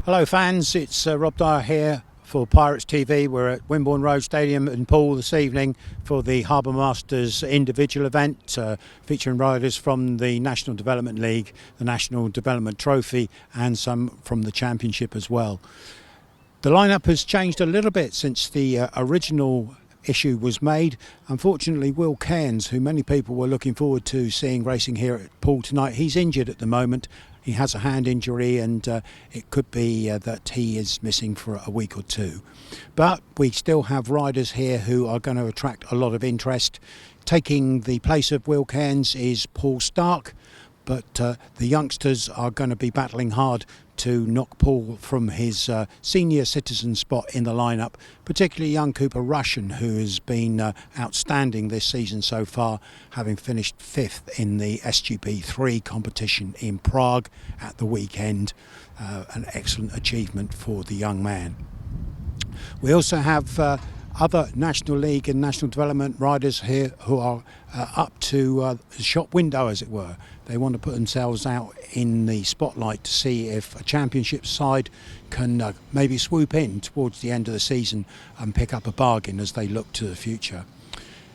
Hello fans, it's Rob Dyer here for Pirates TV. We're at Wimborne Road Stadium in Poole this evening for the Harbour Masters individual event featuring riders from the National Development League, the National Development Trophy and some from the Championship as well. The lineup has changed a little bit since the original issue was made. Unfortunately, Will Cairns, who many people were looking forward to seeing racing here at Poole tonight, he's injured at the moment. He has a hand injury and it could be that he is missing for a week or two. But we still have riders here who are going to attract a lot of interest. Taking the place of Will Cairns is Poole Starke, but the youngsters are going to be battling hard to knock Poole from his senior citizen spot in the lineup, particularly young Cooper Rushen, who has been outstanding this season so far, having finished 5th in the SGP3 competition in Prague at the weekend. An excellent achievement for the young man. We also have other National League and National Development riders here who are up to the shop window, as it were. They want to put themselves out in the spotlight to see if a championship side can maybe swoop in towards the end of the season and pick up a bargain as they look to the future.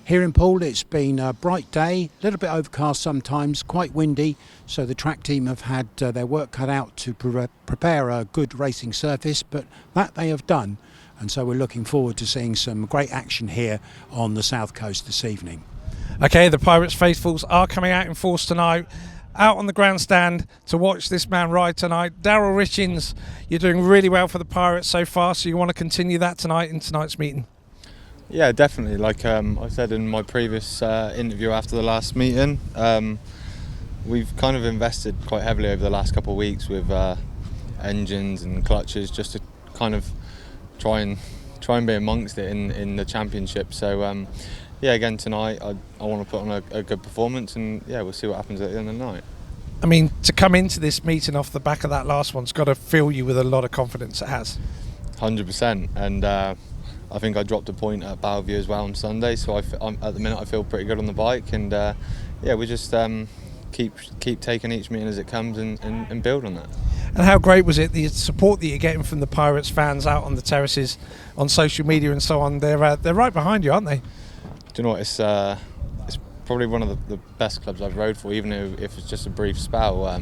Here in Poole, it's been a bright day, a little bit overcast sometimes, quite windy, so the track team have had their work cut out to prepare a good racing surface, but that they have done, and so we're looking forward to seeing some great action here on the south coast this evening. Okay, the Pirates faithfuls are coming out in force tonight, out on the grandstand to watch this man ride tonight. Darryl RITCHINGS, you're doing really well for the Pirates so far, so you want to continue that tonight in tonight's meeting? Yeah, definitely. Like I said in my previous interview after the last meeting, we've kind of invested quite heavily over the last couple of weeks with engines and clutches just to kind of try and be amongst it in the championship. So yeah, again tonight I want to put on a good performance, and yeah, we'll see what happens at the end of the night. I mean, to come into this meeting off the back of that last one's got to fill you with a lot of confidence. It has. 100%, and I think I dropped a point at Bellevue as well on Sunday, so at the minute I feel pretty good on the bike, and yeah, we just keep taking each meeting as it comes and build on that. And how great was it, the support that you're getting from the Pirates fans out on the terraces, on social media and so on? They're right behind you, aren't they? Do you know what, it's probably one of the best clubs I've rode for, even if it's just a brief spell.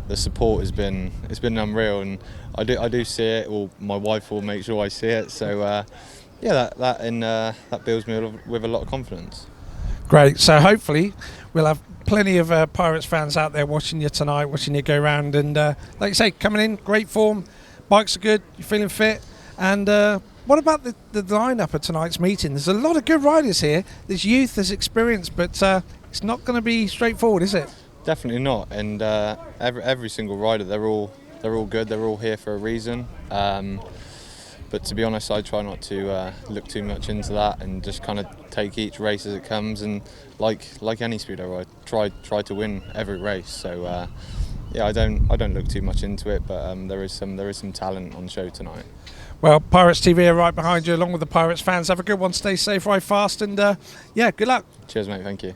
The support has been unreal, and I do see it. Well, my wife will make sure I see it. So yeah, that builds me with a lot of confidence. Great. So hopefully we'll have plenty of Pirates fans out there watching you tonight, watching you go round, and like you say, coming in great form. Bikes are good. You're feeling fit, and what about the lineup at tonight's meeting? There's a lot of good riders here. There's youth, there's experience, but it's not going to be straightforward, is it? Definitely not. And every single rider, they're all good. They're all here for a reason. But to be honest, I try not to look too much into that and just kind of take each race as it comes. And like any speedo ride, try to win every race. So yeah, I don't look too much into it. But there is some talent on show tonight. Well, Pirates TV are right behind you, along with the Pirates fans. Have a good one, stay safe, ride fast, and yeah, good luck. Cheers, mate, thank you.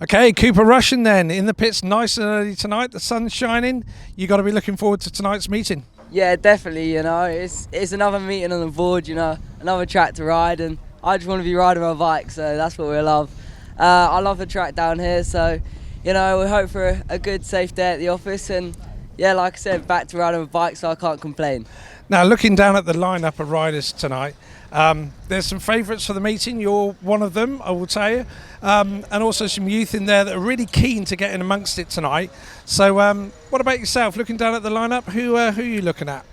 Okay, Cooper Rushen then, in the pits nice and early tonight, the sun's shining. You got to be looking forward to tonight's meeting. Yeah, definitely, you know, it's another meeting on the board, you know, another track to ride, and I just want to be riding my bike, so that's what we love. I love the track down here, so, you know, we hope for a good, safe day at the office, and yeah, like I said, back to riding my bike, so I can't complain. Now, looking down at the lineup of riders tonight, there's some favourites for the meeting. You're one of them, I will tell you, and also some youth in there that are really keen to get in amongst it tonight. So, what about yourself? Looking down at the lineup, who are you looking at?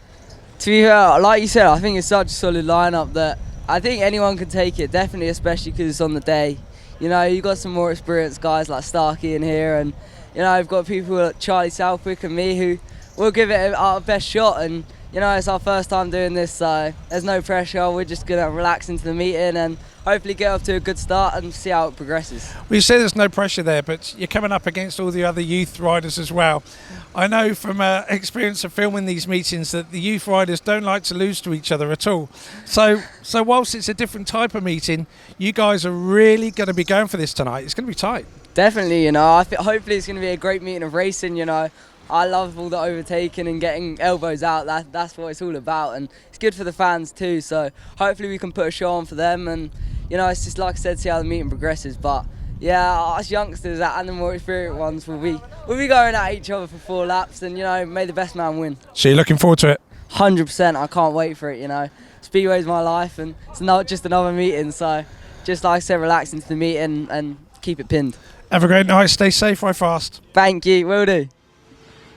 To be fair, like you said, I think it's such a solid lineup that I think anyone can take it. Definitely, especially because it's on the day. You know, you've got some more experienced guys like Starke in here, and you know, I've got people like Charlie Southwick and me who will give it our best shot. And you know, it's our first time doing this, so there's no pressure. We're just going to relax into the meeting and hopefully get off to a good start and see how it progresses. Well, you say there's no pressure there, but you're coming up against all the other youth riders as well. I know from experience of filming these meetings that the youth riders don't like to lose to each other at all. So whilst it's a different type of meeting, you guys are really going to be going for this tonight. It's going to be tight. Definitely, you know. Hopefully it's going to be a great meeting of racing, you know. I love all the overtaking and getting elbows out. That's what it's all about, and it's good for the fans too. So hopefully we can put a show on for them, and you know, it's just like I said, see how the meeting progresses. But yeah, us youngsters and the more experienced ones will be going at each other for 4 laps, and you know, may the best man win. So you're looking forward to it? 100%. I can't wait for it. You know, Speedway's my life, and it's not just another meeting. So just like I said, relax into the meeting and keep it pinned. Have a great night. Stay safe. Ride fast. Thank you. Will do.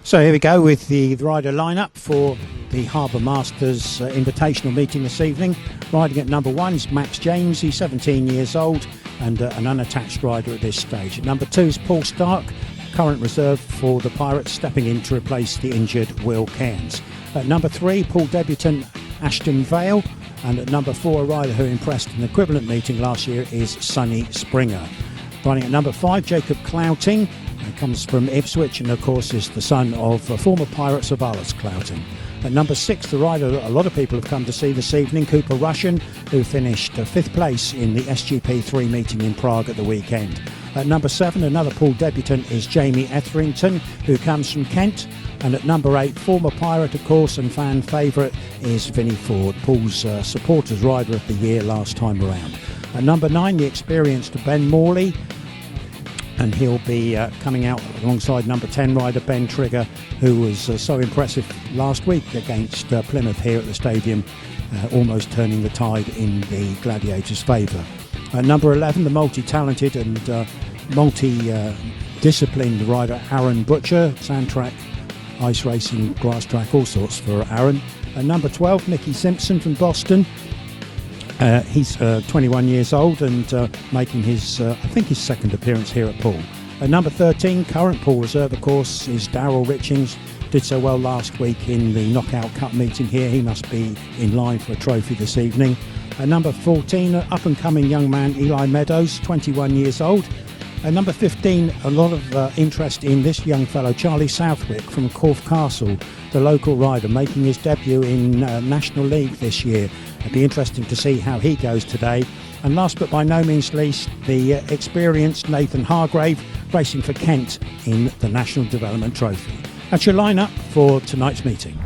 So here we go with the rider lineup for the Harbour Masters Invitational meeting this evening. Riding at number 1 is Max James. He's 17 years old and an unattached rider at this stage. At number 2 is Poole Starke, current reserve for the Pirates, stepping in to replace the injured Will Cairns. At number 3, Poole debutant Ashton VALE. And at number 4, a rider who impressed an equivalent meeting last year is Sonny SPRINGER. Riding at number 5, Jacob Clouting. Comes from Ipswich and of course is the son of former Pirate Savalas Clouting. At number 6, the rider that a lot of people have come to see this evening, Cooper Rushen, who finished 5th place in the SGP3 meeting in Prague at the weekend. At number 7, another Poole debutant is Jamie Etherington, who comes from Kent. And at number 8, former Pirate of course and fan favourite is Vinnie FOORD, Poole's supporters rider of the year last time around. At number 9, the experienced Ben Morley, and he'll be coming out alongside number 10 rider Ben Trigger, who was so impressive last week against Plymouth here at the stadium, almost turning the tide in the Gladiators' favour. At number 11, the multi-talented and multi-disciplined rider Arran BUTCHER, sand track, ice racing, grass track, all sorts for Arran. At number 12, Mickie SIMPSON from Boston. He's 21 years old and making his, I think, his second appearance here at Poole. At number 13, current Poole reserve, of course, is Darryl RITCHINGS. Did so well last week in the Knockout Cup meeting here. He must be in line for a trophy this evening. At number 14, up-and-coming young man Eli MEADOWS, 21 years old. At number 15, a lot of interest in this young fellow, Charlie Southwick from Corfe Castle, the local rider, making his debut in National League this year. It'd be interesting to see how he goes today. And last but by no means least, the experienced Nathan Hargrave, racing for Kent in the National Development Trophy. That's your lineup for tonight's meeting.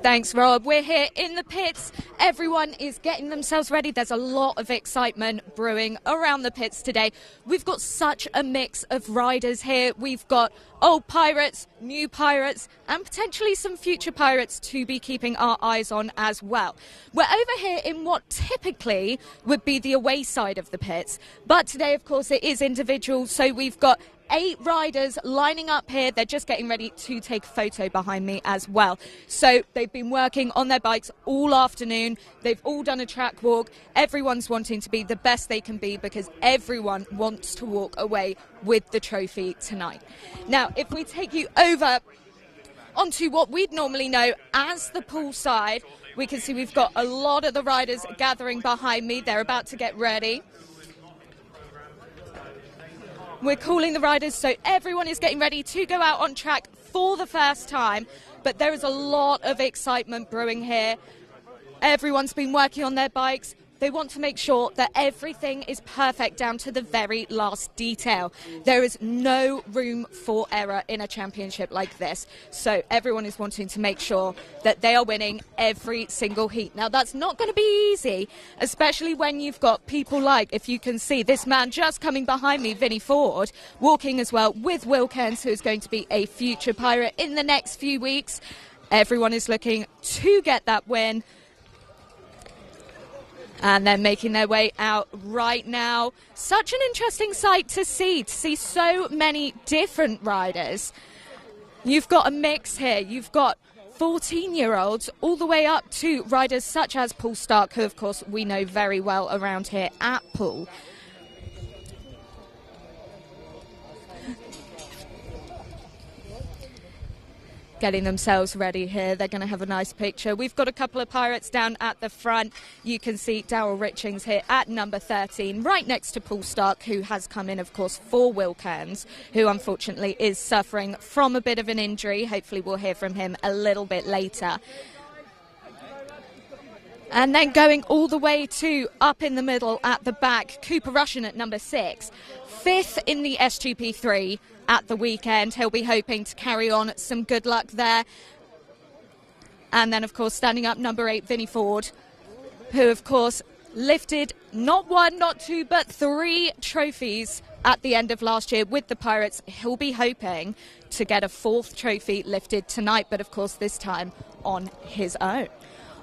Thanks, Rob. We're here in the pits. Everyone is getting themselves ready. There's a lot of excitement brewing around the pits today. We've got such a mix of riders here. We've got old Pirates, new Pirates, and potentially some future Pirates to be keeping our eyes on as well. We're over here in what typically would be the away side of the pits, but today, of course, it is individual, so we've got 8 riders lining up here. They're just getting ready to take a photo behind me as well. So they've been working on their bikes all afternoon. They've all done a track walk. Everyone's wanting to be the best they can be because everyone wants to walk away with the trophy tonight. Now, if we take you over onto what we'd normally know as the Poole side, we can see we've got a lot of the riders gathering behind me. They're about to get ready. We're calling the riders, so everyone is getting ready to go out on track for the first time. But there is a lot of excitement brewing here. Everyone's been working on their bikes. They want to make sure that everything is perfect down to the very last detail. There is no room for error in a championship like this. So everyone is wanting to make sure that they are winning every single heat. Now, that's not going to be easy, especially when you've got people like, if you can see, this man just coming behind me, Vinnie FOORD, walking as well with Will Cairns, who is going to be a future Pirate in the next few weeks. Everyone is looking to get that win. And they're making their way out right now. Such an interesting sight to see so many different riders. You've got a mix here. You've got 14-year-olds all the way up to riders such as Poole Starke, who, of course, we know very well around here at Poole. Getting themselves ready here. They're going to have a nice picture. We've got a couple of Pirates down at the front. You can see Darryl RITCHINGS here at number 13, right next to Poole Starke, who has come in, of course, for Will Cairns, who unfortunately is suffering from a bit of an injury. Hopefully we'll hear from him a little bit later. And then going all the way to up in the middle at the back, Cooper Rushen at number 6. 5th in the S2P3 at the weekend. He'll be hoping to carry on some good luck there. And then, of course, standing up, number 8, Vinnie FOORD, who, of course, lifted not 1, not 2, but 3 trophies at the end of last year with the Pirates. He'll be hoping to get a 4th trophy lifted tonight, but, of course, this time on his own.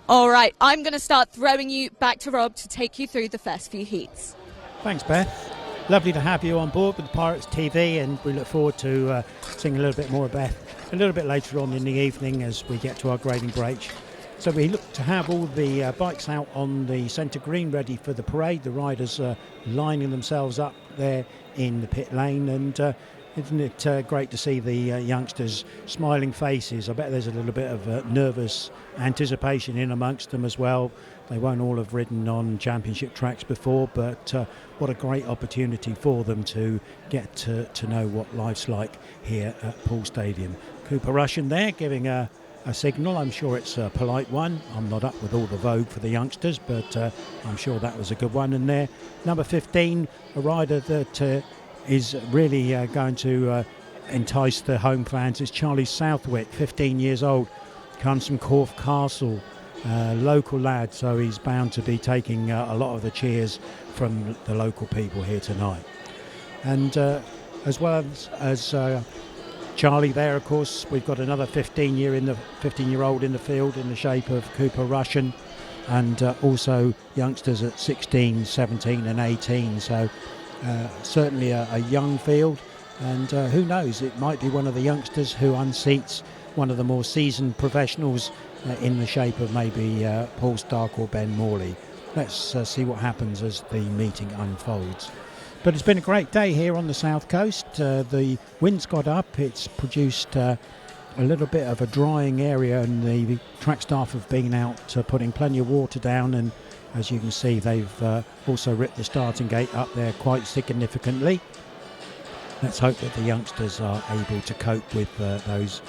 All right, I'm going to start throwing you back to Rob to take you through the first few heats. Thanks, Beth. Lovely to have you on board with Pirates TV, and we look forward to seeing a little bit more of Beth a little bit later on in the evening as we get to our grading break. So we look to have all the bikes out on the centre green ready for the parade. The riders lining themselves up there in the pit lane, and isn't it great to see the youngsters' smiling faces? I bet there's a little bit of nervous anticipation in amongst them as well. They won't all have ridden on championship tracks before, but what a great opportunity for them to get to know what life's like here at Poole Stadium. Cooper Rushen there giving a signal. I'm sure it's a polite one. I'm not up with all the vogue for the youngsters, but I'm sure that was a good one. And there, number 15, a rider that is really going to entice the home fans, is Charlie Southwick, 15 years old, comes from Corfe Castle, local lad, so he's bound to be taking a lot of the cheers from the local people here tonight. And as well as Charlie there, of course, we've got another 15-year-old in the field in the shape of Cooper Rushen, and also youngsters at 16, 17 and 18, so certainly a young field, and who knows, it might be one of the youngsters who unseats one of the more seasoned professionals in the shape of maybe Paul Starke or Ben Morley. Let's see what happens as the meeting unfolds. But it's been a great day here on the south coast. The wind's got up, it's produced a little bit of a drying area, and the track staff have been out putting plenty of water down, and as you can see, they've also ripped the starting gate up there quite significantly. Let's hope that the youngsters are able to cope with those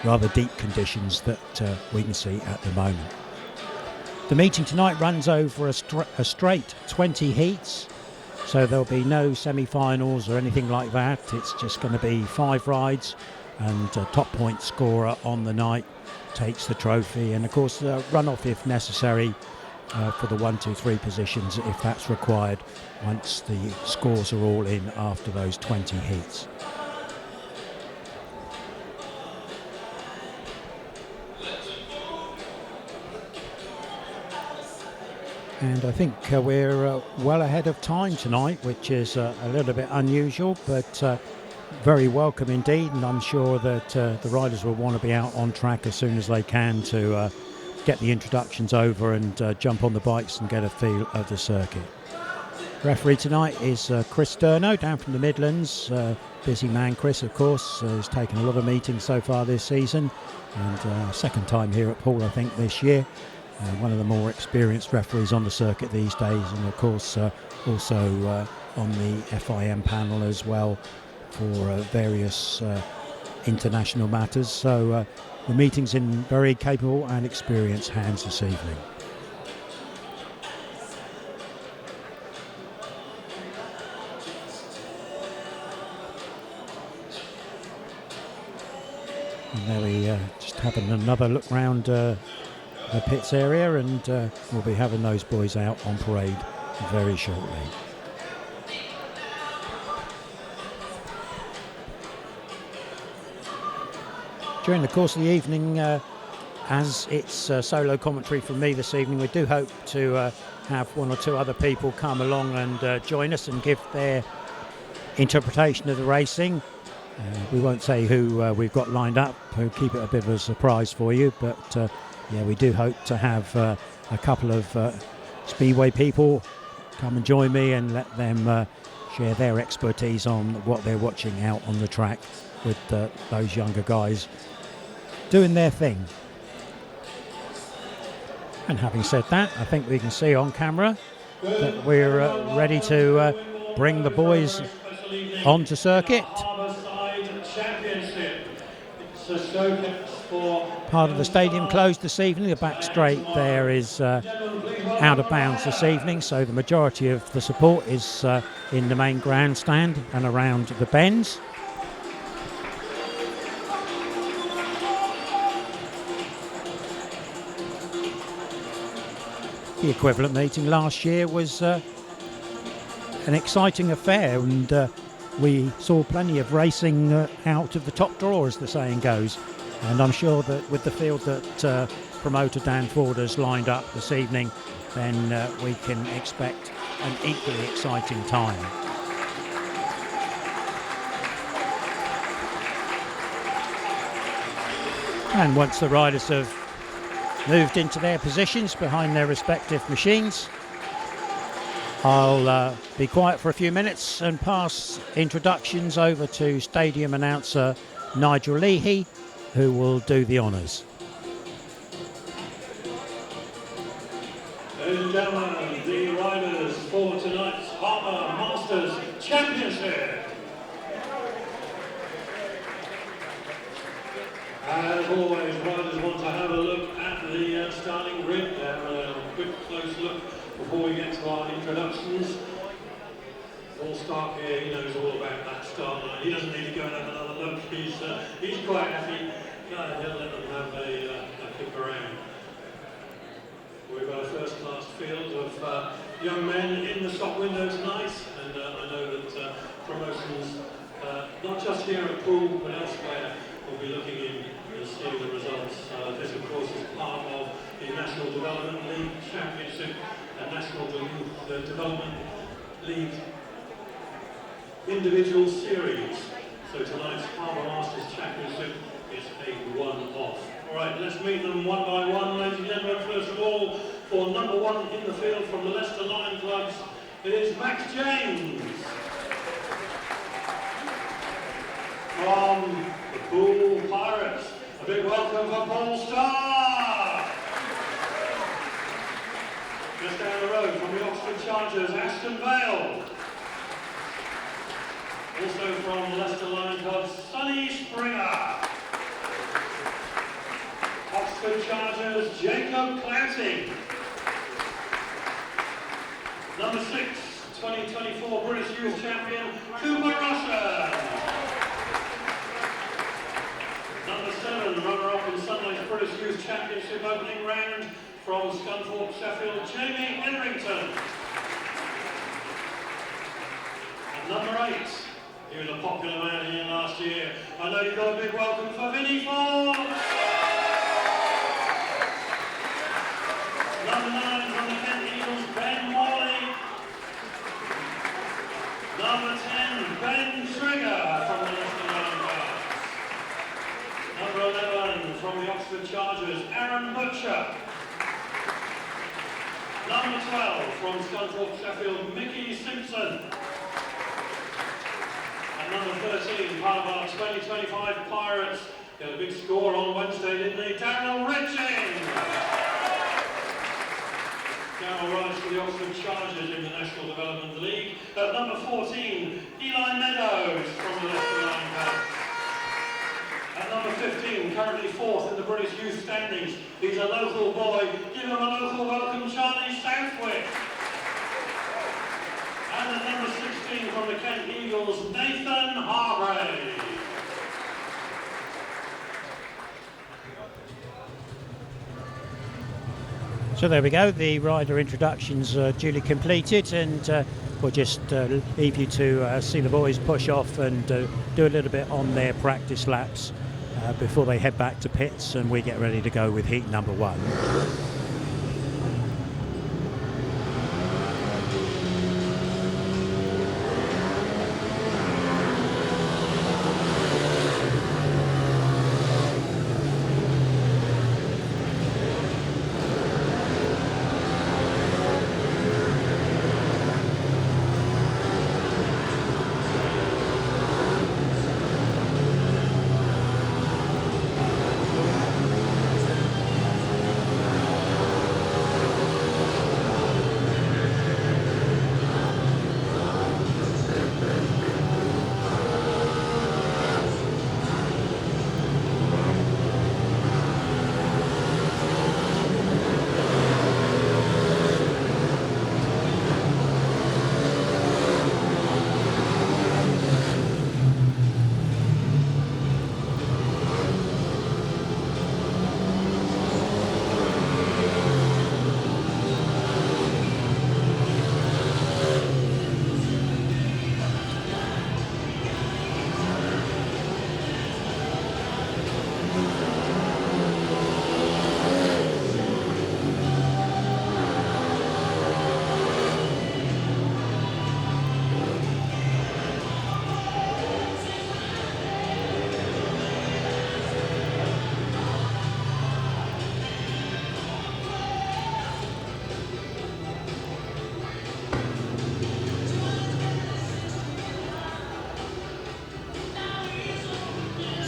rather deep conditions that we can see at the moment. The meeting tonight runs over a straight 20 heats, so there'll be no semi-finals or anything like that. It's just going to be 5 rides, and top point scorer on the night takes the trophy, and of course runoff if necessary for the 1, 2, 3 positions if that's required once the scores are all in after those 20 heats. And I think we're well ahead of time tonight, which is a little bit unusual, but very welcome indeed. And I'm sure that the riders will want to be out on track as soon as they can to get the introductions over and jump on the bikes and get a feel of the circuit. Referee tonight is Chris DURNO down from the Midlands. Busy man Chris, of course, has taken a lot of meetings so far this season, and second time here at Poole I think this year. One of the more experienced referees on the circuit these days, and of course also on the FIM panel as well for various international matters. So the meeting's in very capable and experienced hands this evening. And there we just having another look round the pits area, and we'll be having those boys out on parade very shortly. During the course of the evening, as it's solo commentary from me this evening, we do hope to have 1 or 2 other people come along and join us and give their interpretation of the racing. We won't say who we've got lined up, we'll keep it a bit of a surprise for you, but yeah, we do hope to have a couple of Speedway people come and join me and let them share their expertise on what they're watching out on the track with those younger guys doing their thing. And having said that, I think we can see on camera that we're ready to bring the boys onto circuit. Part of the stadium closed this evening. The back straight there is out of bounds this evening, so the majority of the support is in the main grandstand and around the bends. The equivalent meeting last year was an exciting affair, and we saw plenty of racing out of the top draw, as the saying goes. And I'm sure that with the field that promoter Dan Ford has lined up this evening, then we can expect an equally exciting time. And once the riders have moved into their positions behind their respective machines, I'll be quiet for a few minutes and pass introductions over to stadium announcer Nigel Leahy, who will do the honours. Ladies and gentlemen, the riders for tonight's Harbour Masters Championship. As always, riders want to have a look at the starting grid. A quick close look before we get to our introductions. Paul Starke here, he knows all about that start line. He doesn't need to go and have another look. He's quite happy. He'll let them have a kick around. We've got a first-class field of young men in the stock window tonight, and I know that promotions, not just here at Poole but elsewhere, will be looking in and seeing the results. This, of course, is part of the National Development League Championship and National Development League Individual Series. So tonight's Harbour Masters Championship is a one-off. All right, let's meet them one by one, ladies and gentlemen. First of all, for number one in the field from the Leicester Lion Clubs, it is Max James. From the Poole Pirates, a big welcome for Paul Starke. Just down the road from the Oxford Chargers, Ashton VALE. Also from Leicester Lion Clubs, Sonny SPRINGER. Oxford Chargers, Jacob Clouting. Number 6, 2024 British Youth Champion, Rushen. Number 7, runner-up in Sunday's British Youth Championship opening round from Scunthorpe, Sheffield, Jamie Etherington. And number 8, he was a popular man here last year. I know you've got a big welcome for Vinnie FOORD. Number 9 from the Kent Eagles, Ben Morley. Number 10, Ben Trigger from the Leicester Lion Clubs. Number 11 from the Oxford Chargers, Arran BUTCHER. Number 12 from Scunthorpe, Sheffield, Mickie SIMPSON. And number 13, part of our 2025 Pirates. Got a big score on Wednesday, didn't they? Darryl RITCHINGS. Darryl rides for the Oxford Chargers in the National Development League. At number 14, Eli MEADOWS from the Leicester Lion Clubs. At number 15, currently 4th in the British Youth Standings, he's a local boy. Give him a local welcome, Charlie Southwick. And at number 16 from the Kent Eagles, Nathan Hargrave. So there we go, the rider introductions are duly completed, and we'll just leave you to see the boys push off and do a little bit on their practice laps before they head back to pits and we get ready to go with heat number 1.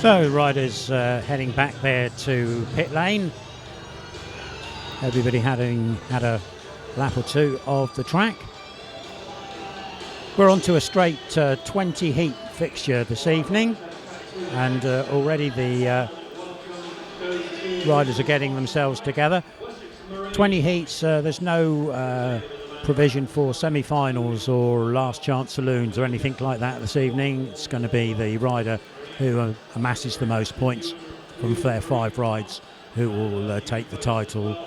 So riders heading back there to pit lane. Everybody having had a lap or two of the track. We're on to a straight 20 heat fixture this evening, and already the riders are getting themselves together. 20 heats, there's no provision for semi-finals or last chance saloons or anything like that this evening. It's going to be the rider who amasses the most points from their 5 rides who will take the title.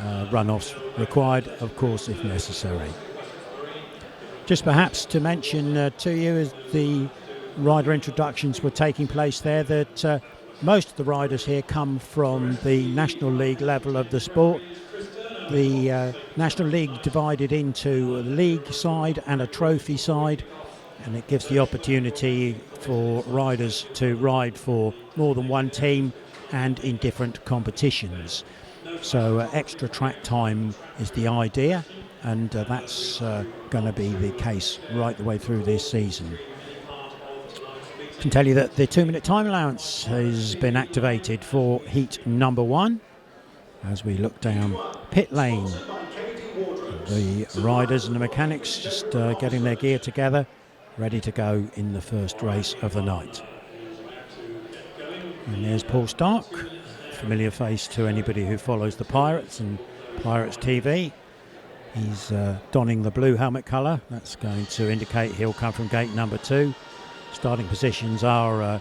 Runoffs required, of course, if necessary. Just perhaps to mention to you, as the rider introductions were taking place there, that most of the riders here come from the National League level of the sport. The National League divided into a league side and a trophy side, and it gives the opportunity for riders to ride for more than one team and in different competitions. So extra track time is the idea, and that's going to be the case right the way through this season. I can tell you that the 2-minute time allowance has been activated for heat number 1 as we look down pit lane. The riders and the mechanics just getting their gear together, ready to go in the first race of the night. And there's Poole Starke, familiar face to anybody who follows the Pirates and Pirates TV. He's donning the blue helmet colour. That's going to indicate he'll come from gate number 2. Starting positions are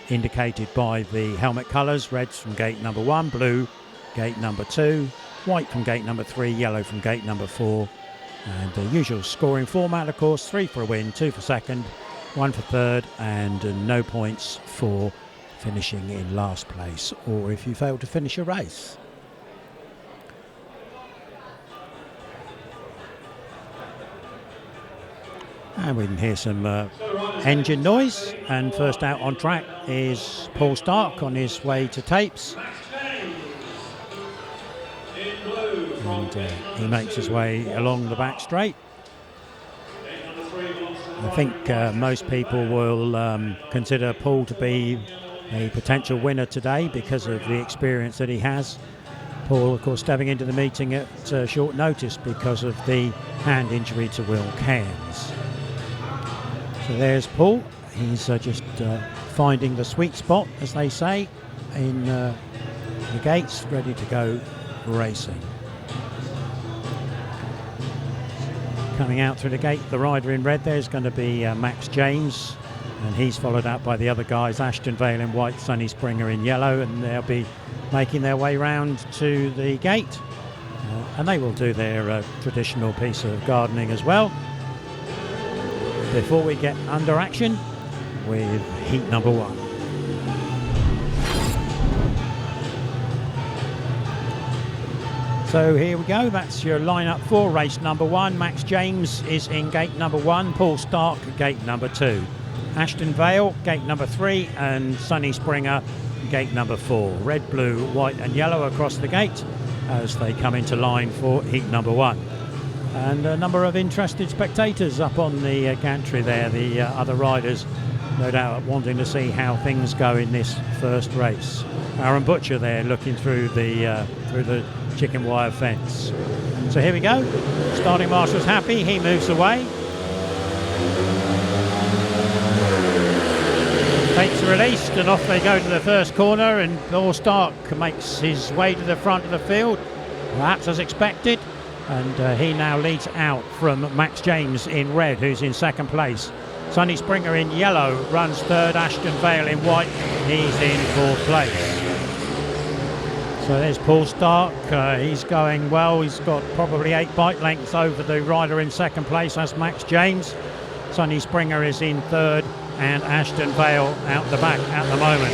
indicated by the helmet colours. Reds from gate number 1, blue gate number 2, white from gate number 3, yellow from gate number 4. And the usual scoring format, of course, 3 for a win, 2 for second, 1 for third, and no points for finishing in last place, or if you fail to finish a race. And we can hear some engine noise, and first out on track is Poole Starke on his way to tapes, and he makes his way along the back straight. I think most people will consider Poole to be a potential winner today because of the experience that he has. Poole, of course, stepping into the meeting at short notice because of the hand injury to Will Cairns. So there's Poole. He's just finding the sweet spot, as they say, in the gates, ready to go racing. Coming out through the gate, the rider in red there is going to be Max James, and he's followed up by the other guys, Ashton VALE in white, Sonny SPRINGER in yellow, and they'll be making their way round to the gate, and they will do their traditional piece of gardening as well before we get under action with heat number 1. So here we go, that's your lineup for race number 1. Max James is in gate number 1, Poole Starke gate number 2. Ashton VALE, gate number 3, and Sonny SPRINGER, gate number 4. Red, blue, white and yellow across the gate as they come into line for heat number 1. And a number of interested spectators up on the gantry there, the other riders no doubt wanting to see how things go in this first race. Arran BUTCHER there looking through the chicken wire fence. So here we go, starting marshal's happy, he moves away. Takes are released and off they go to the first corner, and Poole Starke makes his way to the front of the field, perhaps as expected, and he now leads out from Max James in red, who's in second place. Sonny SPRINGER in yellow runs third, Ashton VALE in white, he's in fourth place. So there's Poole Starke, he's going well, he's got probably 8 bike lengths over the rider in second place, that's Max James. Sonny SPRINGER is in third, and Ashton VALE out the back at the moment.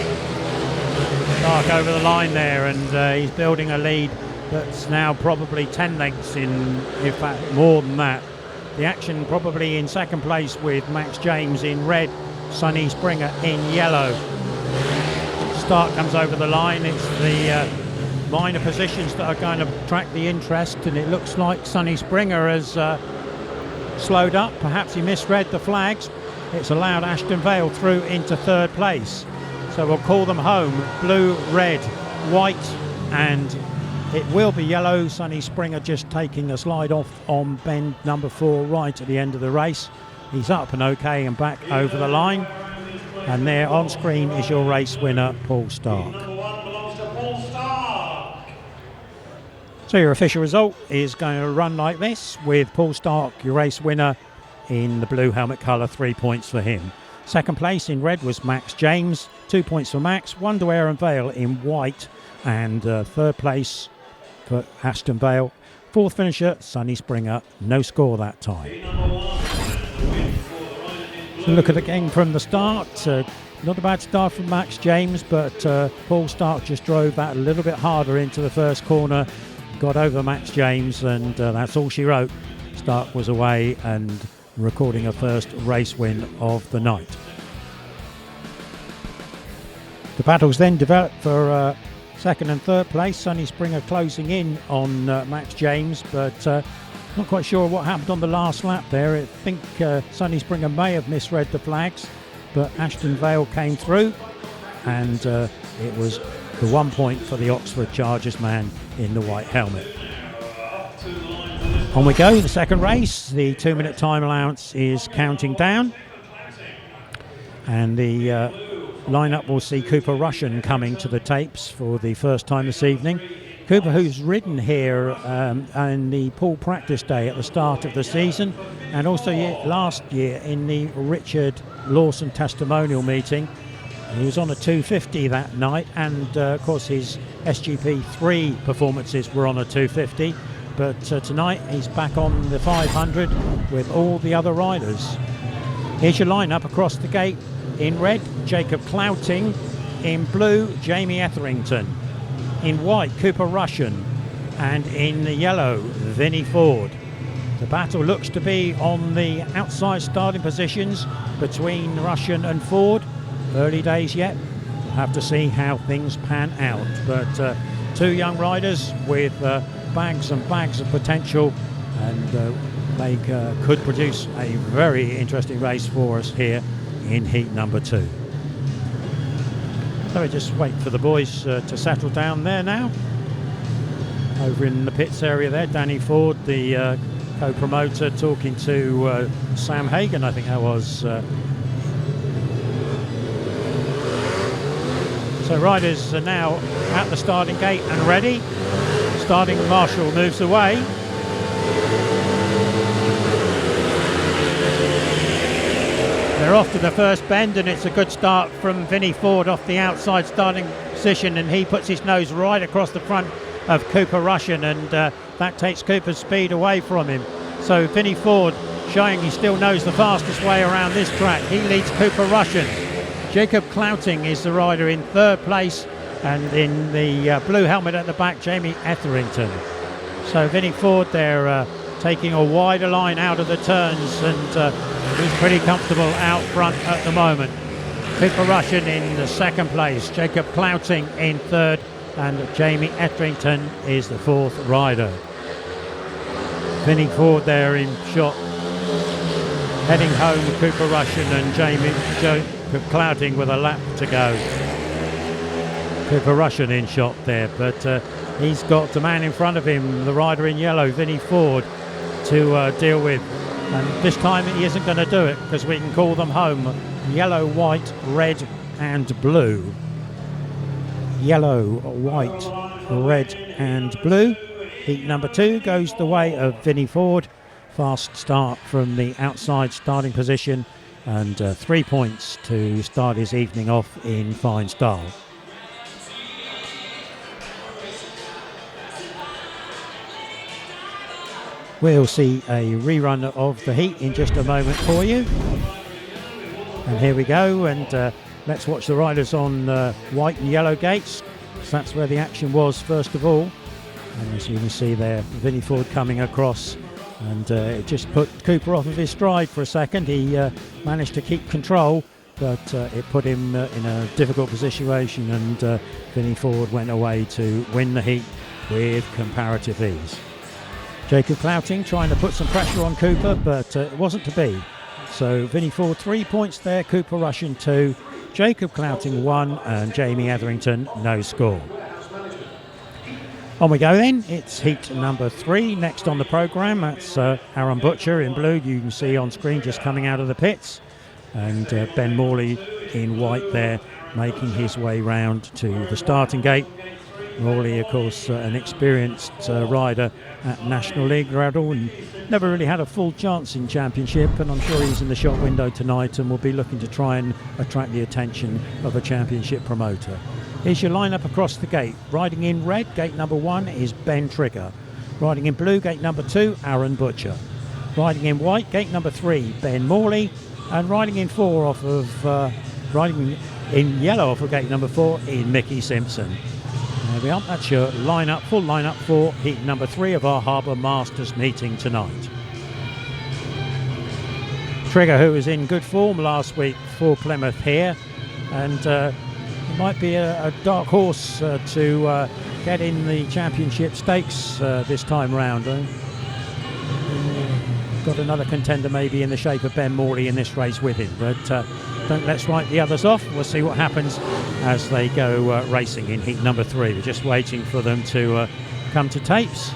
Starke over the line there, and he's building a lead that's now probably 10 lengths in fact more than that. The action probably in second place with Max James in red, Sonny SPRINGER in yellow. Starke comes over the line, it's the minor positions that are going to attract the interest, and it looks like Sonny SPRINGER has slowed up, perhaps he misread the flags. It's allowed Ashton VALE through into third place. So we'll call them home. Blue, red, white, and it will be yellow. Sonny Springer just taking a slide off on bend number 4 right at the end of the race. He's up and okay and back over the line. And there on screen is your race winner, Poole Starke. Number 1 belongs to Poole Starke. So your official result is going to run like this, with Poole Starke, your race winner, in the blue helmet colour, 3 points for him. Second place in red was Max James, 2 points for Max, 1 to Arran BUTCHER in white, and third place for Ashton VALE. Fourth finisher, Sonny Springer, no score that time. So look at the game from the start. Not a bad start from Max James, but Poole Starke just drove that a little bit harder into the first corner, got over Max James, and that's all she wrote. Starke was away and recording her first race win of the night. The battles then developed for second and third place. Sonny Springer closing in on Max James, but not quite sure what happened on the last lap there. I think Sonny Springer may have misread the flags, but Ashton VALE came through, and it was the 1 point for the Oxford Chargers man in the white helmet. On we go, the second race. The 2-minute time allowance is counting down, and the lineup will see Cooper Rushen coming to the tapes for the first time this evening. Cooper, who's ridden here on the Poole practice day at the start of the season, and also last year in the Richard Lawson testimonial meeting. He was on a 250 that night, and of course his SGP3 performances were on a 250. But tonight he's back on the 500 with all the other riders. Here's your lineup across the gate. In red, Jacob Clouting. In blue, Jamie Etherington. In white, Cooper Rushen. And in the yellow, Vinnie FOORD. The battle looks to be on the outside starting positions between Rushen and FOORD. Early days yet. We'll have to see how things pan out. But two young riders with bags and bags of potential, and they could produce a very interesting race for us here in heat number 2. So we just wait for the boys to settle down there now. Over in the pits area there, Danny Ford, the co-promoter, talking to Sam Hagen, I think that was. So riders are now at the starting gate and ready. Starting marshal moves away. They're off to the first bend, and it's a good start from Vinnie FOORD off the outside starting position, and he puts his nose right across the front of Cooper Rushen, and that takes Cooper's speed away from him. So Vinnie FOORD showing he still knows the fastest way around this track. He leads Cooper Rushen. Jacob Clouting is the rider in third place, and in the blue helmet at the back, Jamie Etherington. So Vinnie FOORD there taking a wider line out of the turns, and he's pretty comfortable out front at the moment. Cooper Rushen in the second place, Jacob Clouting in third, and Jamie Etherington is the fourth rider. Vinnie FOORD there in shot, heading home with Cooper Rushen and Jacob Clouting with a lap to go. Cooper Rushen in shot there, but he's got the man in front of him, the rider in yellow, Vinnie FOORD, to deal with. And this time he isn't going to do it, because we can call them home. Yellow, white, red and blue. Yellow, white, red and blue. Heat number 2 goes the way of Vinnie FOORD. Fast start from the outside starting position, and 3 points to start his evening off in fine style. We'll see a rerun of the heat in just a moment for you. And here we go, and let's watch the riders on white and yellow gates. So that's where the action was first of all. And as you can see there, Vinnie FOORD coming across, and it just put Cooper off of his stride for a second. He managed to keep control, but it put him in a difficult situation, and Vinnie FOORD went away to win the heat with comparative ease. Jacob Clouting trying to put some pressure on Cooper, but it wasn't to be. So Vinnie FOORD 3 points there, Cooper Rushen 2, Jacob Clouting 1 and Jamie Etherington no score. On we go then, it's heat number 3 next on the programme. That's Arran Butcher in blue, you can see on screen just coming out of the pits, and Ben Morley in white there making his way round to the starting gate. Morley, of course, an experienced rider at National League level and never really had a full chance in Championship, and I'm sure he's in the shop window tonight and will be looking to try and attract the attention of a Championship promoter. Here's your lineup across the gate. Riding in red, gate number 1 is Ben Trigger. Riding in blue, gate number 2, Arran Butcher. Riding in white, gate number 3, Ben Morley. And riding in riding in yellow off of gate number 4 is Mickie SIMPSON. There we are, that's your lineup, full lineup for heat number 3 of our Harbour Masters meeting tonight. Trigger, who was in good form last week for Plymouth here, and might be a dark horse to get in the Championship stakes this time round. Got another contender maybe in the shape of Ben Morley in this race with him, but let's write the others off. We'll see what happens as they go racing in heat number 3. We're just waiting for them to come to tapes,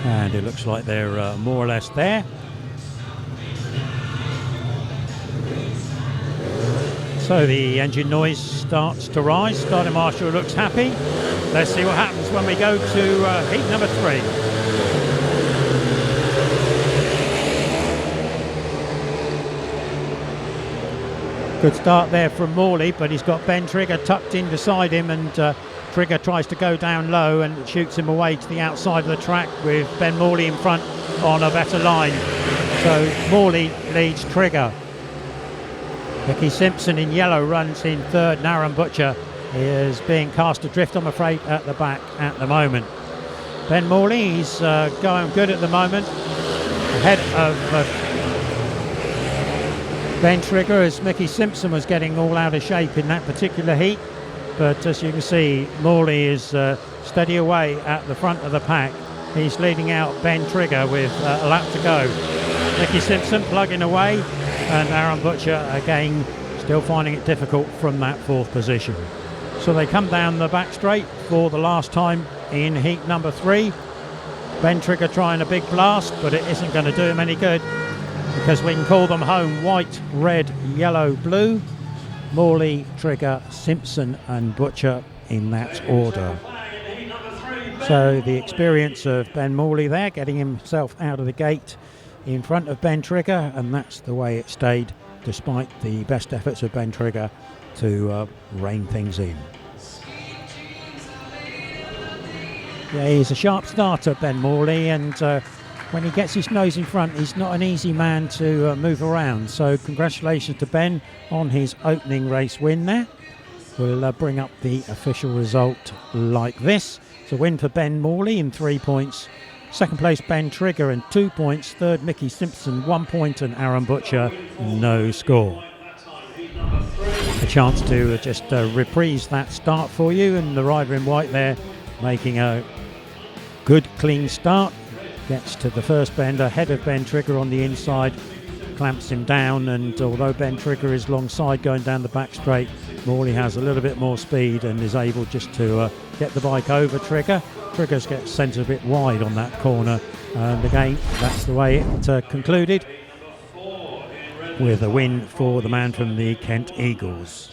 and it looks like they're more or less there. So the engine noise starts to rise. Starting marshal looks happy. Let's see what happens when we go to heat number 3. Good start there from Morley, but he's got Ben Trigger tucked in beside him, and Trigger tries to go down low and shoots him away to the outside of the track with Ben Morley in front on a better line. So Morley leads Trigger. Mickie SIMPSON in yellow runs in third, and Arran Butcher is being cast adrift, I'm afraid, at the back at the moment. Ben Morley, he's going good at the moment, ahead of Ben Trigger, as Mickie SIMPSON was getting all out of shape in that particular heat. But as you can see, Morley is steady away at the front of the pack. He's leading out Ben Trigger with a lap to go. Mickie SIMPSON plugging away, and Arran Butcher again still finding it difficult from that 4th position. So they come down the back straight for the last time in heat number 3. Ben Trigger trying a big blast, but it isn't going to do him any good, because we can call them home white, red, yellow, blue. Morley, Trigger, SIMPSON and Butcher in that order. So the experience of Ben Morley there, getting himself out of the gate in front of Ben Trigger, and that's the way it stayed despite the best efforts of Ben Trigger to rein things in. Yeah, he's a sharp starter, Ben Morley, and when he gets his nose in front, he's not an easy man to move around. So congratulations to Ben on his opening race win there. We'll bring up the official result like this. It's a win for Ben Morley in 3 points. Second place Ben Trigger and 2 points. Third Mickie SIMPSON 1 point, and Arran Butcher no score. A chance to just reprise that start for you, and the rider in white there making a good clean start. Gets to the first bend ahead of Ben Trigger on the inside, clamps him down, and although Ben Trigger is long side going down the back straight, Morley has a little bit more speed and is able just to get the bike over Trigger. Trigger gets sent a bit wide on that corner, and again that's the way it concluded, with a win for the man from the Kent Eagles.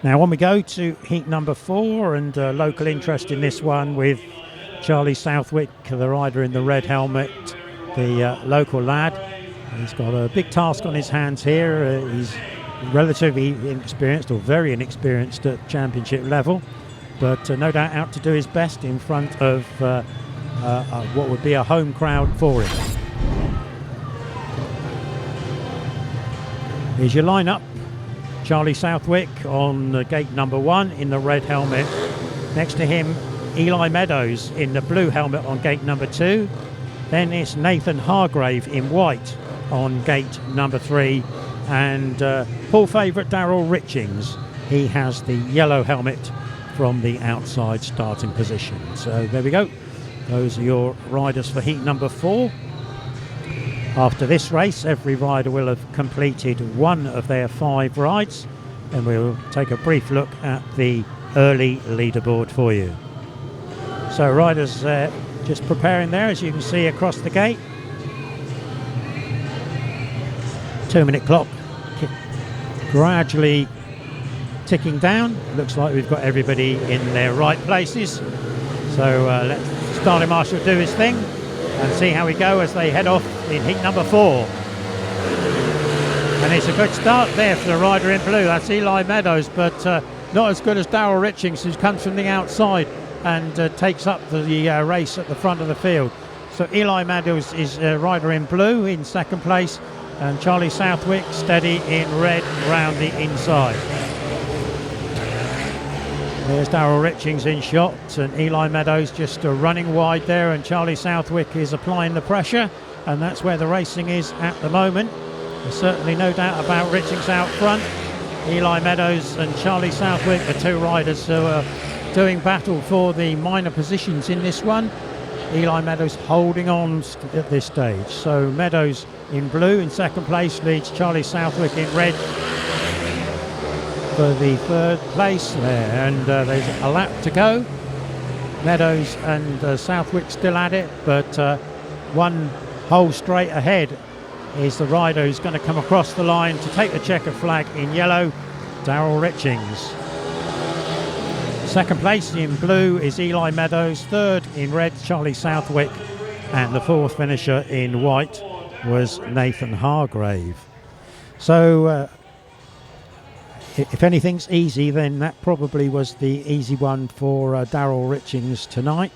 Now on we go to heat number 4, and local interest in this one with Charlie Southwick, the rider in the red helmet, the local lad. He's got a big task on his hands here. He's relatively inexperienced, or very inexperienced at Championship level, but no doubt out to do his best in front of what would be a home crowd for him. Here's your lineup. Charlie Southwick on gate number 1 in the red helmet. Next to him, Eli MEADOWS in the blue helmet on gate number 2. Then it's Nathan Hargrave in white on gate number 3. And Poole favourite Darryl RITCHINGS. He has the yellow helmet from the outside starting position. So there we go. Those are your riders for heat number 4. After this race, every rider will have completed one of their 5 rides, and we'll take a brief look at the early leaderboard for you. So riders just preparing there, as you can see across the gate. 2-minute clock gradually ticking down. Looks like we've got everybody in their right places. So let Starling Marshall do his thing and see how we go as they head off in heat number 4. And it's a good start there for the rider in blue. That's Eli MEADOWS, but not as good as Darryl RITCHINGS, who comes from the outside and takes up the race at the front of the field. So Eli MEADOWS is a rider in blue in second place, and Charlie Southwick steady in red round the inside. There's Darryl RITCHINGS in shot, and Eli MEADOWS just running wide there, and Charlie Southwick is applying the pressure, and that's where the racing is at the moment. There's certainly no doubt about RITCHINGS out front. Eli MEADOWS and Charlie Southwick, the 2 riders who are doing battle for the minor positions in this one. Eli MEADOWS holding on at this stage. So MEADOWS in blue in second place leads Charlie Southwick in red for the 3rd place there, and there's a lap to go. MEADOWS and Southwick still at it, but 1 hole straight ahead is the rider who's going to come across the line to take the checker flag in yellow, Darryl RITCHINGS. Second place in blue is Eli MEADOWS, 3rd in red Charlie Southwick, and the 4th finisher in white was Nathan Hargrave. So if anything's easy, then that probably was the easy one for Darryl RITCHINGS tonight.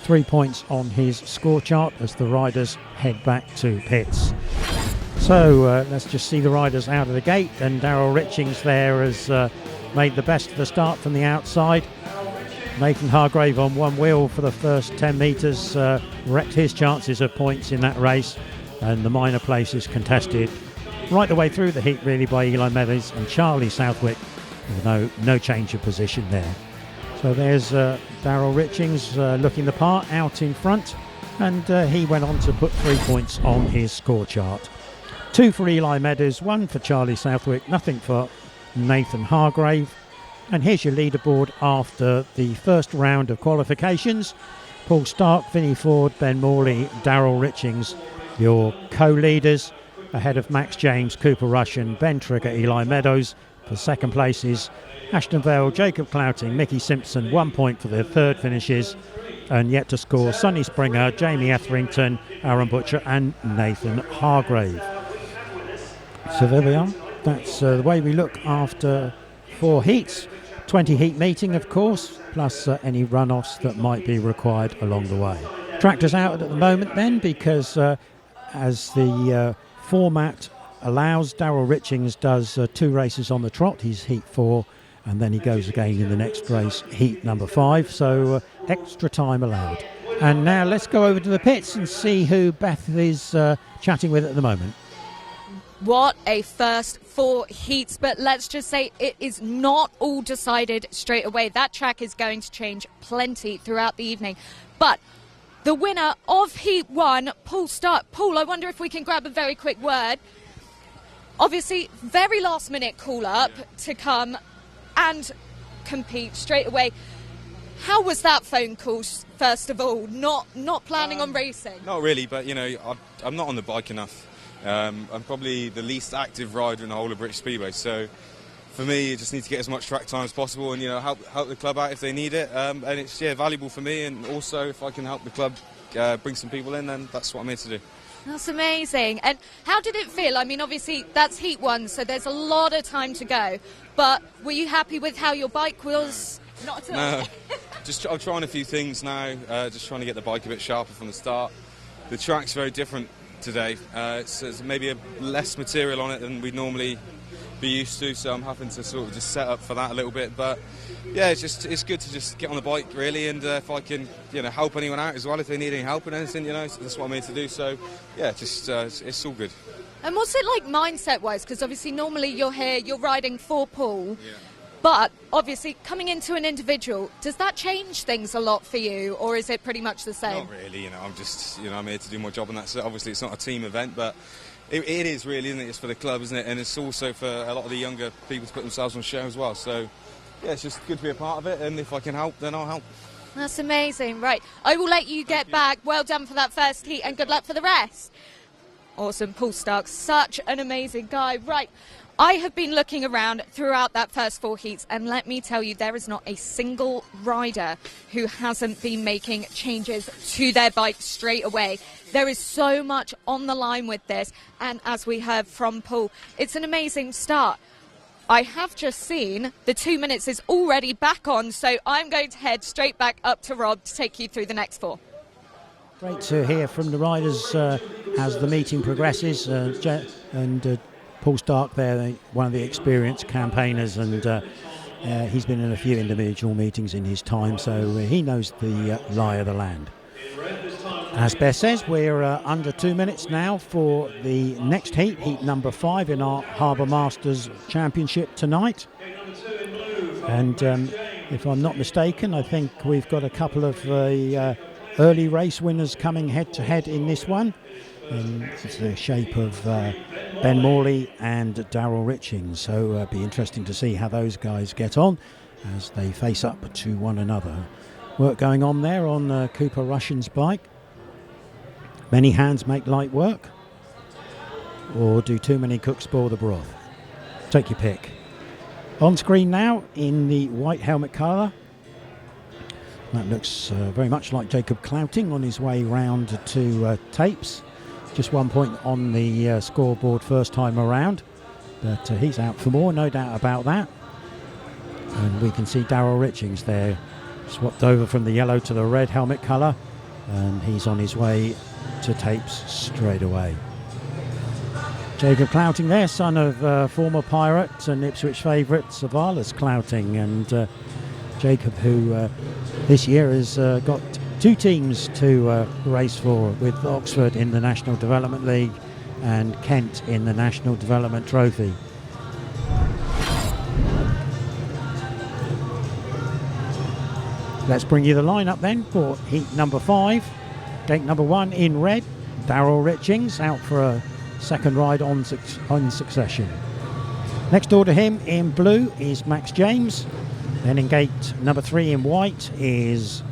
3 points on his score chart as the riders head back to pits. So let's just see the riders out of the gate, and Darryl RITCHINGS there has made the best of the start from the outside. Nathan Hargrave on one wheel for the first 10 metres wrecked his chances of points in that race, and the minor places contested right the way through the heat really by Eli MEADOWS and Charlie Southwick, with no change of position there. So there's Darryl RITCHINGS looking the part out in front, and he went on to put 3 points on his score chart. 2 for Eli MEADOWS, 1 for Charlie Southwick, nothing for Nathan Hargrave. And here's your leaderboard after the first round of qualifications. Poole Starke, Vinnie FOORD, Ben Morley, Darryl RITCHINGS, your co-leaders, ahead of Max James, Cooper Rushen, Ben Trigger, Eli MEADOWS. For second places, Ashton VALE, Jacob Clouting, Mickie SIMPSON, 1 point for their 3rd finishes, and yet to score Sonny SPRINGER, Jamie Etherington, Arran BUTCHER and Nathan Hargrave. So there we are. That's the way we look after 4 heats. 20 heat meeting, of course, plus any run-offs that might be required along the way. Tractors out at the moment then, because as the format allows, Darryl RITCHINGS does 2 races on the trot. He's heat 4, and then he goes again in the next race, heat number 5, so extra time allowed. And now let's go over to the pits and see who Beth is chatting with at the moment. What a first 4 heats, but let's just say it is not all decided straight away. That track is going to change plenty throughout the evening. But the winner of heat 1, Poole Starke. Poole, I wonder if we can grab a very quick word. Obviously, very last minute call up to come and compete straight away. How was that phone call, first of all? Not planning on racing? Not really, but you know, I'm not on the bike enough. I'm probably the least active rider in the whole of British Speedway, so for me, you just need to get as much track time as possible, and help the club out if they need it. And it's valuable for me, and also if I can help the club bring some people in, then that's what I'm here to do. That's amazing. And how did it feel? I mean, obviously that's heat 1, so there's a lot of time to go. But were you happy with how your bike was? Not at all. No, I'm trying a few things now. Just trying to get the bike a bit sharper from the start. The track's very different today. There's maybe less material on it than we'd normally be used to, so I'm having to sort of just set up for that a little bit. But yeah, it's good to just get on the bike really, and if I can help anyone out as well, if they need any help and anything, that's what I'm here to do. So yeah, just it's all good. And what's it like mindset wise, because obviously normally you're here, you're riding for Poole. Yeah. But obviously, coming into an individual, does that change things a lot for you, or is it pretty much the same? Not really, I'm just, I'm here to do my job, and that's it. Obviously it's not a team event, but it is really, isn't it? It's for the club, isn't it? And it's also for a lot of the younger people to put themselves on show as well. So, yeah, it's just good to be a part of it, and if I can help, then I'll help. That's amazing. Right, I will let you get back. Well done for that first heat, and good luck for the rest. Awesome, Poole Starke, such an amazing guy. Right, I have been looking around throughout that first 4 heats, and let me tell you, there is not a single rider who hasn't been making changes to their bike straight away. There is so much on the line with this, and as we heard from Poole, it's an amazing start. I have just seen the 2 minutes is already back on, so I'm going to head straight back up to Rob to take you through the next 4. Great to hear from the riders as the meeting progresses, and Poole Starke there, one of the experienced campaigners, and he's been in a few individual meetings in his time, so he knows the lie of the land. As Beth says, we're under 2 minutes now for the next heat, heat number 5 in our Harbour Masters Championship tonight. And if I'm not mistaken, I think we've got a couple of early race winners coming head-to-head in this one. And it's the shape of Ben Morley and Darryl RITCHINGS, so it'll be interesting to see how those guys get on as they face up to one another. Work going on there on Cooper Rushen's bike. Many hands make light work, or do too many cooks spoil the broth? Take your pick. On screen now in the white helmet colour, that looks very much like Jacob Clouting on his way round to tapes. Just 1 point on the scoreboard first time around, but he's out for more, no doubt about that. And we can see Darryl RITCHINGS there, swapped over from the yellow to the red helmet colour, and he's on his way to tapes straight away. Jacob Clouting there, son of former Pirate and Ipswich favourite Savalas Clouting, and Jacob, who this year has got 2 teams to race for, with Oxford in the National Development League and Kent in the National Development Trophy. Let's bring you the lineup then for heat number 5. Gate number 1 in red, Darryl RITCHINGS out for a second ride on succession. Next door to him in blue is Max James. Then in gate number 3 in white is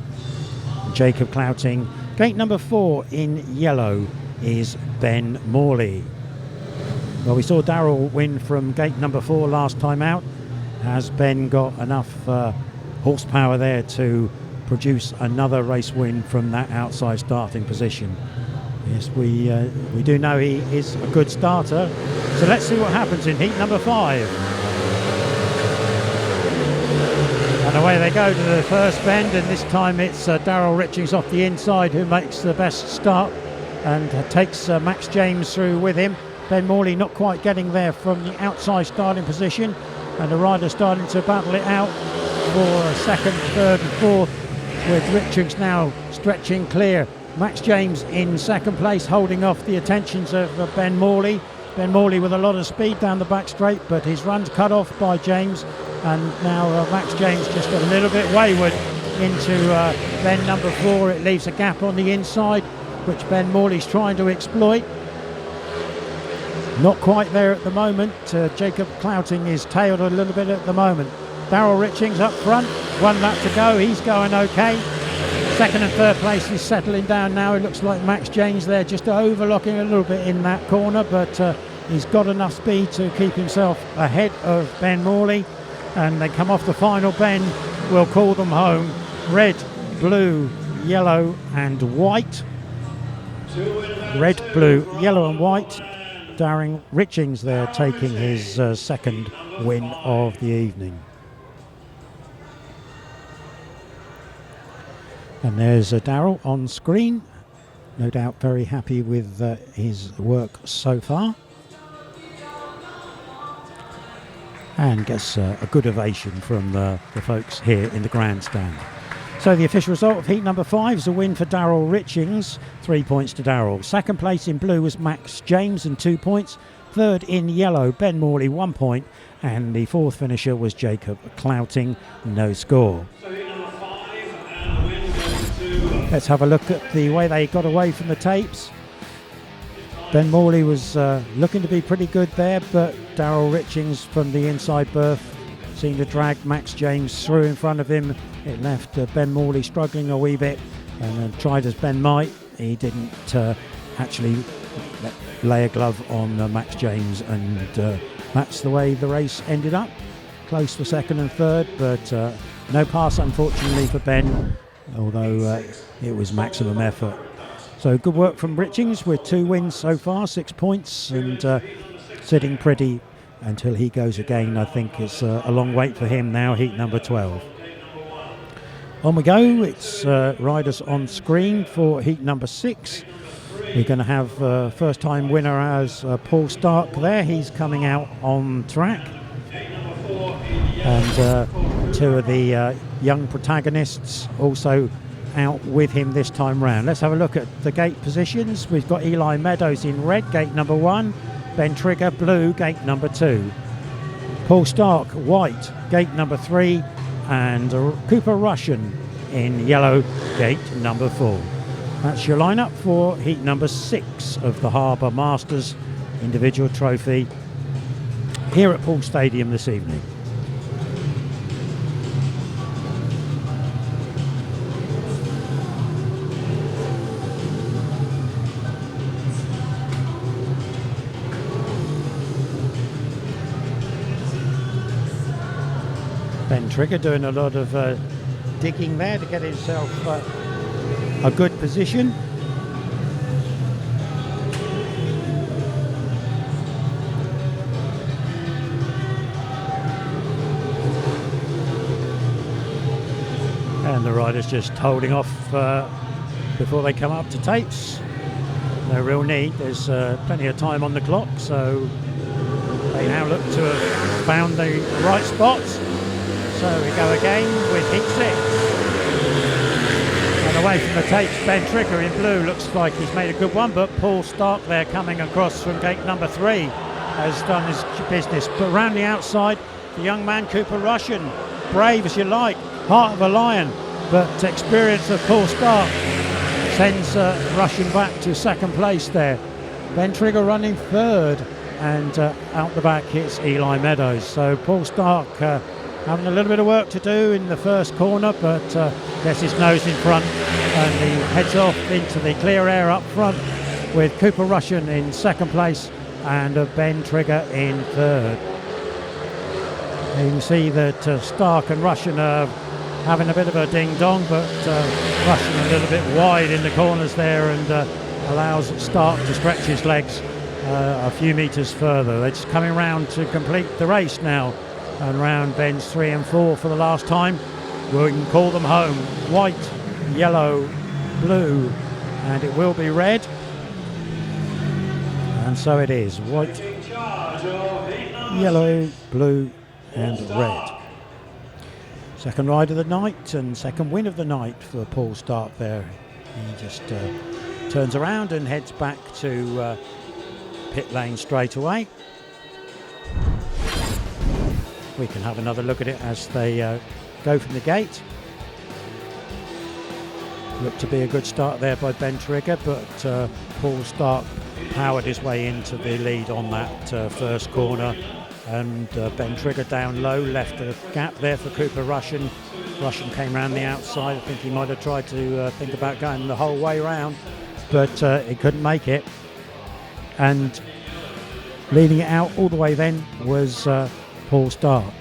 Jacob Clouting. Gate number 4 in yellow is Ben Morley. Well, we saw Darryl win from gate number 4 last time out. Has Ben got enough horsepower there to produce another race win from that outside starting position? Yes, we do know he is a good starter. So let's see what happens in heat number 5. And away they go to the first bend, and this time it's Darryl RITCHINGS off the inside who makes the best start and takes Max James through with him. Ben Morley not quite getting there from the outside starting position, and the rider starting to battle it out for second, third and fourth, with RITCHINGS now stretching clear. Max James in second place, holding off the attentions of Ben Morley. Ben Morley with a lot of speed down the back straight, but his run's cut off by James, and now Max James just a little bit wayward into Ben number 4. It leaves a gap on the inside, which Ben Morley's trying to exploit. Not quite there at the moment. Jacob Clouting is tailed a little bit at the moment. Darryl RITCHINGS up front, 1 lap to go, he's going okay. Second and third place is settling down now. It looks like Max James there just overlooking a little bit in that corner, but he's got enough speed to keep himself ahead of Ben Morley. And they come off the final bend. We'll call them home. Red, blue, yellow and white. Red, blue, yellow and white. Darryl RITCHINGS there taking his second win of the evening. And there's Darryl on screen, no doubt very happy with his work so far, and gets a good ovation from the folks here in the grandstand. So the official result of heat number 5 is a win for Darryl RITCHINGS, 3 points to Darryl. Second place in blue was Max James and 2 points. Third in yellow, Ben Morley, 1 point. And the fourth finisher was Jacob Clouting, no score. Let's have a look at the way they got away from the tapes. Ben Morley was looking to be pretty good there, but Darryl RITCHINGS from the inside berth seemed to drag Max James through in front of him. It left Ben Morley struggling a wee bit, and tried as Ben might, he didn't actually lay a glove on Max James, and that's the way the race ended up. Close for second and third, but no pass unfortunately for Ben, although it was maximum effort. So good work from RITCHINGS with 2 wins so far, 6 points, and sitting pretty until he goes again. I think it's a long wait for him now, heat number 12. On we go, it's riders on screen for heat number 6. We're going to have first time winner as Poole Starke there. He's coming out on track. And 2 of the young protagonists also out with him this time round. Let's have a look at the gate positions. We've got Eli MEADOWS in red, gate number 1. Ben Trigger, blue, gate number 2. Poole Starke, white, gate number 3. And Cooper Rushen in yellow, gate number 4. That's your lineup for heat number 6 of the Harbour Masters individual trophy here at Poole Stadium this evening. Ben Trigger doing a lot of digging there to get himself a good position. And the riders just holding off before they come up to tapes. No real need, there's plenty of time on the clock, so they now look to have found the right spots. So we go again with heat 6. And away from the tapes, Ben Trigger in blue looks like he's made a good one, but Poole Starke there coming across from gate number 3 has done his business. But round the outside, the young man Cooper Rushen, brave as you like, heart of a lion, but experience of Poole Starke sends Rushen back to second place there. Ben Trigger running third, and out the back it's Eli MEADOWS. So Poole Starke having a little bit of work to do in the first corner, but gets his nose in front and he heads off into the clear air up front with Cooper Rushen in second place and Ben Trigger in third. You can see that Starke and Rushen are having a bit of a ding-dong, but Rushen a little bit wide in the corners there and allows Starke to stretch his legs a few metres further. They're just coming round to complete the race now. And round bends 3 and 4 for the last time. We can call them home. White, yellow, blue, and it will be red. And so it is. White, yellow, blue, and red. Second ride of the night and second win of the night for Poole Starke there. He just turns around and heads back to pit lane straight away. We can have another look at it as they go from the gate. Looked to be a good start there by Ben Trigger, but Poole Starke powered his way into the lead on that first corner, and Ben Trigger down low left a gap there for Cooper Rushen. Rushen came round the outside. I think he might have tried to think about going the whole way round, but he couldn't make it, and leading it out all the way then was Poole Starke.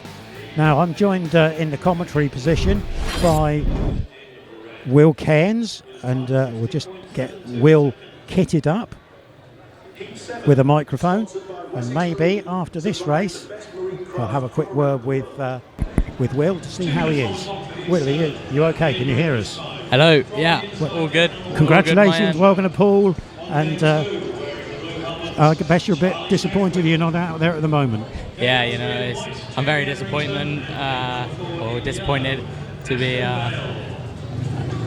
Now I'm joined in the commentary position by Will Cairns, and we'll just get Will kitted up with a microphone, and maybe after this race I'll have a quick word with Will to see how he is. Will, are you okay? Can you hear us? Hello, yeah, all good. Congratulations, all good, welcome to Poole, and I guess you're a bit disappointed you're not out there at the moment. Yeah, you know, I'm very disappointed to be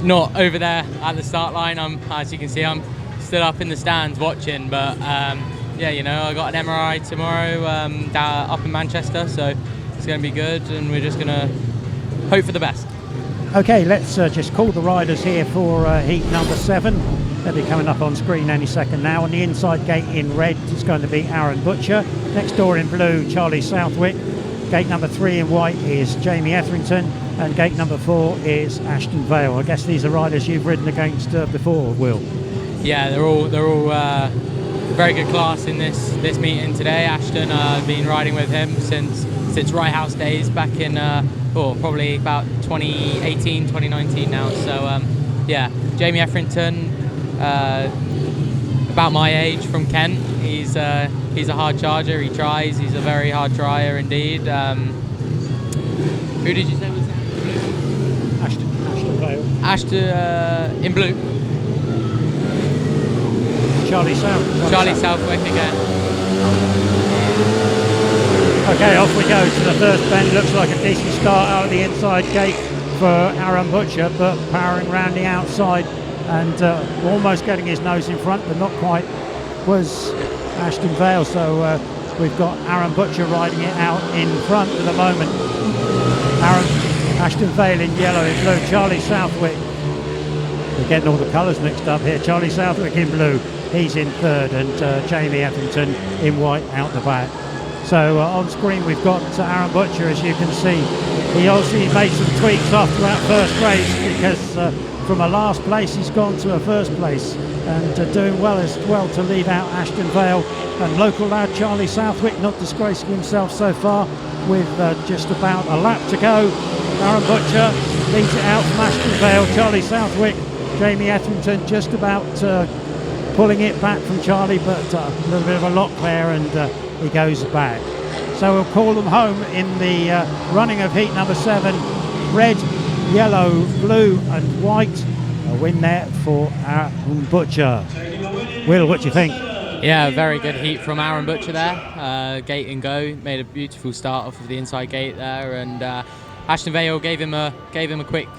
not over there at the start line. As you can see, I'm still up in the stands watching, but yeah, you know, I got an MRI tomorrow down up in Manchester, so it's going to be good, and we're just going to hope for the best. Okay, let's just call the riders here for heat number 7. They'll be coming up on screen any second now. On the inside gate in red is going to be Arran Butcher. Next door in blue, Charlie Southwick. Gate number 3 in white is Jamie Etherington, and gate number 4 is Ashton VALE. I guess these are riders you've ridden against before, Will. Yeah, they're all very good class in this meeting today. Ashton, I've been riding with him since Rye House days back in probably about 2018, 2019 now. So yeah, Jamie Etherington, about my age, from Kent. He's a hard charger. He tries. He's a very hard trier indeed. Who did you say was that? Ashton VALE. Ashton in blue. Charlie Southwick again. Okay, off we go to the first bend. Looks like a decent start out of the inside gate for Arran Butcher, but powering round the outside and almost getting his nose in front, but not quite, was Ashton VALE. So we've got Arran Butcher riding it out in front at the moment. Ashton VALE in yellow, in blue. Charlie Southwick. We're getting all the colours mixed up here. Charlie Southwick in blue. He's in third, and Jamie Etherington in white out the back. So on screen we've got Arran Butcher, as you can see. He obviously made some tweaks after that first race, because from a last place he's gone to a first place, and doing well as well to lead out Ashton VALE. And local lad Charlie Southwick not disgracing himself so far, with just about a lap to go. Arran Butcher leads it out from Ashton VALE. Charlie Southwick, Jamie Etherington just about pulling it back from Charlie, but a little bit of a lock there, and he goes back. So we'll call them home in the running of heat number 7. Red, yellow, blue and white. A win there for Arran Butcher. Will, what do you think? Yeah, very good heat from Arran Butcher there. Gate and go, made a beautiful start off of the inside gate there, and Ashton VALE gave him a quick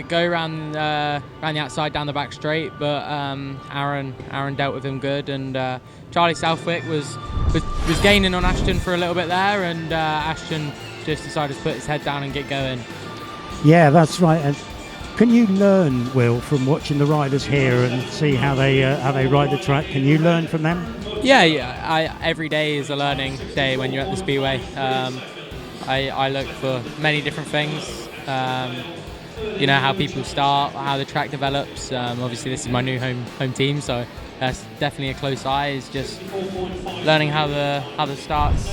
go round the outside down the back straight, but Arran dealt with him good, and Charlie Southwick was gaining on Ashton for a little bit there, and Ashton just decided to put his head down and get going. Yeah, that's right. And can you learn, Will, from watching the riders here and see how they ride the track? Can you learn from them? Yeah. Every day is a learning day when you're at the Speedway. I look for many different things. You know, how people start, how the track develops. Obviously this is my new home team, so that's definitely a close eye. Is just learning how the starts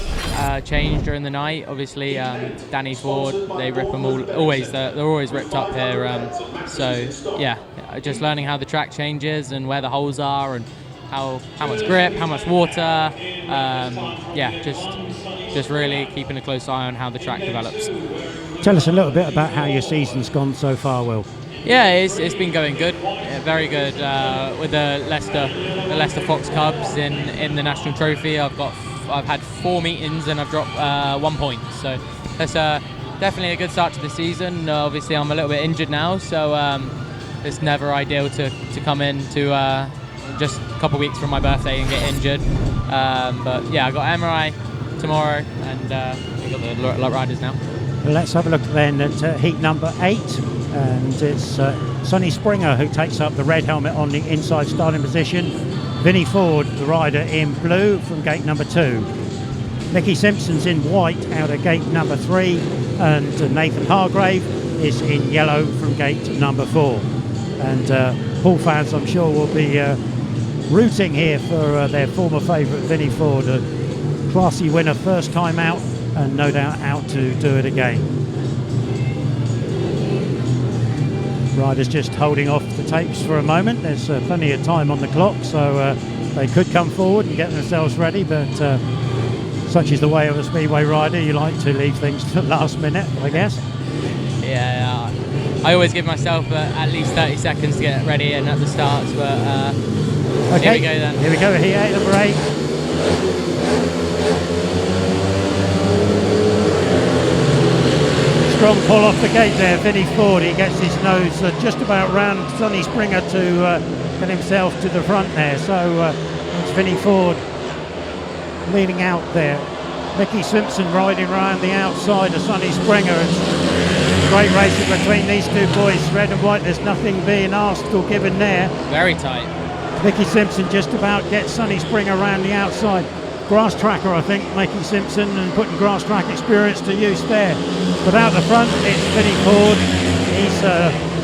change during the night. Obviously Danny Ford, they rip them all, they're always ripped up here, so yeah, just learning how the track changes and where the holes are, and how much grip, how much water. Yeah, just really keeping a close eye on how the track develops. Tell us a little bit about how your season's gone so far, Will. Yeah, it's been going good, very good. With the Leicester Fox Cubs in the National Trophy, I've had 4 meetings and I've dropped 1 point. So that's definitely a good start to the season. Obviously, I'm a little bit injured now, so it's never ideal to come in to just a couple of weeks from my birthday and get injured. But yeah, I got MRI tomorrow, and we've got the riders now. Let's have a look then at heat number 8, and it's Sonny SPRINGER who takes up the red helmet on the inside starting position. Vinnie FOORD, the rider, in blue from gate number 2. Mickie SIMPSON's in white out of gate number 3, and Nathan Hargrave is in yellow from gate number 4. And Poole fans, I'm sure, will be rooting here for their former favourite Vinnie FOORD, a classy winner first time out, and no doubt out to do it again. Riders just holding off the tapes for a moment. There's plenty of time on the clock, so they could come forward and get themselves ready, but such is the way of a Speedway rider. You like to leave things to the last minute, I guess. Yeah, I always give myself at least 30 seconds to get ready and at the starts, but okay. Here we go then. Here we go, heat number 8. Strong pull off the gate there, Vinnie FOORD. He gets his nose just about round Sonny SPRINGER to get himself to the front there. So it's Vinnie FOORD leading out there. Mickie SIMPSON riding around the outside of Sonny SPRINGER. It's great racing between these two boys. Red and white, there's nothing being asked or given there. Very tight. Mickie SIMPSON just about gets Sonny SPRINGER around the outside. Grass tracker, I think, Mickie SIMPSON, and putting grass track experience to use there. But out the front, it's Vinnie FOORD. He's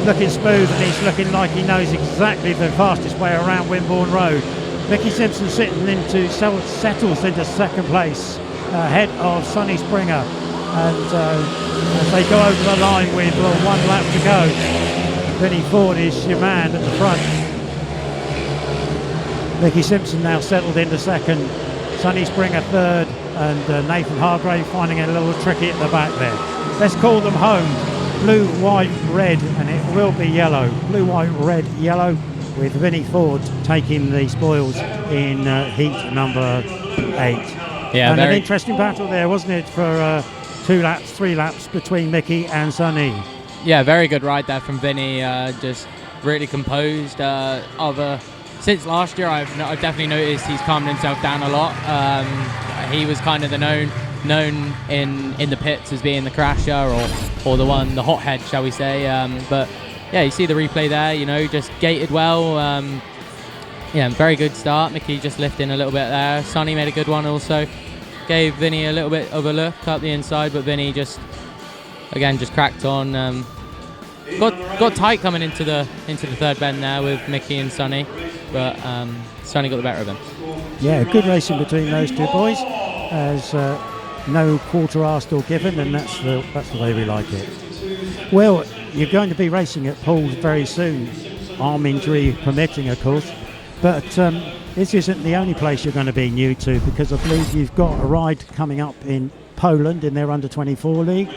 looking smooth, and he's looking like he knows exactly the fastest way around Wimborne Road. Mickie SIMPSON settles into second place, ahead of Sonny SPRINGER. And as they go over the line with one lap to go, Vinnie FOORD is your man at the front. Mickie SIMPSON now settled into second. Sonny SPRINGER third, and Nathan Hargrave finding it a little tricky at the back there. Let's call them home. Blue, white, red, and it will be yellow. Blue, white, red, yellow, with Vinnie FOORD taking the spoils in heat number 8. Yeah, and an interesting battle there, wasn't it, for 3 laps between Mickie and Sonny. Yeah, very good ride there from Vinnie. Just really composed. Since last year, I've definitely noticed he's calmed himself down a lot. He was kind of the known in the pits as being the crasher or the hothead, shall we say. But yeah, you see the replay there. You know, just gated well. Yeah, very good start. Mickie just lifting a little bit there. Sonny made a good one also. Gave Vinnie a little bit of a look up the inside, but Vinnie just cracked on. Got tight coming into the third bend there with Mickie and Sonny, but Sonny got the better of him. Yeah, good racing between those two boys, as no quarter asked or given, and that's the way we like it. Well, you're going to be racing at Poole very soon, arm injury permitting, of course, but this isn't the only place you're going to be new to, because I believe you've got a ride coming up in Poland in their under-24 league,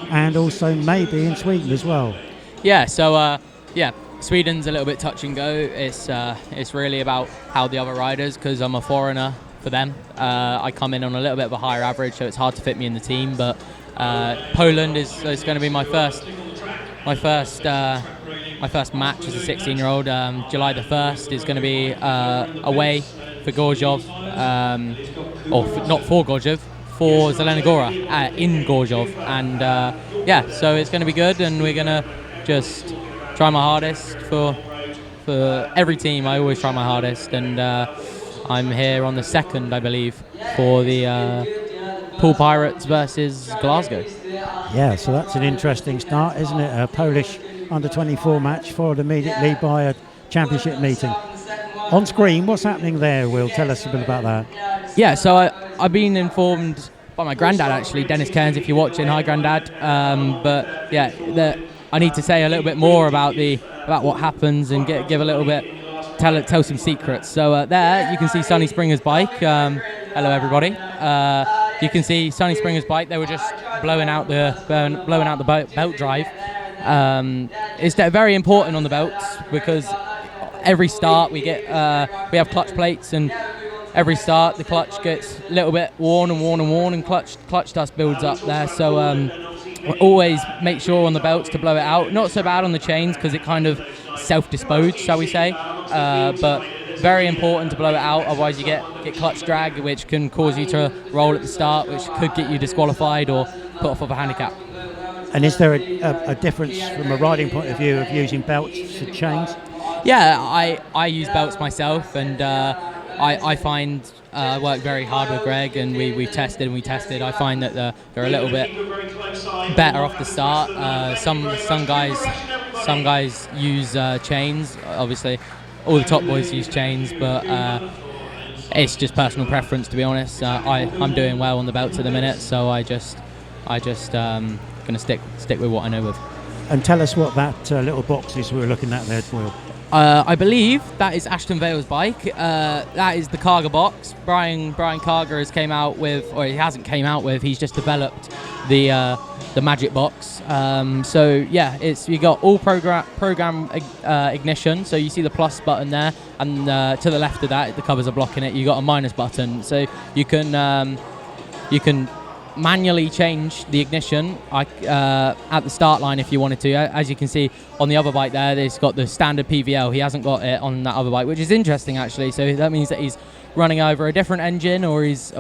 and also maybe in Sweden as well. Yeah, so Sweden's a little bit touch and go. It's really about how the other riders, because I'm a foreigner for them. I come in on a little bit of a higher average, so it's hard to fit me in the team. But Poland is going to be my first match as a 16-year-old. July the 1st is going to be away for Gorzów, not for Gorzów, for Zelena Gora in Gorzów, and so it's going to be good, and we're going to just try my hardest for every team. I always try my hardest, and I'm here on the 2nd, I believe, for the Poole Pirates versus Glasgow. Yeah, so that's an interesting start, isn't it? A Polish under-24 match followed immediately by a championship meeting. On screen, what's happening there, Will? Tell us a bit about that. Yeah, so I've been informed by my granddad, actually, Dennis Cairns, if you're watching. Hi, Granddad. But yeah, I need to say a little bit more about what happens and give a little bit, tell some secrets. So there you can see Sonny SPRINGER's bike. Hello, everybody. You can see Sonny SPRINGER's bike. They were just blowing out the belt drive. It's very important on the belts, because every start we have clutch plates, and every start the clutch gets a little bit worn, and clutch dust builds up there. So we always make sure on the belts to blow it out. Not so bad on the chains, because it kind of self-disposed, shall we say. But very important to blow it out, otherwise you get clutch drag, which can cause you to roll at the start, which could get you disqualified or put off of a handicap. And is there a difference from a riding point of view of using belts to chains? Yeah, I use belts myself, and I find work very hard with Greg, and we tested. I find that they're a little bit better off the start. Some guys use chains. Obviously, all the top boys use chains, but it's just personal preference, to be honest. I'm doing well on the belts at the minute, so I just gonna stick with what I know with. And tell us what that little box is we're looking at there, Will. I believe that is Ashton VALE's bike. That is the Carger box. Brian Carger has came out with, or he hasn't came out with, he's just developed the Magic box. So yeah, you got all program ignition. So you see the plus button there, and to the left of that, the covers are blocking it. You got a minus button, so you can manually change the ignition at the start line if you wanted to. As you can see on the other bike there, it's got the standard PVL. He hasn't got it on that other bike, which is interesting actually. So that means that he's running either a different engine or he's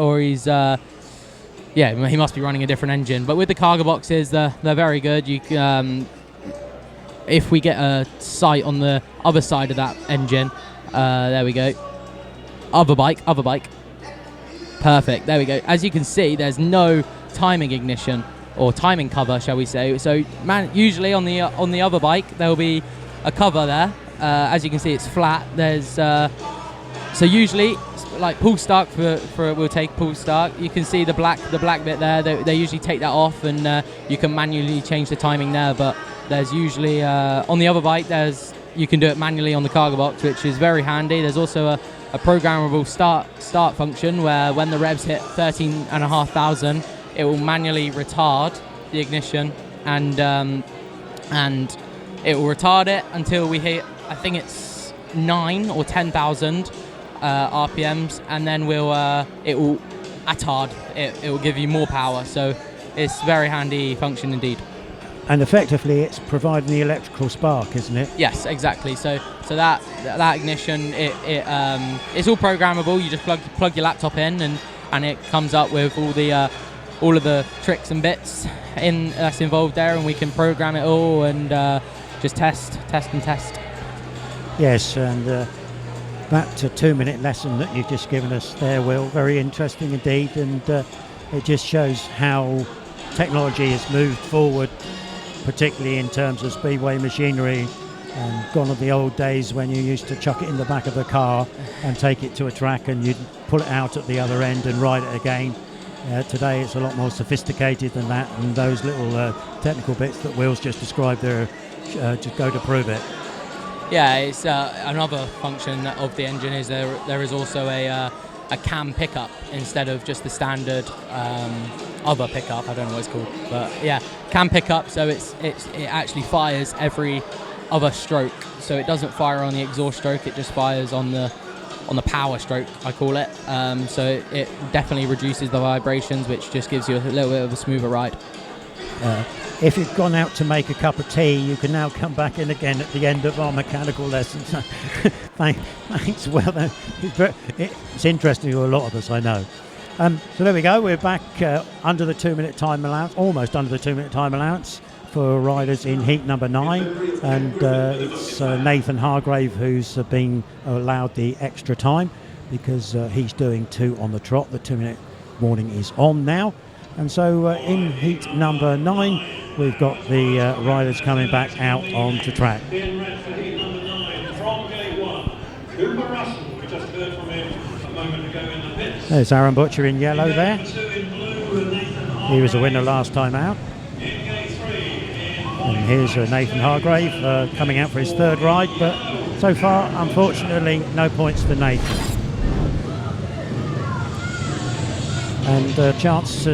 yeah, he must be running a different engine. But with the cargo boxes, they're very good. You if we get a sight on the other side of that engine, there we go. Other bike. Perfect. There we go. As you can see, there's no timing ignition or timing cover, shall we say? So, usually on the other bike there will be a cover there. As you can see, it's flat. There's so usually, like Poole Starke we'll take Poole Starke. You can see the black bit there. They usually take that off, and you can manually change the timing there. But there's usually on the other bike, you can do it manually on the cargo box, which is very handy. There's also a programmable start function where when the revs hit 13,500, it will manually retard the ignition, and it will retard it until we hit, I think it's 9 or 10,000 RPMs, and then it will attard. It will give you more power. So it's a very handy function indeed. And effectively, it's providing the electrical spark, isn't it? Yes, exactly. So that ignition, it's all programmable. You just plug your laptop in, and it comes up with all of the tricks and bits that's involved there, and we can program it all and just test. Yes, and that 2-minute lesson that you've just given us there, Will, very interesting indeed, and it just shows how technology has moved forward, particularly in terms of speedway machinery, and gone are the old days when you used to chuck it in the back of a car and take it to a track and you'd pull it out at the other end and ride it again. Today it's a lot more sophisticated than that, and those little technical bits that Will's just described there just go to prove it. Yeah, it's another function of the engine is there is also a cam pickup instead of just the standard other pickup. I don't know what it's called, but yeah, cam pickup. So it actually fires every other stroke. So it doesn't fire on the exhaust stroke. It just fires on the power stroke, I call it. So it definitely reduces the vibrations, which just gives you a little bit of a smoother ride. If you've gone out to make a cup of tea, you can now come back in again at the end of our mechanical lessons. Thanks. Well, it's interesting to a lot of us, I know. So there we go. We're back under the 2-minute time allowance, almost under the 2-minute time allowance for riders in heat number 9, and it's Nathan Hargrave who's been allowed the extra time because he's doing 2 on the trot. The 2-minute warning is on now, and so in heat number 9 we've got the riders coming back out onto track. In red for heat number 9 from gate 1, Cooper Rushen. We just heard from him a moment ago in the pits. There's Arran Butcher in yellow there. He was a winner last time out. And here's Nathan Hargrave coming out for his 3rd ride, but so far, unfortunately, no points for Nathan. And chance,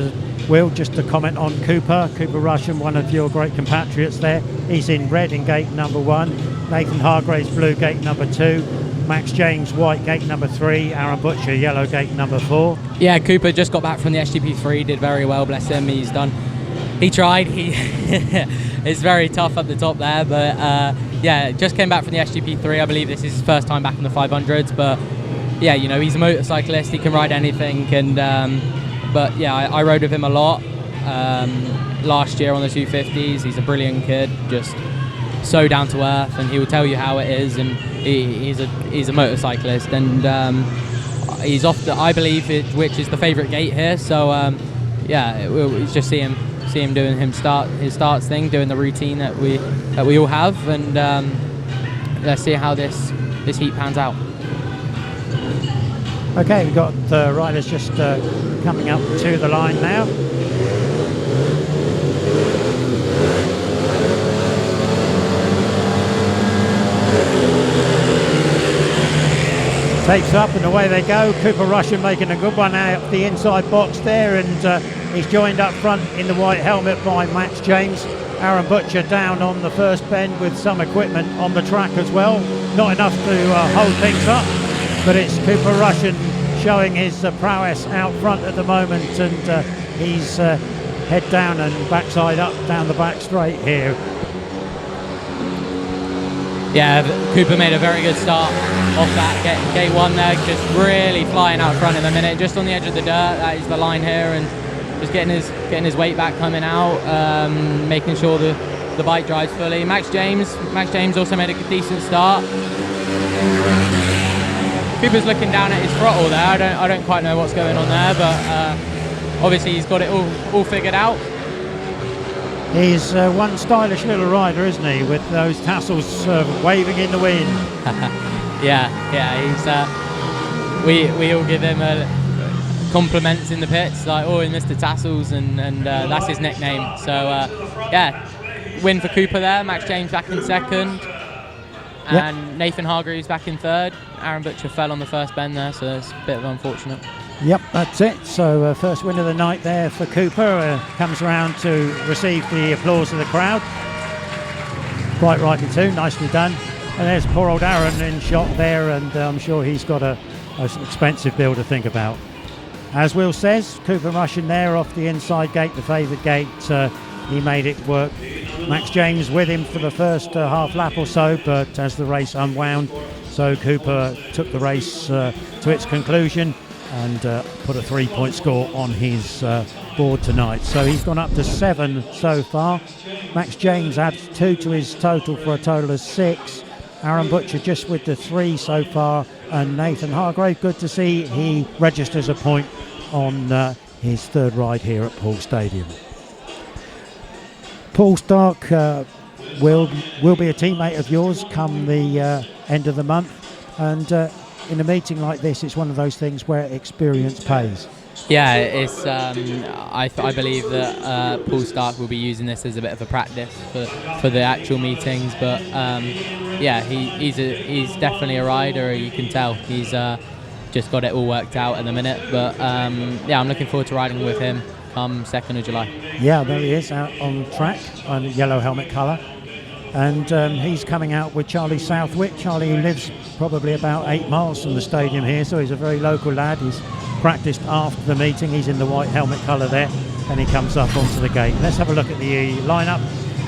Will, just to comment on Cooper Rushen, one of your great compatriots there. He's in red in gate number 1, Nathan Hargrave's blue gate number 2, Max James white gate number 3, Arran Butcher yellow gate number 4. Yeah, Cooper just got back from the SGP3, did very well, bless him. He tried. It's very tough up the top there, but yeah, just came back from the SGP3. I believe this is his first time back in the 500s, but yeah, you know, he's a motorcyclist, he can ride anything, and but yeah, I rode with him a lot last year on the 250s. He's a brilliant kid, just so down to earth, and he will tell you how it is, and he's a motorcyclist, and he's off the, I believe, which is the favourite gate here, so yeah, we'll just see him doing his starts thing, doing the routine that we all have, and let's see how this heat pans out. Okay, we've got riders just coming up to the line now. Takes up and away they go. Cooper Rushen making a good one out the inside box there, and he's joined up front in the white helmet by Max James. Arran Butcher down on the first bend with some equipment on the track as well. Not enough to hold things up, but it's Cooper Rushen showing his prowess out front at the moment, and he's head down and backside up down the back straight here. Yeah, Cooper made a very good start off that gate 1 there, just really flying out front in the minute, just on the edge of the dirt. That is the line here, and just getting his weight back coming out, making sure the bike drives fully. Max James also made a decent start. Cooper's looking down at his throttle there. I don't quite know what's going on there, but obviously he's got it all figured out. He's one stylish little rider, isn't he, with those tassels waving in the wind. He's we all give him compliments in the pits, like, oh, Mr. Tassels, and that's his nickname. So win for Cooper there. Max James back in second, and Nathan Hargrave's back in third. Arran Butcher fell on the first bend there, so it's a bit of unfortunate. Yep, that's it. So first win of the night there for Cooper. Comes around to receive the applause of the crowd. Quite rightly too, nicely done. And there's poor old Arran in shot there, and I'm sure he's got an expensive bill to think about. As Will says, Cooper Rushen there off the inside gate, the favoured gate. He made it work. Max James with him for the first half lap or so, but as the race unwound, so Cooper took the race to its conclusion and put a 3-point score on his board tonight. So he's gone up to 7 so far. Max James adds 2 to his total for a total of 6. Arran Butcher just with the 3 so far, and Nathan Hargrave, good to see he registers a point on his third ride here at Poole Stadium. Paul Starke will be a teammate of yours come the end of the month, and in a meeting like this, it's one of those things where experience pays. Yeah, it's. I believe that Paul Starke will be using this as a bit of a practice for the actual meetings. But he's definitely a rider. You can tell he's just got it all worked out at the minute. But I'm looking forward to riding with him come 2nd of July. Yeah, there he is out on track on yellow helmet colour. And he's coming out with Charlie Southwick. Charlie lives probably about 8 miles from the stadium here, so he's a very local lad. He's practiced after the meeting. He's in the white helmet colour there, and he comes up onto the gate. Let's have a look at the lineup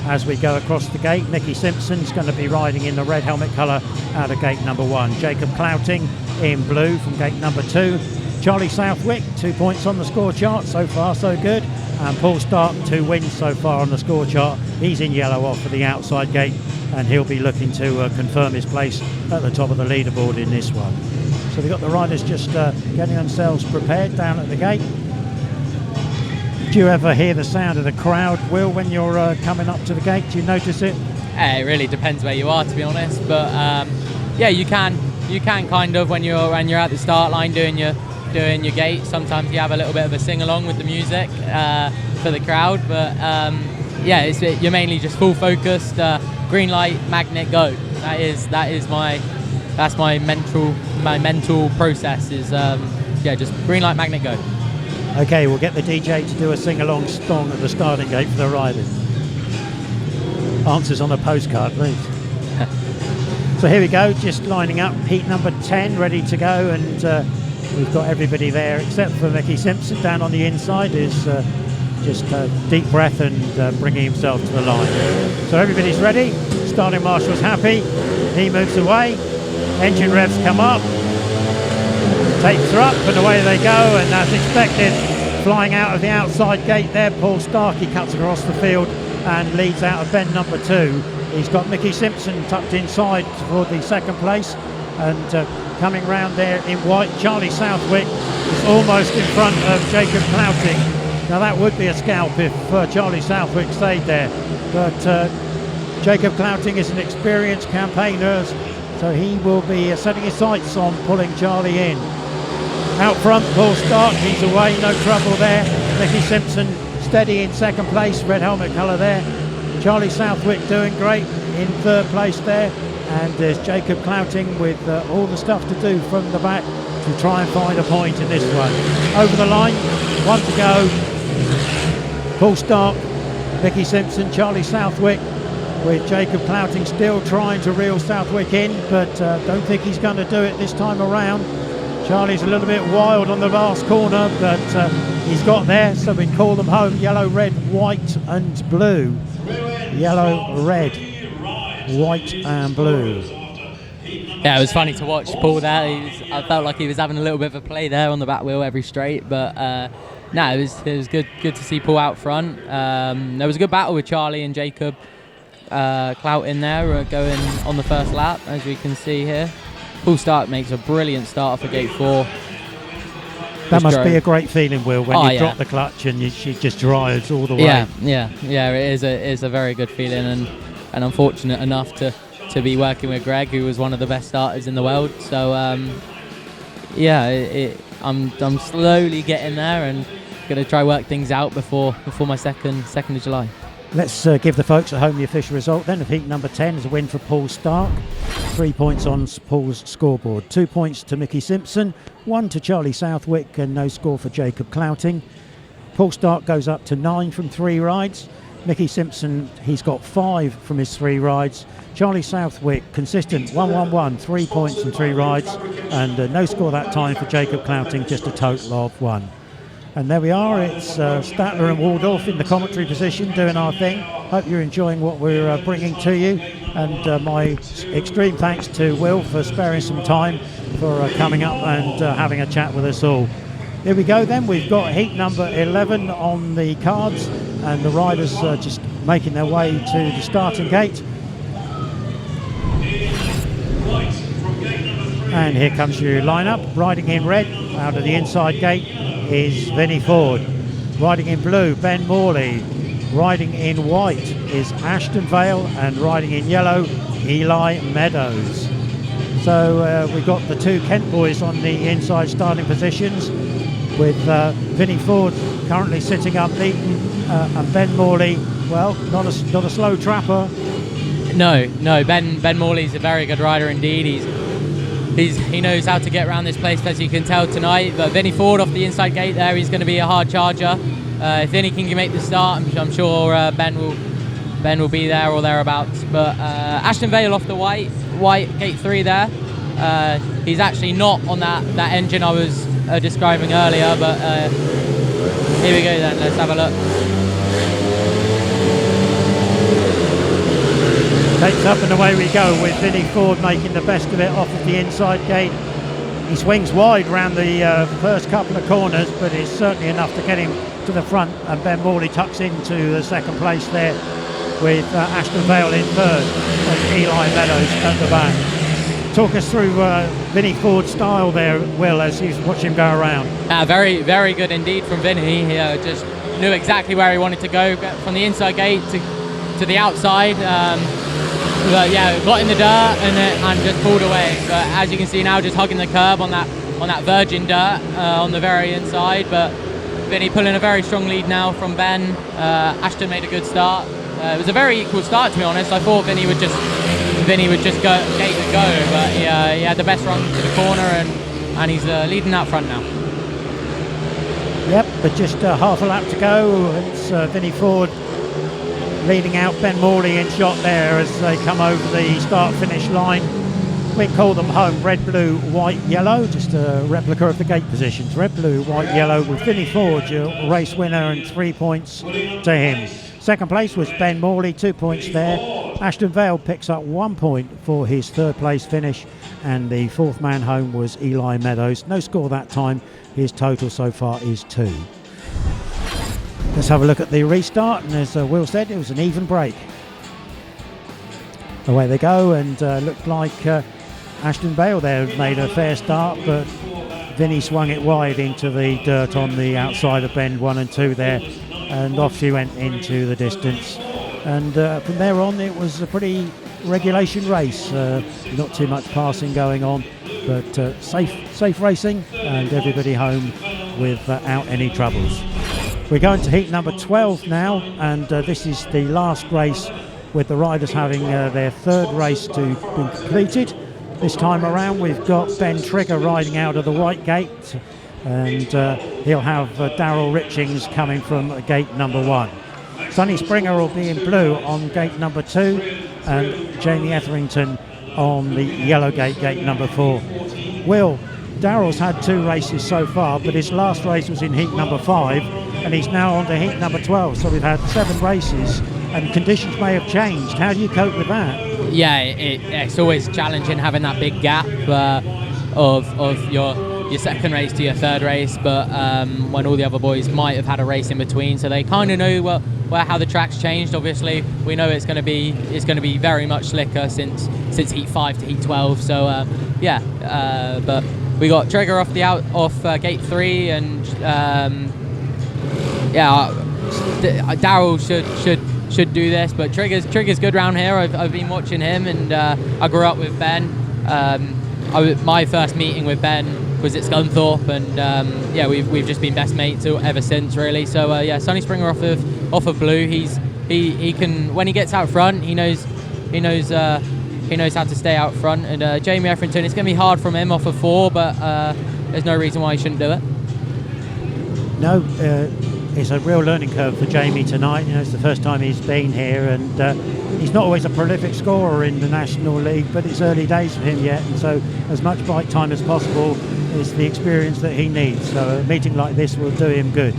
as we go across the gate. Mickie SIMPSON's going to be riding in the red helmet colour out of gate number 1. Jacob Clouting in blue from gate number 2. Charlie Southwick, 2 points on the score chart. So far, so good. And Paul Starke, 2 wins so far on the score chart. He's in yellow off for the outside gate, and he'll be looking to confirm his place at the top of the leaderboard in this one. So they've got the riders just getting themselves prepared down at the gate. Do you ever hear the sound of the crowd, Will, when you're coming up to the gate? Do you notice it? It really depends where you are, to be honest. But you can kind of when you're at the start line doing your gate. Sometimes you have a little bit of a sing along with the music for the crowd. But you're mainly just full focused. Green light, magnet, go. That's my mental process is just green light, magnet, go. Okay, we'll get the DJ to do a sing-along song at the starting gate for the riders. Answers on a postcard, please. So here we go, just lining up, heat number 10, ready to go, and we've got everybody there except for Mickie SIMPSON down on the inside, who's just deep breath and bringing himself to the line. So everybody's ready, starting marshal's happy, he moves away, engine revs come up, tapes are up and away they go, and as expected, flying out of the outside gate there, Poole Starke cuts across the field and leads out of bend number 2. He's got Mickie SIMPSON tucked inside for the second place, and coming round there in white, Charlie Southwick is almost in front of Jacob Clouting. Now that would be a scalp if Charlie Southwick stayed there, but Jacob Clouting is an experienced campaigner, so he will be setting his sights on pulling Charlie in. Out front, Poole Starke, he's away, no trouble there. Mickie SIMPSON steady in second place, red helmet colour there. Charlie Southwick doing great in third place there. And there's Jacob Clouting with all the stuff to do from the back to try and find a point in this one. Over the line, 1 to go. Poole Starke, Mickie SIMPSON, Charlie Southwick, with Jacob Clouting still trying to reel Southwick in, but don't think he's going to do it this time around. Charlie's a little bit wild on the last corner, but he's got there, so we call them home. Yellow, red, white and blue. Yellow, red. white and blue. Yeah, it was funny to watch Poole there. I felt like he was having a little bit of a play there on the back wheel every straight, but no, it was good to see Poole out front. There was a good battle with Charlie and Jacob Clouting there going on the first lap, as we can see here. Poole Starke makes a brilliant start for gate 4. That must be a great feeling, Will, when you drop the clutch and she just drives all the way. Yeah, it is a very good feeling, and I'm fortunate enough to be working with Greg, who was one of the best starters in the world. So I'm slowly getting there and going to try work things out before my 2nd of July. Let's give the folks at home the official result then of heat number 10 is a win for Poole Starke. 3 points on Poole's scoreboard. 2 points to Mickie SIMPSON, 1 to Charlie Southwick, and no score for Jacob Clouting. Poole Starke goes up to 9 from 3 rides. Mickie SIMPSON, he's got 5 from his 3 rides. Charlie Southwick, consistent, 1-1-1, 3 points from 3 rides, and no score that time for Jacob Clouting, just a total of 1. And there we are, it's Statler and Waldorf in the commentary position doing our thing. Hope you're enjoying what we're bringing to you, and my extreme thanks to Will for sparing some time for coming up and having a chat with us all. Here we go then, we've got heat number 11 on the cards, and the riders just making their way to the starting gate. And here comes your lineup. Riding in red out of the inside gate is Vinnie FOORD. Riding in blue, Ben Morley. Riding in white is Ashton VALE, and riding in yellow, Eli MEADOWS. So we've got the 2 Kent boys on the inside starting positions, with Vinnie FOORD currently sitting unbeaten, and Ben Morley, well, not a slow trapper. No, Ben Morley's a very good rider indeed. He knows how to get around this place, as you can tell tonight. But Vinnie FOORD off the inside gate there, he's going to be a hard charger. If Vinnie can make the start, I'm sure Ben will be there or thereabouts. But Ashton VALE off the white gate 3 there. He's actually not on that engine I was describing earlier. But here we go then. Let's have a look. Takes up and away we go with Vinnie FOORD making the best of it off of the inside gate. He swings wide round the first couple of corners, but it's certainly enough to get him to the front, and Ben Morley tucks into the 2nd place there with Ashton VALE in 3rd and Eli MEADOWS at the back. Talk us through Vinnie FOORD's style there, Will, as you watch him go around. Very, very good indeed from Vinnie. He just knew exactly where he wanted to go, from the inside gate to the outside. But yeah, got in the dirt and just pulled away. But as you can see now, just hugging the curb on that virgin dirt on the very inside. But Vinnie pulling a very strong lead now from Ben. Ashton made a good start. It was a very equal start, to be honest. I thought Vinnie would just go gate and go, but he had the best run to the corner, and he's leading out front now. Yep, but just half a lap to go. It's Vinnie FOORD leading out Ben Morley in shot there as they come over the start-finish line. We call them home, red, blue, white, yellow, just a replica of the gate positions. Red, blue, white, yellow, with Vinnie FOORD, your race winner, and 3 points to him. 2nd place was Ben Morley, 2 points there. Ashton VALE picks up 1 point for his 3rd place finish, and the 4th man home was Eli MEADOWS. No score that time, his total so far is 2. Let's have a look at the restart, and as Will said, it was an even break. Away they go, and looked like Ashton VALE there made a fair start, but Vinnie swung it wide into the dirt on the outside of bend 1 and 2 there, and off she went into the distance. And from there on, it was a pretty regulation race. Not too much passing going on, but safe racing, and everybody home without any troubles. We're going to heat number 12 now, and this is the last race, with the riders having their 3rd race to be completed. This time around we've got Ben Trigger riding out of the white gate, and he'll have Darryl RITCHINGS coming from gate number 1. Sonny SPRINGER will be in blue on gate number 2, and Jamie Etherington on the yellow gate number 4. Will, Darryl's had 2 races so far, but his last race was in heat number 5, and he's now on to heat number 12, so we've had 7 races and conditions may have changed. How do you cope with that? Yeah, it's always challenging having that big gap of your second race to your third race, but when all the other boys might have had a race in between, so they kind of know how the track's changed. Obviously, we know it's going to be very much slicker since heat 5 to heat 12. So but we got Trigger off gate 3, and Darryl should do this, but Trigger's good round here. I've been watching him, and I grew up with Ben. My first meeting with Ben was at Scunthorpe, and we've just been best mates ever since, really. So Sonny Springer off of blue. He can, when he gets out front, he knows how to stay out front. And Jamie Etherington, it's going to be hard from him off of 4, but there's no reason why he shouldn't do it. No, it's a real learning curve for Jamie tonight. It's the first time he's been here, and he's not always a prolific scorer in the National League, but it's early days for him yet, and so as much bike time as possible is the experience that he needs. So a meeting like this will do him good.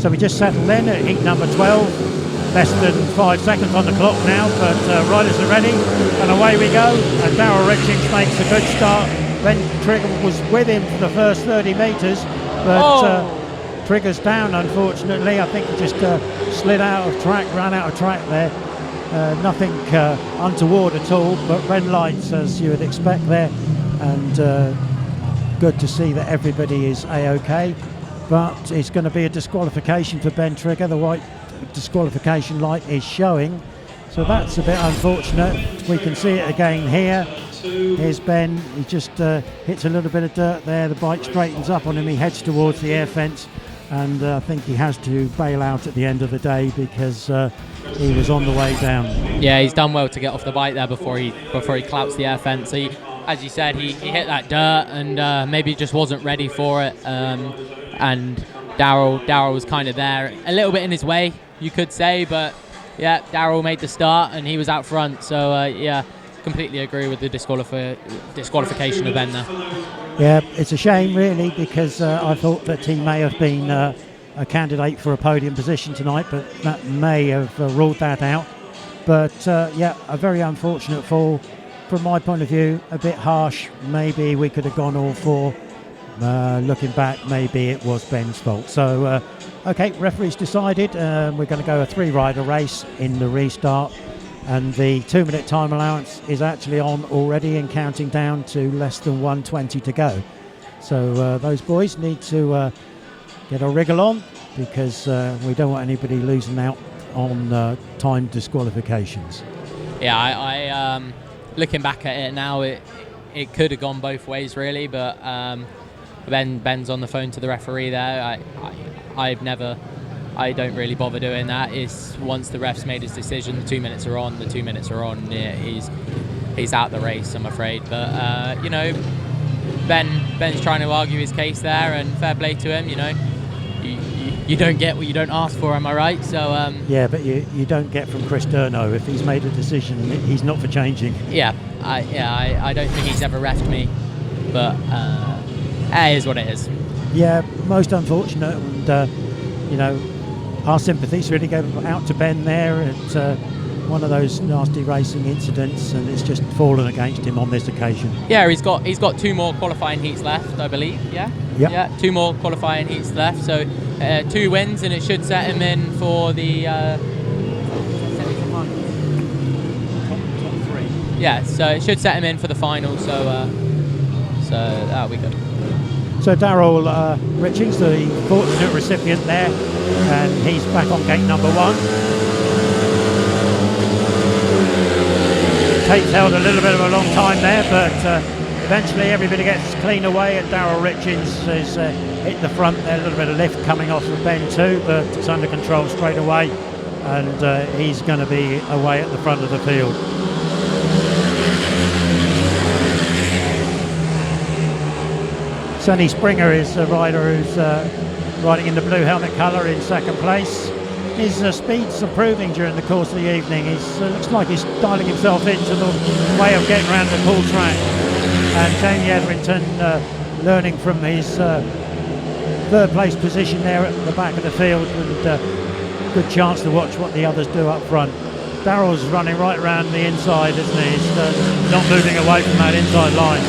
So we just settled in at heat number 12. Less than 5 seconds on the clock now, but riders are ready, and away we go. And Darryl RITCHINGS makes a good start. Ben Trigger was with him for the first 30 metres, but Trigger's down, unfortunately. I think he just slid out of track, ran out of track there. Nothing untoward at all, but red lights as you would expect there, and good to see that everybody is A-OK. But it's going to be a disqualification for Ben Trigger. The white disqualification light is showing, so that's a bit unfortunate. We can see it again here. Here's Ben. He just hits a little bit of dirt there. The bike straightens up on him. He heads towards the air fence, and I think he has to bail out at the end of the day because he was on the way down. Yeah, he's done well to get off the bike there before he clouts the air fence. So as you said, he hit that dirt and maybe just wasn't ready for it. And Darryl was kind of there, a little bit in his way, you could say, but yeah, Darryl made the start and he was out front. So completely agree with the disqualification of Ben there. Yeah, it's a shame really, because I thought that he may have been a candidate for a podium position tonight, but that may have ruled that out. But a very unfortunate fall. From my point of view, a bit harsh. Maybe we could have gone all 4. Looking back, maybe it was Ben's fault. So, okay, referee's decided. We're going to go a 3-rider race in the restart, and the 2-minute time allowance is actually on already and counting down to less than 1:20 to go. So those boys need to get a wriggle on, because we don't want anybody losing out on time disqualifications. Yeah, I looking back at it now, it could have gone both ways really, but Ben's on the phone to the referee there. I don't really bother doing that. It's once the ref's made his decision, the 2 minutes are on. The 2 minutes are on. Yeah, he's out the race, I'm afraid. But Ben's trying to argue his case there, and fair play to him. You don't get what you don't ask for, am I right? So yeah, but you don't get from Chris DURNO. If he's made a decision, he's not for changing. Yeah, I don't think he's ever refed me, but it is what it is. Yeah, most unfortunate, and our sympathies really go out to Ben there at one of those nasty racing incidents, and it's just fallen against him on this occasion. Yeah, he's got 2 more qualifying heats left, I believe. Yeah. Yep. Yeah, 2 more qualifying heats left. So 2 wins, and it should set him in for the top 3. Yeah, so it should set him in for the final. So that'll be good. So Darryl RITCHINGS, the fortunate recipient there, and he's back on gate number 1. Tape's held a little bit of a long time there, but eventually everybody gets clean away, and Darryl RITCHINGS has hit the front there. A little bit of lift coming off of Ben too, but it's under control straight away, and he's going to be away at the front of the field. Sonny Springer is a rider who's riding in the blue helmet colour in second place. His speed's improving during the course of the evening. He looks like he's dialing himself into the way of getting around the Poole track. And Jamie Etherington learning from his third place position there at the back of the field, and good chance to watch what the others do up front. Darryl's running right around the inside, isn't he? He's not moving away from that inside line.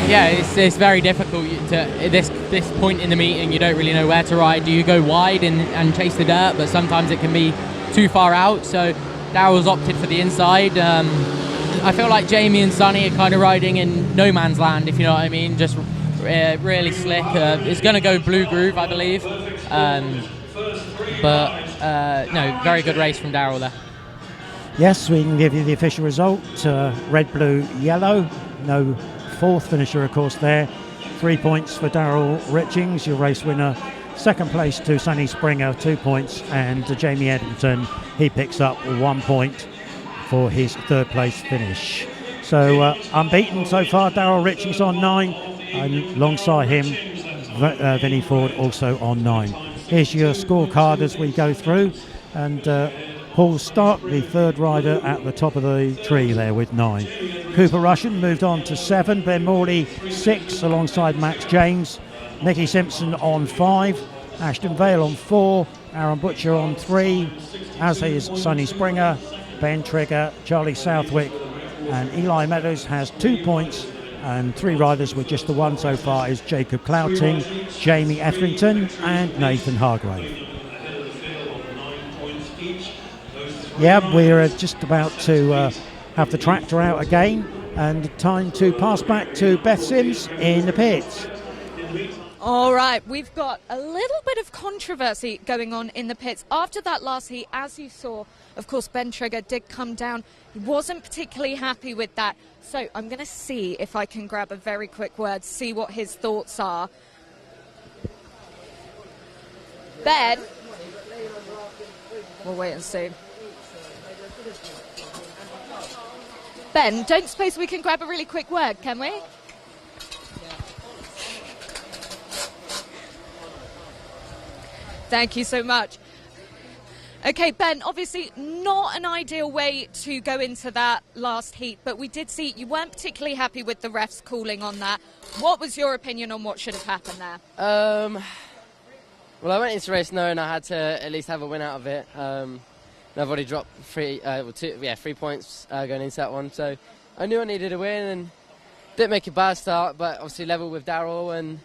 Yeah, it's very difficult to at this point in the meeting. You don't really know where to ride. Do you go wide and chase the dirt? But sometimes it can be too far out. So Darryl's opted for the inside. I feel like Jamie and Sonny are kind of riding in no man's land, if you know what I mean. Just really slick. It's going to go blue groove, I believe. No, very good race from Darryl there. Yes, we can give you the official result. Red, blue, yellow. No fourth finisher, of course, there. 3 points for Darryl RITCHINGS, your race winner. Second place to Sonny SPRINGER, 2 points. And Jamie Etherington, he picks up 1 point for his third place finish. So unbeaten so far, Darryl RITCHINGS on 9. And alongside him, Vinnie FOORD also on 9. Here's your scorecard as we go through. And Poole Starke, the third rider, at the top of the tree there with 9. Cooper Rushen moved on to 7. Ben Morley 6 alongside Max James. Mickie SIMPSON on 5. Ashton VALE on 4. Arran BUTCHER on 3. As is Sonny SPRINGER, Ben Trigger, Charlie Southwick, and Eli MEADOWS has 2 points. And 3 riders with just the 1 so far is Jacob Clouting, Jamie Etherington, and Nathan Hargrave. Yeah, we're just about to have the tractor out again, and time to pass back to Beth Sims in the pits. All right, we've got a little bit of controversy going on in the pits. After that last heat, as you saw, of course, Ben Trigger did come down. He wasn't particularly happy with that. So I'm going to see if I can grab a very quick word, see what his thoughts are. Ben, we'll wait and see. Ben, don't suppose we can grab a really quick word, can we? Thank you so much. Okay, Ben, obviously not an ideal way to go into that last heat, but we did see you weren't particularly happy with the refs calling on that. What was your opinion on what should have happened there? Well, I went into the race knowing I had to at least have a win out of it. I've already dropped 3 points going into that one, so I knew I needed a win and didn't make a bad start, but obviously level with Darryl, and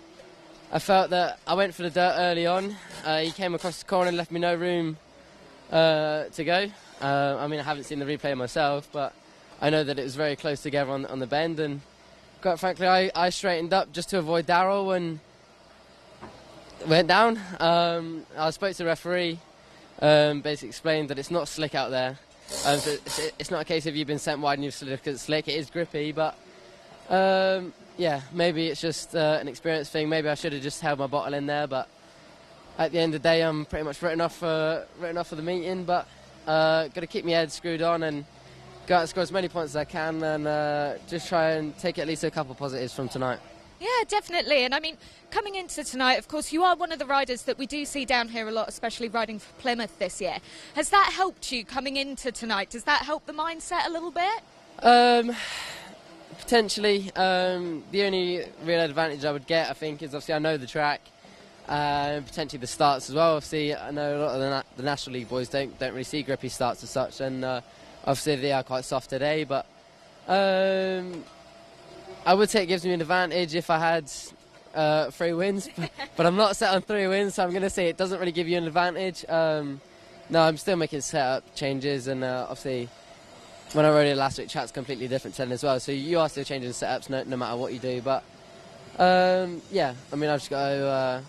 I felt that I went for the dirt early on. He came across the corner and left me no room to go. I mean, I haven't seen the replay myself, but I know that it was very close together on the bend, and quite frankly, I straightened up just to avoid Darryl and went down. I spoke to the referee, basically explained that it's not slick out there. So it's not a case of you've been sent wide and you've slick, it's slick. It is grippy, but yeah, maybe it's just an experience thing. Maybe I should have just held my bottle in there, but at the end of the day, I'm pretty much written off for the meeting. But got to keep my head screwed on and go out and score as many points as I can, and just try and take at least a couple positives from tonight. Yeah, definitely. And I mean, coming into tonight, of course, you are one of the riders that we do see down here a lot, especially riding for Plymouth this year. Has that helped you coming into tonight? Does that help the mindset a little bit? Potentially. The only real advantage I would get, I think, is obviously I know the track, potentially the starts as well. Obviously, I know a lot of the National League boys don't really see grippy starts as such, and obviously they are quite soft today, but I would say it gives me an advantage if I had 3 wins, but I'm not set on 3 wins, so I'm going to say it doesn't really give you an advantage. No, I'm still making setup changes, and obviously when I rode it last week, track's completely different to then as well, so you are still changing setups no matter what you do. But yeah, I mean, I've just got to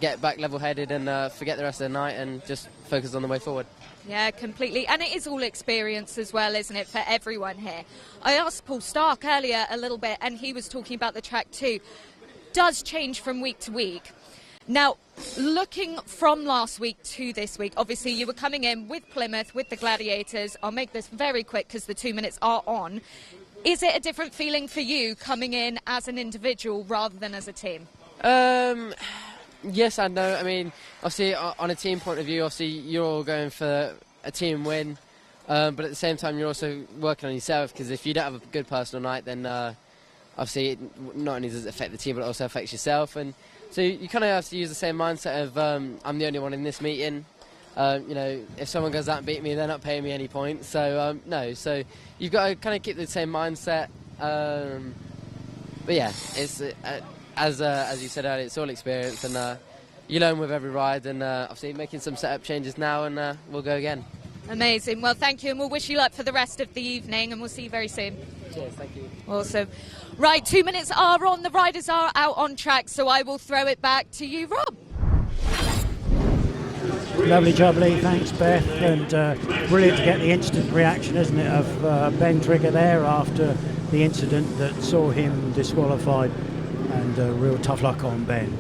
get back level-headed and forget the rest of the night and just focus on the way forward. Yeah, completely. And it is all experience as well, isn't it, for everyone here? I asked Poole Starke earlier a little bit, and he was talking about the track too. Does change from week to week. Now, looking from last week to this week, obviously you were coming in with Plymouth, with the Gladiators. I'll make this very quick because the 2 minutes are on. Is it a different feeling for you coming in as an individual rather than as a team? Yes and no. I mean, obviously, on a team point of view, obviously, you're all going for a team win, but at the same time, you're also working on yourself, because if you don't have a good personal night, then obviously, it not only does it affect the team, but it also affects yourself. And so you kind of have to use the same mindset of, I'm the only one in this meeting. You know, if someone goes out and beat me, they're not paying me any points. So no, so you've got to kind of keep the same mindset. But yeah, it's as you said earlier, it's all experience, and you learn with every ride. And obviously making some setup changes now, and we'll go again. Amazing. Well, thank you, and we'll wish you luck for the rest of the evening, and we'll see you very soon. Cheers, thank you. Awesome. Right, 2 minutes are on. The riders are out on track, so I will throw it back to you, Rob. Lovely job, Lee. Thanks, Beth. And brilliant to get the instant reaction, isn't it, of Ben Trigger there after the incident that saw him disqualified. And real tough luck on Ben.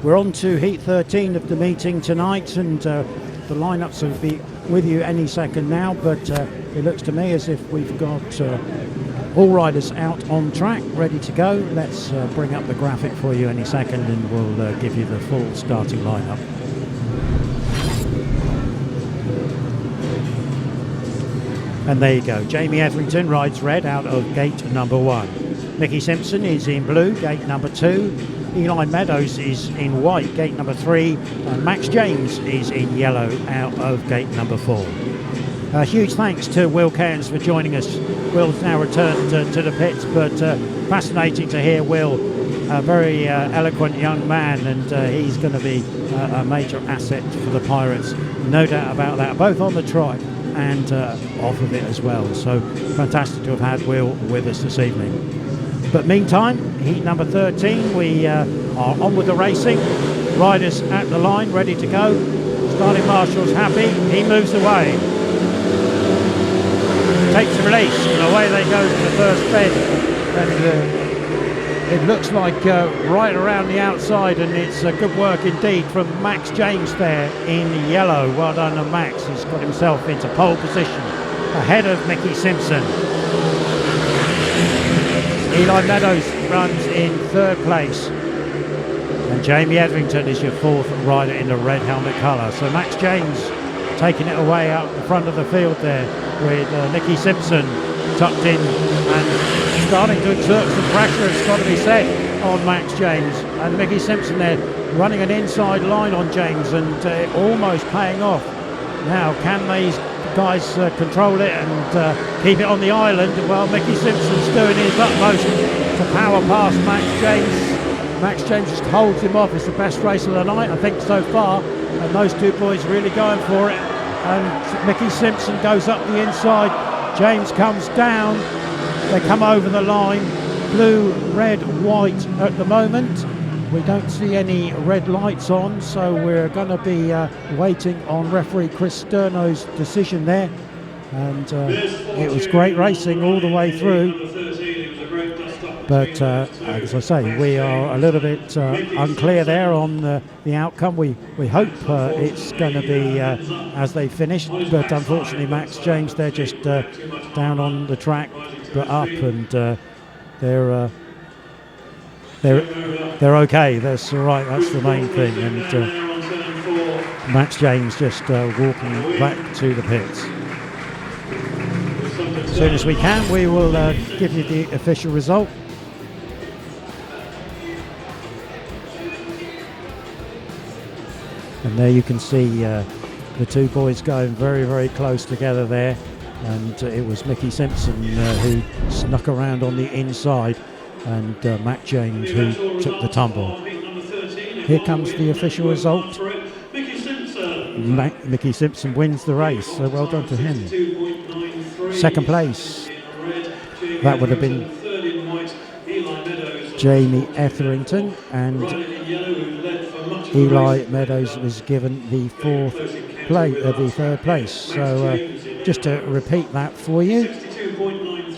We're on to Heat 13 of the meeting tonight, and the lineups will be with you any second now. But it looks to me as if we've got all riders out on track, ready to go. Let's bring up the graphic for you any second, and we'll give you the full starting lineup. And there you go. Jamie Etherington rides red out of gate number 1. Mickie SIMPSON is in blue, gate number 2. Eli MEADOWS is in white, gate number 3. And Max James is in yellow out of gate number 4. Huge thanks to Will Cairns for joining us. Will's now returned to the pits, but fascinating to hear Will, a very eloquent young man, and he's going to be a major asset for the Pirates. No doubt about that, both on the track and off of it as well. So fantastic to have had Will with us this evening. But meantime, heat number 13, we are on with the racing. Riders at the line, ready to go. Starting marshal's happy, he moves away. Takes the release, and away they go to the first bend. And it looks like right around the outside, and it's good work indeed from Max James there in yellow. Well done to Max, he's got himself into pole position ahead of Mickie SIMPSON. Eli MEADOWS runs in 3rd place, and Jamie Etherington is your 4th rider in the red helmet colour. So Max James taking it away out the front of the field there, with Mickie SIMPSON tucked in and starting to exert some pressure, it's got to be said, on Max James. And Mickie SIMPSON there running an inside line on James, and almost paying off. Now, can these guys control it and keep it on the island? Well, Mickie SIMPSON's doing his utmost to power past Max James. Max James just holds him off. It's the best race of the night, I think, so far. And those two boys really going for it. And Mickie SIMPSON goes up the inside. James comes down. They come over the line. Blue, red, white at the moment. We don't see any red lights on, so we're going to be waiting on referee Chris DURNO's decision there. And it was great racing all the way through. But as I say, we are a little bit unclear there on the outcome. We hope it's going to be as they finished, but unfortunately Max James, they're just down on the track, but up, and they're okay. That's all right. That's the main thing. And Max James just walking back to the pits. As soon as we can, we will give you the official result. And there you can see the two boys going very, very close together there. And it was Mickie SIMPSON who snuck around on the inside, and Max James who took the tumble. Here comes the official result. Mickie SIMPSON wins the race, so well done to him. Second place, that would have been Jamie Etherington, and Eli MEADOWS was given the third place. So just to repeat that for you,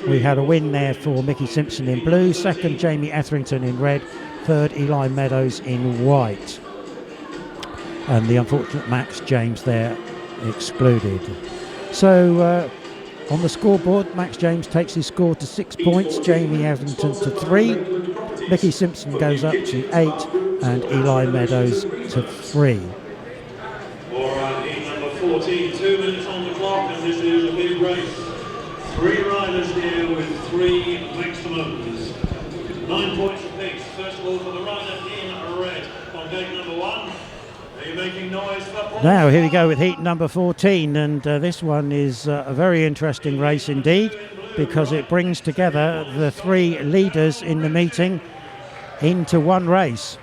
we had a win there for Mickie SIMPSON in blue, second Jamie Etherington in red, third Eli MEADOWS in white, and the unfortunate Max James there excluded. So on the scoreboard, Max James takes his score to 6 points, Jamie Etherington to 3, Mickie SIMPSON goes up to 8, and Eli MEADOWS to 3. All right, heat number 14, 2 minutes on the clock, and this is a big race. 3 riders here with 3 maximums. 9 points apiece. First of all for the rider in red on gate number 1. Are you making noise for Poole Now here we Starke? go with heat number 14, and this one is a very interesting race indeed, because it brings together the three leaders in the meeting into one race.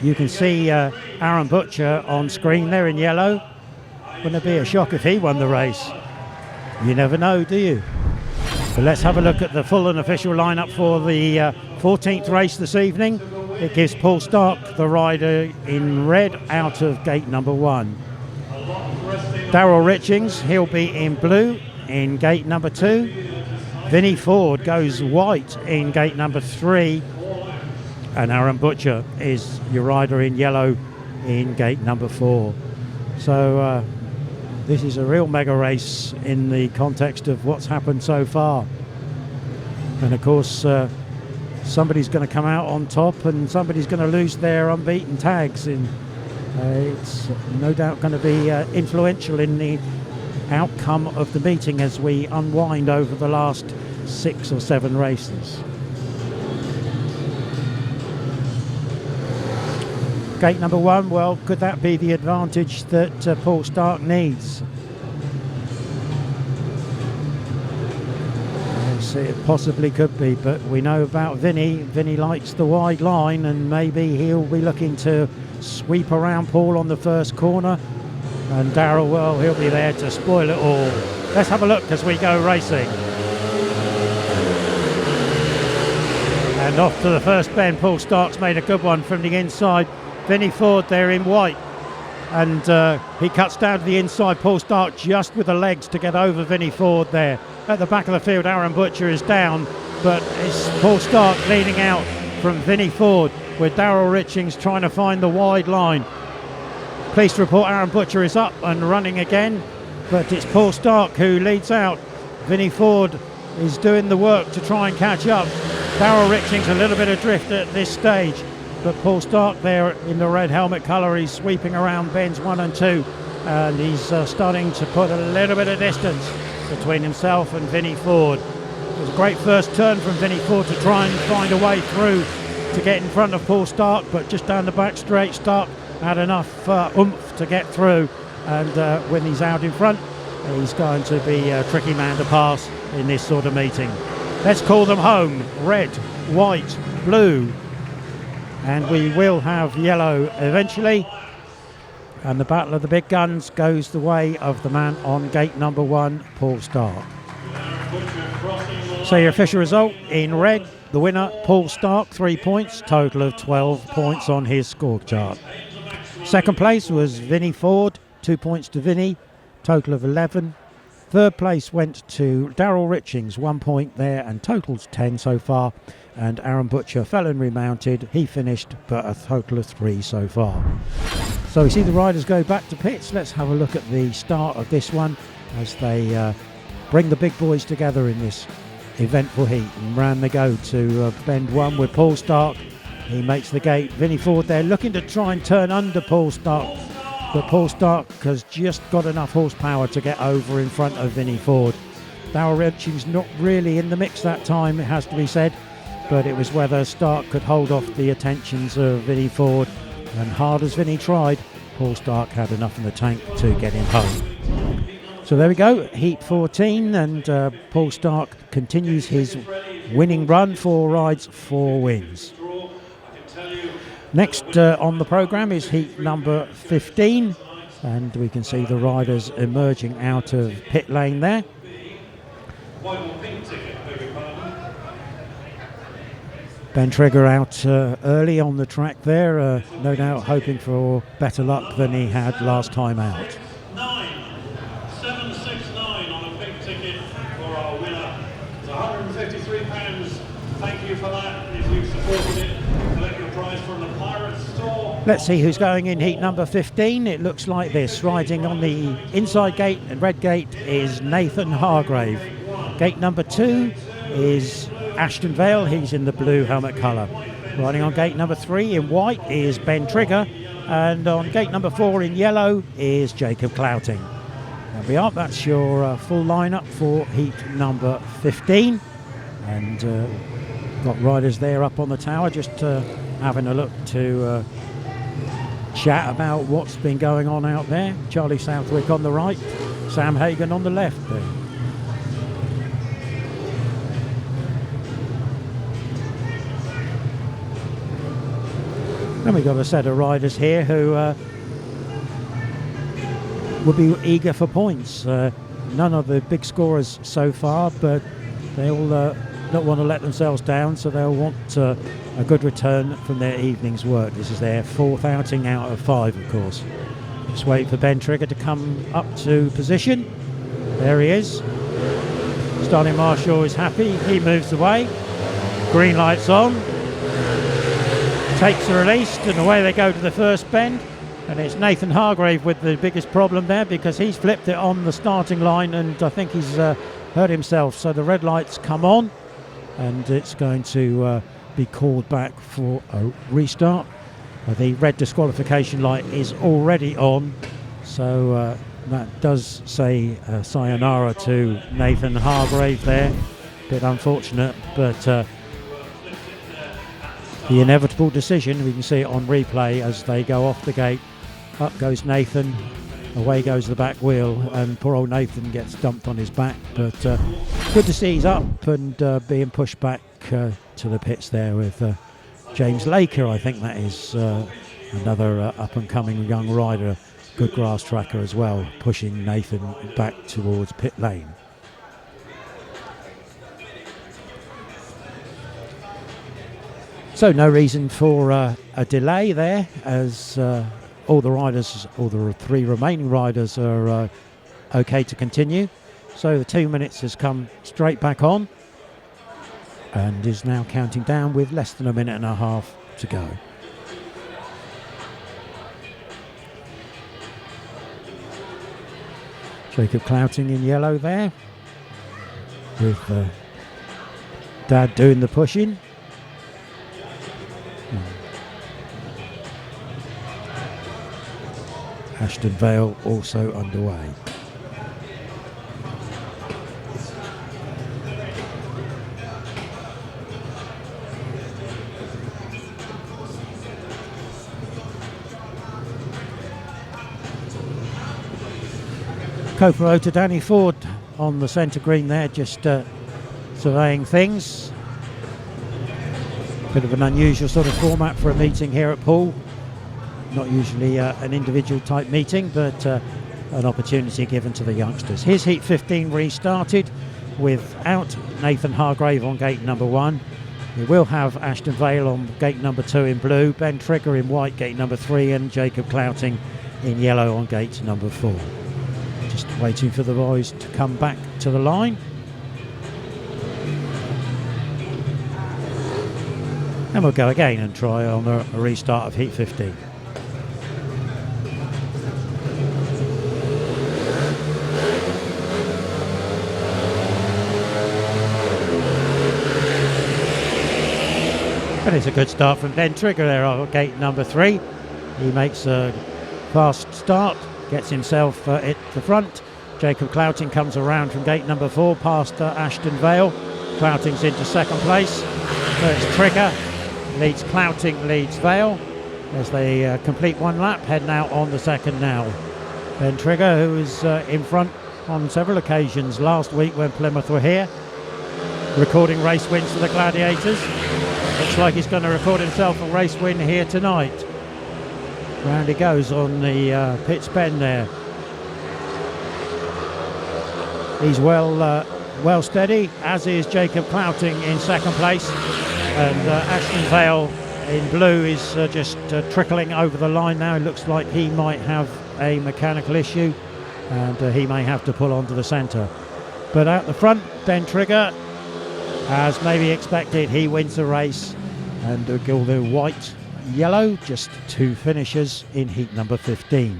You can see Arran Butcher on screen there in yellow. Wouldn't it be a shock if he won the race? You never know, do you? But let's have a look at the full and official lineup for the 14th race this evening. It gives Poole Starke, the rider in red, out of gate number 1. Darryl RITCHINGS, he'll be in blue in gate number 2. Vinnie FOORD goes white in gate number 3. And Arran Butcher is your rider in yellow in gate number 4. So this is a real mega race in the context of what's happened so far. And of course, somebody's going to come out on top and somebody's going to lose their unbeaten tags. And it's no doubt going to be influential in the outcome of the meeting as we unwind over the last 6 or 7 races. Gate number 1, well, could that be the advantage that Poole Starke needs? Yes, it possibly could be, but we know about Vinnie. Vinnie likes the wide line, and maybe he'll be looking to sweep around Poole on the first corner. And Darryl, well, he'll be there to spoil it all. Let's have a look as we go racing. And off to the first bend. Poole Starke's made a good one from the inside. Vinnie FOORD there in white, and he cuts down to the inside. Poole Starke just with the legs to get over Vinnie FOORD there. At the back of the field, Arran Butcher is down, but it's Poole Starke leading out from Vinnie FOORD, with Darryl RITCHINGS trying to find the wide line. Police report Arran Butcher is up and running again, but it's Poole Starke who leads out. Vinnie FOORD is doing the work to try and catch up. Darryl RITCHINGS a little bit adrift at this stage, but Poole Starke there in the red helmet colour, he's sweeping around bends 1 and 2, and he's starting to put a little bit of distance between himself and Vinnie FOORD. It was a great first turn from Vinnie FOORD to try and find a way through to get in front of Poole Starke, but just down the back straight, Starke had enough oomph to get through, and when he's out in front, he's going to be a tricky man to pass in this sort of meeting. Let's call them home. Red, white, blue, and we will have yellow eventually. And the battle of the big guns goes the way of the man on gate number 1, Poole Starke. So your official result in red, the winner, Poole Starke, 3 points, total of 12 points on his score chart. Second place was Vinnie FOORD, 2 points to Vinnie, total of 11. Third place went to Darryl RITCHINGS, 1 point there, and totals 10 so far. And Arran Butcher fell and remounted. He finished, but a total of 3 so far. So we see the riders go back to pits. Let's have a look at the start of this one as they bring the big boys together in this eventful heat. And round they go to bend 1 with Poole Starke. He makes the gate. Vinnie FOORD there looking to try and turn under Poole Starke, but Poole Starke has just got enough horsepower to get over in front of Vinnie FOORD. Darryl RITCHINGS not really in the mix that time, it has to be said, but it was whether Starke could hold off the attentions of Vinnie FOORD, and hard as Vinnie tried, Poole Starke had enough in the tank to get him home. So there we go, heat 14, and Poole Starke continues his winning run, 4 rides, 4 wins. Next on the programme is heat number 15, and we can see the riders emerging out of pit lane there. Ben Trigger out early on the track there, no doubt hoping for better luck than he had last time out. 9769 on a pink ticket for our winner. It's £153. Thank you for that. If you've supported it, collect your prize from the Pirates store. Let's see who's going in heat number 15. It looks like this. Riding on the inside gate and red gate is Nathan Hargrave. Gate number 2 is Ashton VALE, he's in the blue helmet colour. Riding on gate number 3 in white is Ben Trigger, and on gate number 4 in yellow is Jacob Clouting. There we are, that's your full lineup for heat number 15, and got riders there up on the tower just having a look to chat about what's been going on out there. Charlie Southwick on the right, Sam Hagan on the left there. And we've got a set of riders here who will be eager for points. None of the big scorers so far, but they'll not want to let themselves down, so they'll want a good return from their evening's work. This is their 4th outing out of 5, of course. Just waiting for Ben Trigger to come up to position. There he is. Starting Marshall is happy. He moves away. Green lights on. Takes are released, and away they go to the first bend. And it's Nathan Hargrave with the biggest problem there, because he's flipped it on the starting line, and I think he's hurt himself. So the red lights come on, and it's going to be called back for a restart. The red disqualification light is already on, so that does say sayonara to Nathan Hargrave there. Bit unfortunate, but the inevitable decision. We can see it on replay as they go off the gate. Up goes Nathan, away goes the back wheel, and poor old Nathan gets dumped on his back. But good to see he's up and being pushed back to the pits there with James Laker. I think that is another up-and-coming young rider, good grass tracker as well, pushing Nathan back towards pit lane. So no reason for a delay there, as all the riders, all the 3 remaining riders are okay to continue. So the 2 minutes has come straight back on and is now counting down with less than a minute and a half to go. Jacob Clouting in yellow there, with Dad doing the pushing. Ashton VALE also underway. Co-pro to Danny Ford on the centre green there, just surveying things. Bit of an unusual sort of format for a meeting here at Poole. Not usually an individual type meeting, but an opportunity given to the youngsters. Here's Heat 15 restarted without Nathan Hargrave on gate number 1. We will have Ashton VALE on gate number 2 in blue, Ben Trigger in white, gate number 3, and Jacob Clouting in yellow on gate number 4. Just waiting for the boys to come back to the line. And we'll go again and try on a restart of Heat 15. And it's a good start from Ben Trigger there on gate number 3. He makes a fast start, gets himself at the front. Jacob Clouting comes around from gate number 4 past Ashton VALE. Clouting's into second place. So it's Trigger leads Clouting, leads VALE as they complete one lap, heading out on the second now. Ben Trigger, who was in front on several occasions last week when Plymouth were here, recording race wins for the Gladiators. Looks like he's going to record himself a race win here tonight. Round he goes on the pits bend there. He's well steady, as is Jacob Clouting in second place. And Ashton VALE in blue is just trickling over the line now. It looks like he might have a mechanical issue and he may have to pull onto the centre. But out the front, Ben Trigger, as maybe expected, he wins the race. And all the white, yellow, just 2 finishers in heat number 15.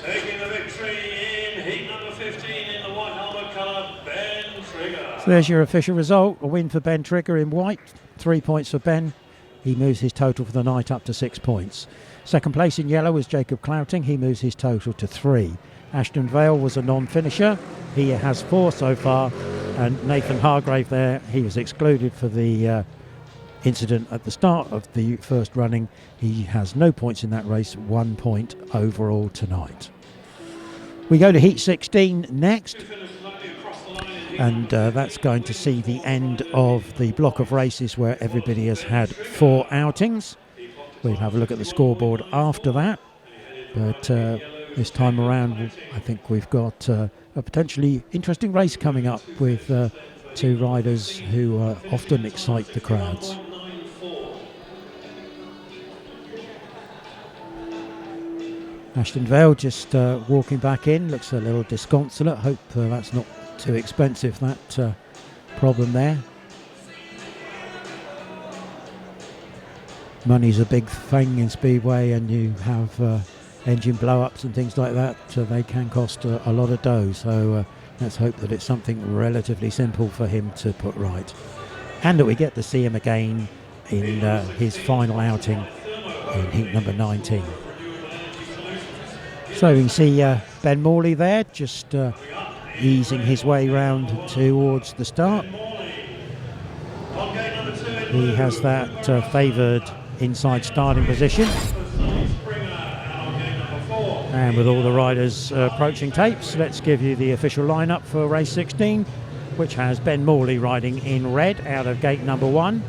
Taking the victory in heat number 15 in the white helmet colour, Ben Trigger. So there's your official result. A win for Ben Trigger in white. 3 points for Ben. He moves his total for the night up to 6 points. Second place in yellow was Jacob Clouting. He moves his total to 3. Ashton VALE was a non-finisher. He has 4 so far. And Nathan Hargrave there, he was excluded for the incident at the start of the first running. He has no points in that race, 1 point overall tonight. We go to Heat 16 next, and that's going to see the end of the block of races where everybody has had 4 outings. We'll have a look at the scoreboard after that, but this time around I think we've got a potentially interesting race coming up with 2 riders who often excite the crowds. Ashton VALE just walking back in, looks a little disconsolate. Hope that's not too expensive, that problem there. Money's a big thing in Speedway, and you have engine blow-ups and things like that. They can cost a lot of dough, so let's hope that it's something relatively simple for him to put right, and that we get to see him again in his final outing in heat number 19. So we can see Ben Morley there, just easing his way round towards the start. He has that favoured inside starting position. And with all the riders approaching tapes, let's give you the official lineup for race 16, which has Ben Morley riding in red out of gate number 1,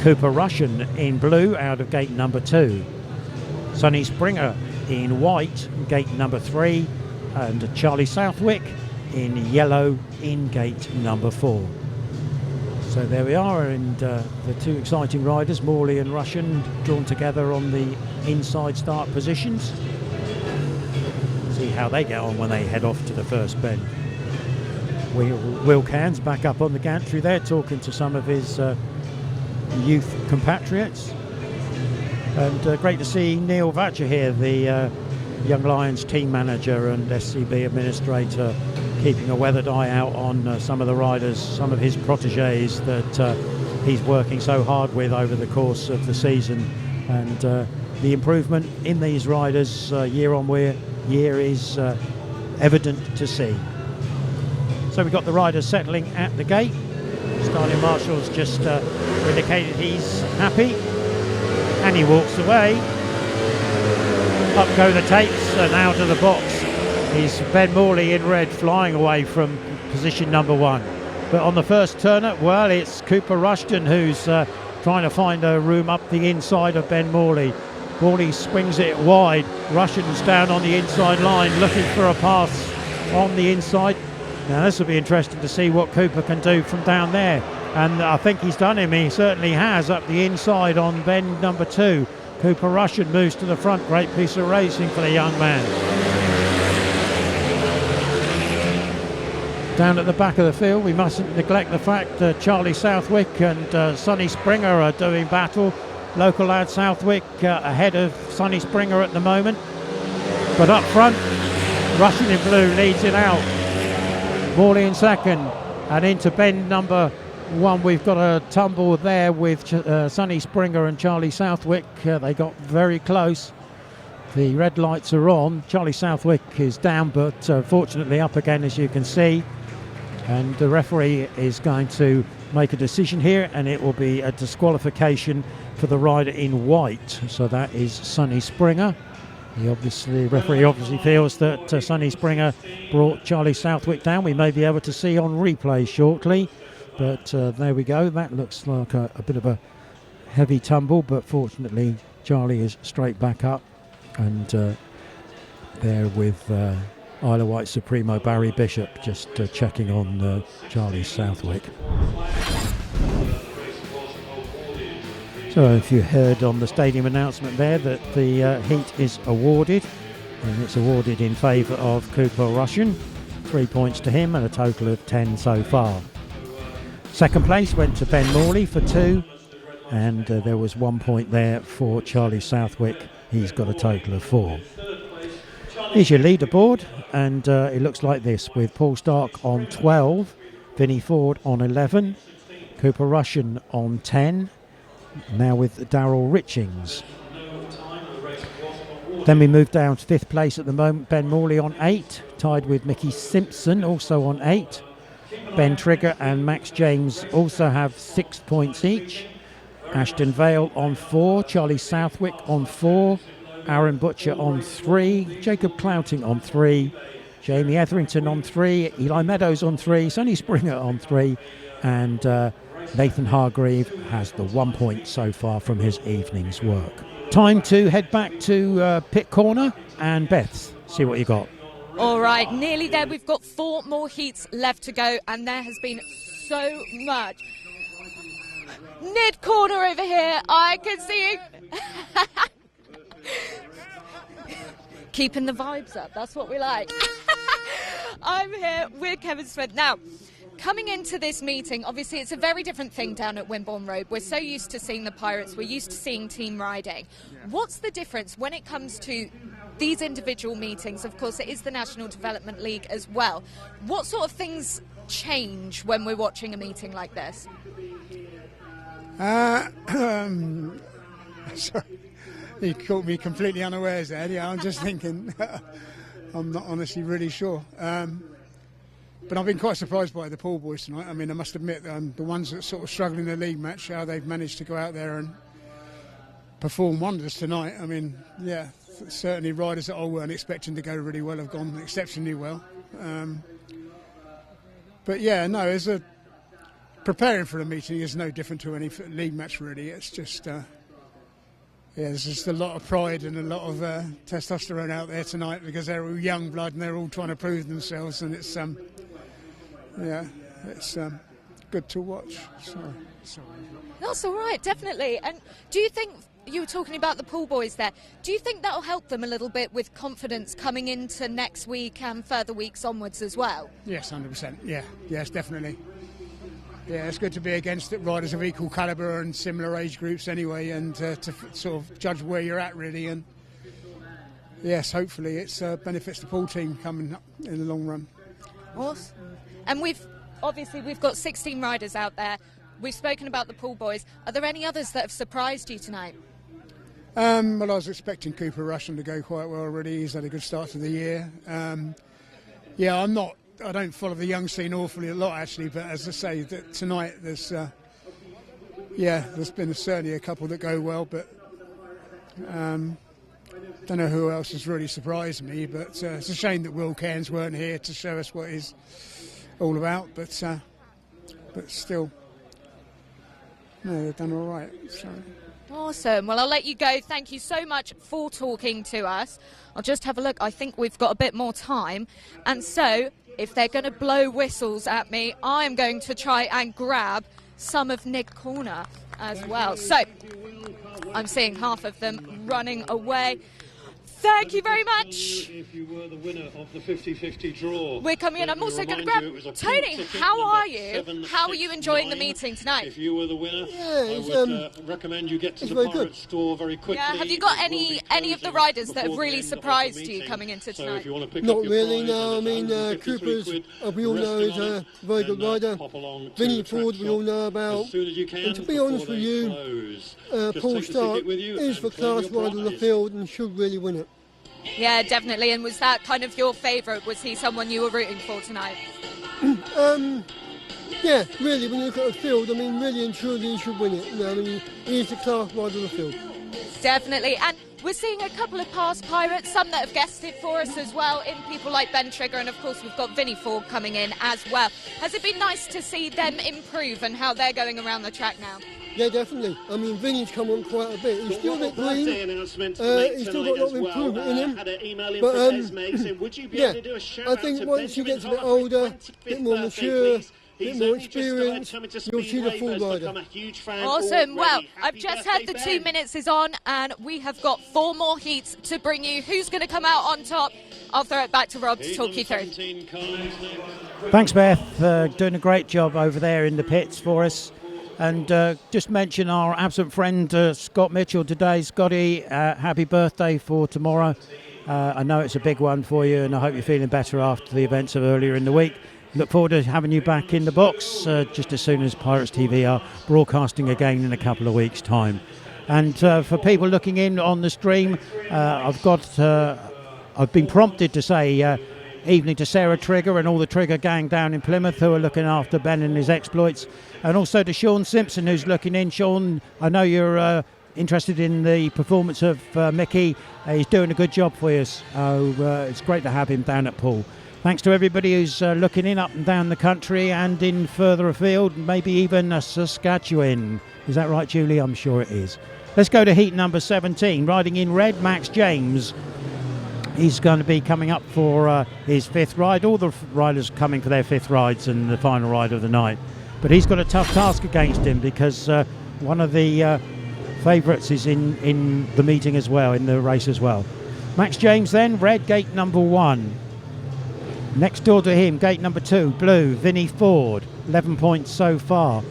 Cooper Rushen in blue out of gate number 2, Sonny SPRINGER in white, gate number 3, and Charlie Southwick in yellow in gate number 4. So there we are, and the 2 exciting riders, Morley and Rushen, drawn together on the inside start positions. See how they get on when they head off to the first bend. Will Cairns back up on the gantry there, talking to some of his youth compatriots. And great to see Neil Vatcher here, the Young Lions team manager and SCB administrator, keeping a weathered eye out on some of the riders, some of his protégés that he's working so hard with over the course of the season. And the improvement in these riders year on year is evident to see. So we've got the riders settling at the gate. Starting Marshall's just indicated he's happy, and he walks away. Up go the tapes, and out of the box is Ben Morley in red, flying away from position number 1. But on the first turn-up, well, it's Cooper Rushen who's trying to find a room up the inside of Ben Morley. Morley swings it wide. Rushen's down on the inside line, looking for a pass on the inside. Now this will be interesting to see what Cooper can do from down there. And I think he's done him. He certainly has, up the inside on bend number 2. Cooper Rushen moves to the front. Great piece of racing for the young man. Down at the back of the field, we mustn't neglect the fact that Charlie Southwick and Sonny SPRINGER are doing battle. Local lad Southwick ahead of Sonny SPRINGER at the moment. But up front, Rushen in blue leads it out. Morley in second, and into bend number 1 we've got a tumble there with Sonny SPRINGER and Charlie Southwick. They got very close. The red lights are on. Charlie Southwick is down, but fortunately up again, as you can see. And the referee is going to make a decision here, and it will be a disqualification for the rider in white. So that is Sonny SPRINGER. Referee obviously feels that Sonny SPRINGER brought Charlie Southwick down. We may be able to see on replay shortly, but there we go. That looks like a bit of a heavy tumble, but fortunately Charlie is straight back up, and there with Isle of Wight Supremo Barry Bishop just checking on Charlie Southwick. So if you heard on the stadium announcement there that the heat is awarded, and it's awarded in favour of Cooper Rushen. 3 points to him and a total of 10 so far. Second place went to Ben Morley for 2, and there was 1 point there for Charlie Southwick. He's got a total of 4. Here's your leaderboard, and it looks like this, with Poole Starke on 12, Vinnie FOORD on 11, Cooper Rushen on 10, now with Darryl RITCHINGS. Then we move down to 5th place at the moment, Ben Morley on 8, tied with Mickie SIMPSON also on 8. Ben Trigger and Max James also have 6 points each. Ashton VALE on 4, Charlie Southwick on 4, Arran BUTCHER on 3, Jacob Clouting on 3, Jamie Etherington on 3, Eli MEADOWS on 3, Sonny SPRINGER on 3, and Nathan Hargrave has the 1 point so far from his evening's work. Time to head back to pit corner, and Beth, see what you got. All right, nearly there. We've got 4 more heats left to go, and there has been so much. Nid corner over here, I can see it. Keeping the vibes up, that's what we like. I'm here with Kevin Smith. Now, coming into this meeting, obviously it's a very different thing down at Wimborne Road. We're so used to seeing the Pirates, we're used to seeing team riding. What's the difference when it comes to these individual meetings? Of course, it is the National Development League as well. What sort of things change when we're watching a meeting like this? Sorry, you caught me completely unawares there. Yeah, I'm just thinking. I'm not honestly really sure. But I've been quite surprised by the Poole boys tonight. I mean, I must admit, the ones that sort of struggle in the league match, how they've managed to go out there and perform wonders tonight. I mean, yeah, certainly riders that I weren't expecting to go really well have gone exceptionally well. But yeah, no, preparing for a meeting is no different to any league match really. It's just, there's just a lot of pride and a lot of testosterone out there tonight because they're all young blood and they're all trying to prove themselves, and it's it's good to watch. Sorry. That's all right, definitely. And do you think, you were talking about the Poole boys there, do you think that'll help them a little bit with confidence coming into next week and further weeks onwards as well? Yes, 100%. Yeah, yes, definitely. Yeah, it's good to be against riders of equal calibre and similar age groups anyway, and to sort of judge where you're at really. And yes, hopefully it's benefits the Poole team coming up in the long run. Awesome. And we've got 16 riders out there. We've spoken about the Poole boys. Are there any others that have surprised you tonight? Well, I was expecting Cooper Rushen to go quite well already. He's had a good start to the year. I don't follow the young scene awfully a lot actually, but as I say, that tonight there's been certainly a couple that go well, but don't know who else has really surprised me. But it's a shame that Will Cairns weren't here to show us what he's all about. But still, no, they've done all right. So. Awesome. Well, I'll let you go. Thank you so much for talking to us. I'll just have a look. I think we've got a bit more time, and so if they're going to blow whistles at me, I'm going to try and grab some of Nick Corner as well. So I'm seeing half of them running away. Thank you very much. If you were the winner of the 50-50 draw. We're coming in. I'm also going to grab Tony. How are you? How are you enjoying the meeting tonight? If you were the winner, I would recommend you get to the Pirate store very quickly. Yeah. Have you got any of the riders that have really surprised you coming into tonight? Not really, no. I mean, Cooper's, we all know, is a very good rider. Vinnie FOORD, we all know about. And to be honest with you, Poole Starke is the class rider of the field and should really win it. Yeah, definitely. And was that kind of your favourite? Was he someone you were rooting for tonight? Yeah, really, when you look at the field, I mean, really and truly he should win it. You know, I mean, he's the class rider of the field. Definitely. And we're seeing a couple of past Pirates, some that have guested for us as well, in people like Ben Trigger, and of course we've got Vinnie FOORD coming in as well. Has it been nice to see them improve and how they're going around the track now? Yeah, definitely. I mean, Vinny's come on quite a bit. He's still a bit green. He's still got a lot of improvement in him. But yeah, I think once he gets a bit older, a bit more mature, a bit more experienced, you'll see the full rider. Awesome. Well, I've just heard the 2 minutes is on, and we have got 4 more heats to bring you. Who's going to come out on top? I'll throw it back to Rob to talk you through. Thanks, Beth. Doing a great job over there in the pits for us. And just mention our absent friend Scott Mitchell today. Scotty, happy birthday for tomorrow. I know it's a big one for you, and I hope you're feeling better after the events of earlier in the week. Look forward to having you back in the box just as soon as Pirates TV are broadcasting again in a couple of weeks' time. And for people looking in on the stream, I've been prompted to say evening to Sarah Trigger and all the Trigger gang down in Plymouth who are looking after Ben and his exploits, and also to Sean Simpson who's looking in. Sean, I know you're interested in the performance of Mickie. He's doing a good job for you. It's great to have him down at Poole. Thanks to everybody who's looking in up and down the country and in further afield, maybe even Saskatchewan. Is that right, Julie? I'm sure it is. Let's go to heat number 17. Riding in red, Max James. He's going to be coming up for his 5th ride. All the riders coming for their 5th rides and the final ride of the night. But he's got a tough task against him because one of the favourites is in the meeting as well, in the race as well. Max James then, red, gate number 1. Next door to him, gate number 2, blue, Vinnie FOORD, 11 points so far.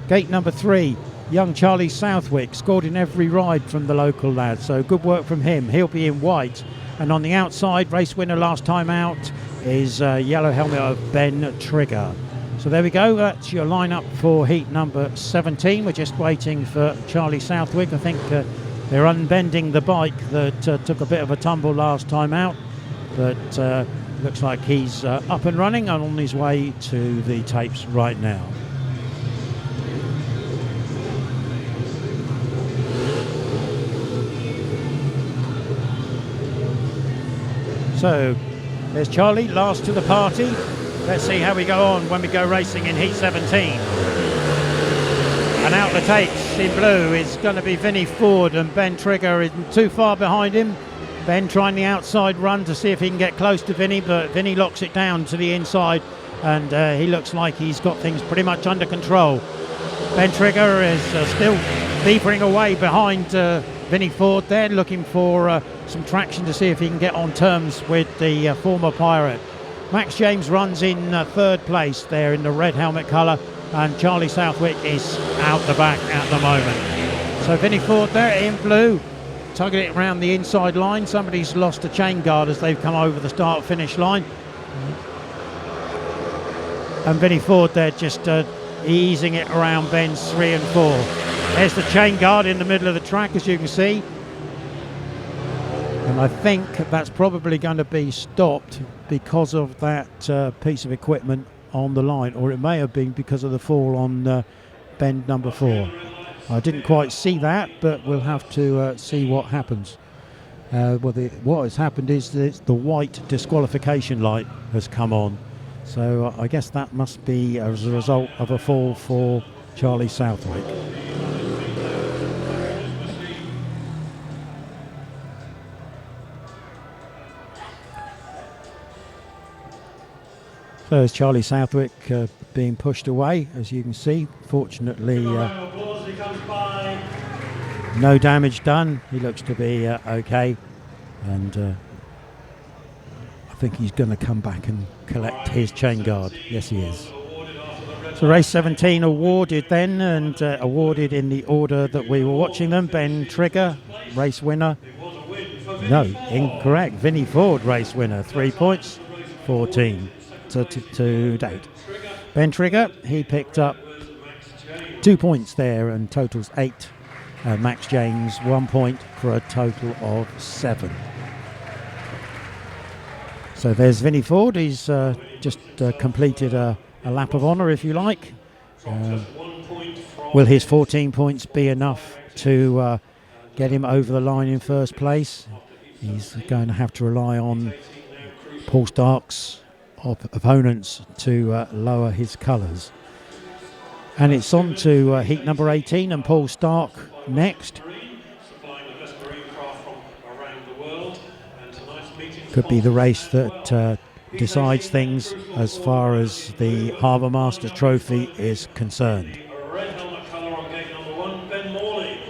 Gate number 3, young Charlie Southwick, scored in every ride from the local lad, so good work from him. He'll be in white. And on the outside, race winner last time out is yellow helmet of Ben Trigger. So there we go, that's your lineup for heat number 17. We're just waiting for Charlie Southwick. I think they're unbending the bike that took a bit of a tumble last time out, but looks like he's up and running and on his way to the tapes right now. So there's Charlie, last to the party. Let's see how we go on when we go racing in heat 17. And out the tapes in blue is going to be Vinnie FOORD, and Ben Trigger isn't too far behind him. Ben trying the outside run to see if he can get close to Vinnie, but Vinnie locks it down to the inside, and he looks like he's got things pretty much under control. Ben Trigger is still beavering away behind Vinnie FOORD there, looking for some traction to see if he can get on terms with the former Pirate. Max James runs in 3rd place there in the red helmet colour, and Charlie Southwick is out the back at the moment. So Vinnie FOORD there in blue, tugging it around the inside line. Somebody's lost a chain guard as they've come over the start-finish line. And Vinnie FOORD there just easing it around bends 3 and 4. There's the chain guard in the middle of the track, as you can see. And I think that's probably going to be stopped because of that piece of equipment on the line, or it may have been because of the fall on bend number 4. I didn't quite see that, but we'll have to see what happens. What has happened is that the white disqualification light has come on. So I guess that must be as a result of a fall for Charlie Southwick. So there's Charlie Southwick being pushed away, as you can see. Fortunately, no damage done. He looks to be okay, and I think he's going to come back and collect his chain guard. Yes, he is. So race 17 awarded then, and awarded in the order that we were watching them. Ben Trigger, race winner. No, incorrect. Vinnie FOORD, race winner. 3 points, 14 to date. Ben Trigger, he picked up 2 points there and totals 8. Max James 1 point for a total of 7. So there's Vinnie FOORD. He's just completed a lap of honour, if you like. Will his 14 points be enough to get him over the line in first place? He's going to have to rely on Poole Starke's opponents to lower his colours. And it's on to heat number 18 and Poole Starke next. Could be the race that decides things as far as the Harbour Masters Trophy is concerned. Red helmet colour on gate number 1, Ben Morley.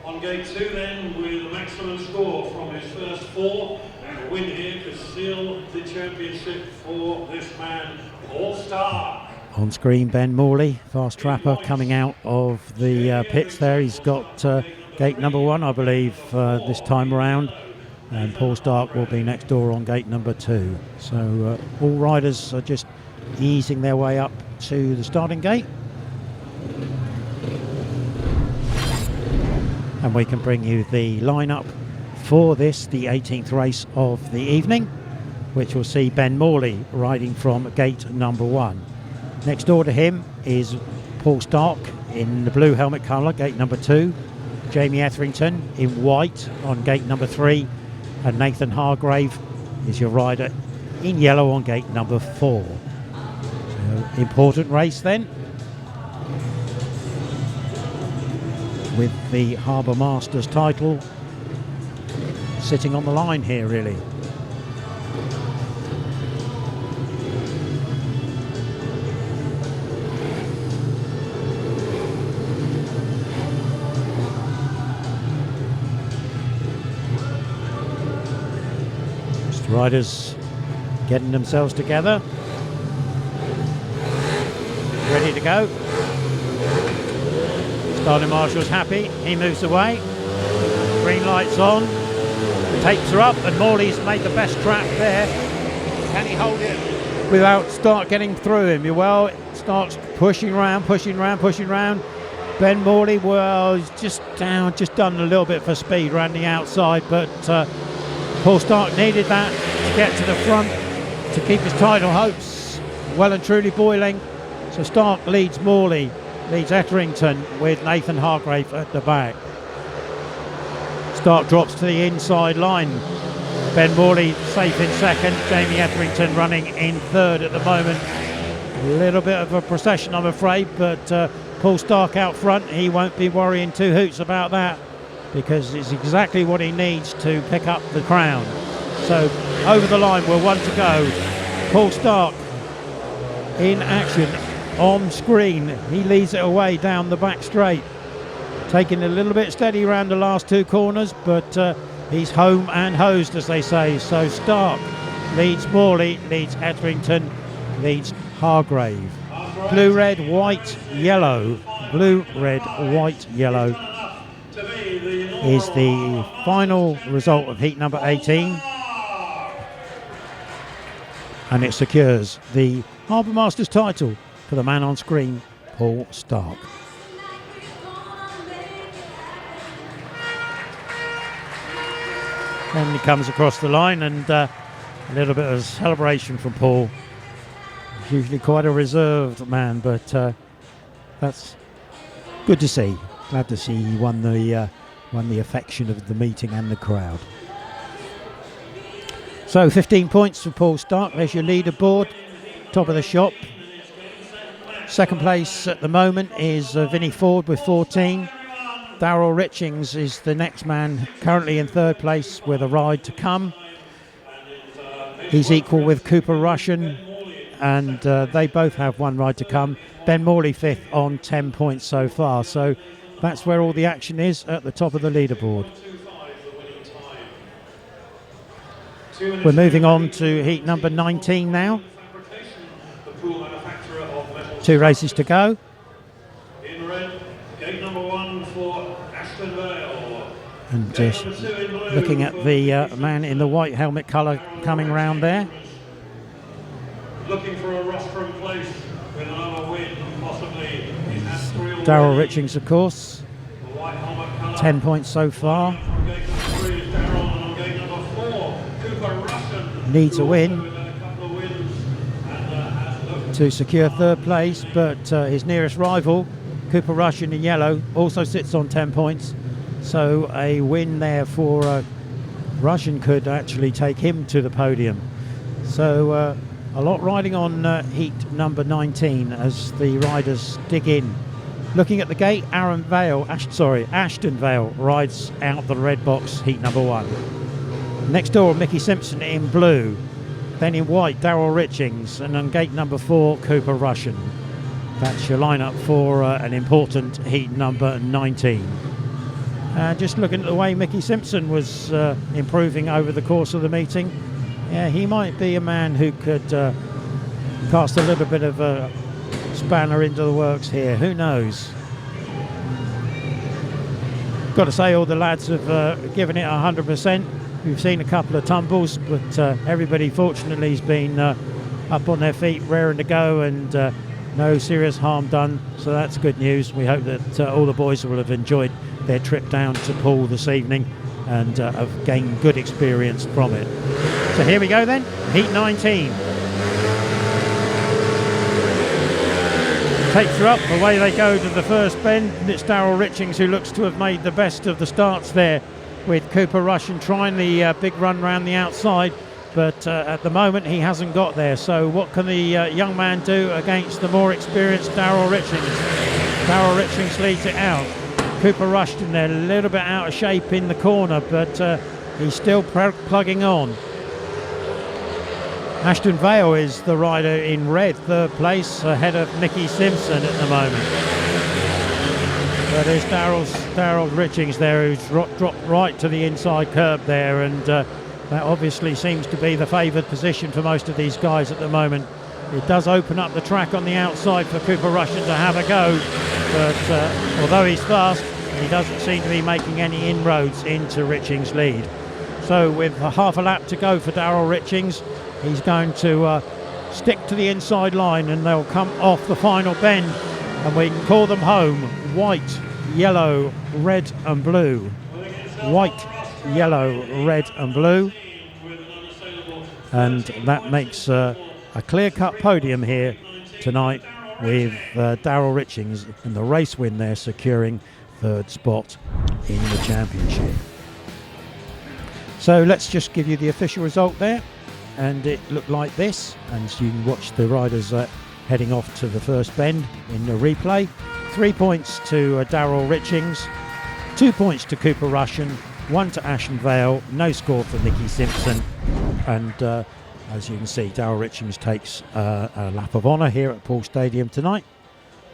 On gate 2 then, with a maximum score from his first 4. The win here could seal the championship for this man, Poole Starke. On screen, Ben Morley, fast trapper, coming out of the pits there. He's got gate number 1, I believe, this time around. And Poole Starke will be next door on gate number 2. So all riders are just easing their way up to the starting gate. And we can bring you the lineup for this, the 18th race of the evening. which will see Ben Morley riding from gate number 1. Next door to him is Poole Starke in the blue helmet colour, gate number 2. Jamie Etherington in white on gate number 3. And Nathan Hargrave is your rider in yellow on gate number 4. So, important race then, with the Harbour Masters title sitting on the line here, really. Riders getting themselves together, ready to go. Starting Marshall's happy, he moves away, green lights on, the tapes are up, and Morley's made the best track there. Can he hold it without Starke getting through him? Well, Starke's pushing round. Ben Morley, well, he's just done a little bit for speed around the outside, but Poole Starke needed that to get to the front to keep his title hopes well and truly boiling. So Starke leads Morley, leads Etherington with Nathan Hargrave at the back. Starke drops to the inside line. Ben Morley safe in second. Jamie Etherington running in third at the moment. A little bit of a procession, I'm afraid, but Poole Starke out front. He won't be worrying two hoots about that, because it's exactly what he needs to pick up the crown. So over the line, we're 1 to go. Poole Starke in action on screen. He leads it away down the back straight, taking a little bit steady around the last 2 corners, but he's home and hosed, as they say. So Starke leads Morley, leads Etherington, leads Hargrave. Blue, red, white, yellow. Blue, red, white, yellow is the final result of heat number 18, and it secures the Harbour Masters title for the man on screen, Poole Starke. And he comes across the line, and a little bit of celebration from Poole. He's usually quite a reserved man, but that's good to see. Glad to see he won the affection of the meeting and the crowd. So 15 points for Poole Starke. There's your leaderboard, top of the shop. Second place at the moment is Vinnie FOORD with 14. Darryl RITCHINGS is the next man, currently in third place with a ride to come. He's equal with Rushen, and they both have one ride to come. Ben Morley fifth on 10 points so far. So that's where all the action is, at the top of the leaderboard. We're moving on to heat number 19 now. 2 races to go. In red, gate number 1 for Ashton VALE. And just looking at the man in the white helmet colour coming round there. Looking for a rostrum place with another win, possibly. Darryl RITCHINGS, of course. 10 points so far. Needs a win to secure third place, but his nearest rival, Rushen in yellow, also sits on 10 points. So a win there for Rushen could actually take him to the podium. So a lot riding on heat number 19 as the riders dig in. Looking at the gate, Ashton VALE rides out the red box, heat number 1. Next door, Mickie SIMPSON in blue. Then in white, Darryl RITCHINGS. And on gate number 4, Rushen. That's your lineup for an important heat number 19. Just looking at the way Mickie SIMPSON was improving over the course of the meeting, yeah, he might be a man who could cast a little bit of a spanner into the works here. Who knows? Got to say, all the lads have given it 100%. We've seen a couple of tumbles, but everybody fortunately has been up on their feet, raring to go, and no serious harm done. So that's good news. We hope that all the boys will have enjoyed their trip down to Poole this evening and have gained good experience from it. So here we go then, heat 19. Takes her up, away they go to the first bend, and it's Darryl RITCHINGS who looks to have made the best of the starts there, with Cooper Rushen trying the big run round the outside, but at the moment he hasn't got there. So what can the young man do against the more experienced Darryl RITCHINGS? Darryl RITCHINGS leads it out. Cooper Rushen there, a little bit out of shape in the corner, but he's still plugging on. Ashton VALE is the rider in red, third place, ahead of Mickie SIMPSON at the moment. But there's Darryl RITCHINGS there, who's dropped right to the inside curb there, and that obviously seems to be the favoured position for most of these guys at the moment. It does open up the track on the outside for Cooper Rushen to have a go, but although he's fast, he doesn't seem to be making any inroads into RITCHINGS' lead. So with half a lap to go for Darryl RITCHINGS, he's going to stick to the inside line, and they'll come off the final bend, and we can call them home. White, yellow, red and blue. White, yellow, red and blue. And that makes a clear-cut podium here tonight, with Darryl RITCHINGS and the race win there securing third spot in the championship. So let's just give you the official result there, and it looked like this, and you can watch the riders heading off to the first bend in the replay. 3 points to Darryl RITCHINGS, 2 points to Cooper Rushen, 1 to Ashton VALE, no score for Mickie SIMPSON, and as you can see, Darryl RITCHINGS takes a lap of honour here at Poole Stadium tonight,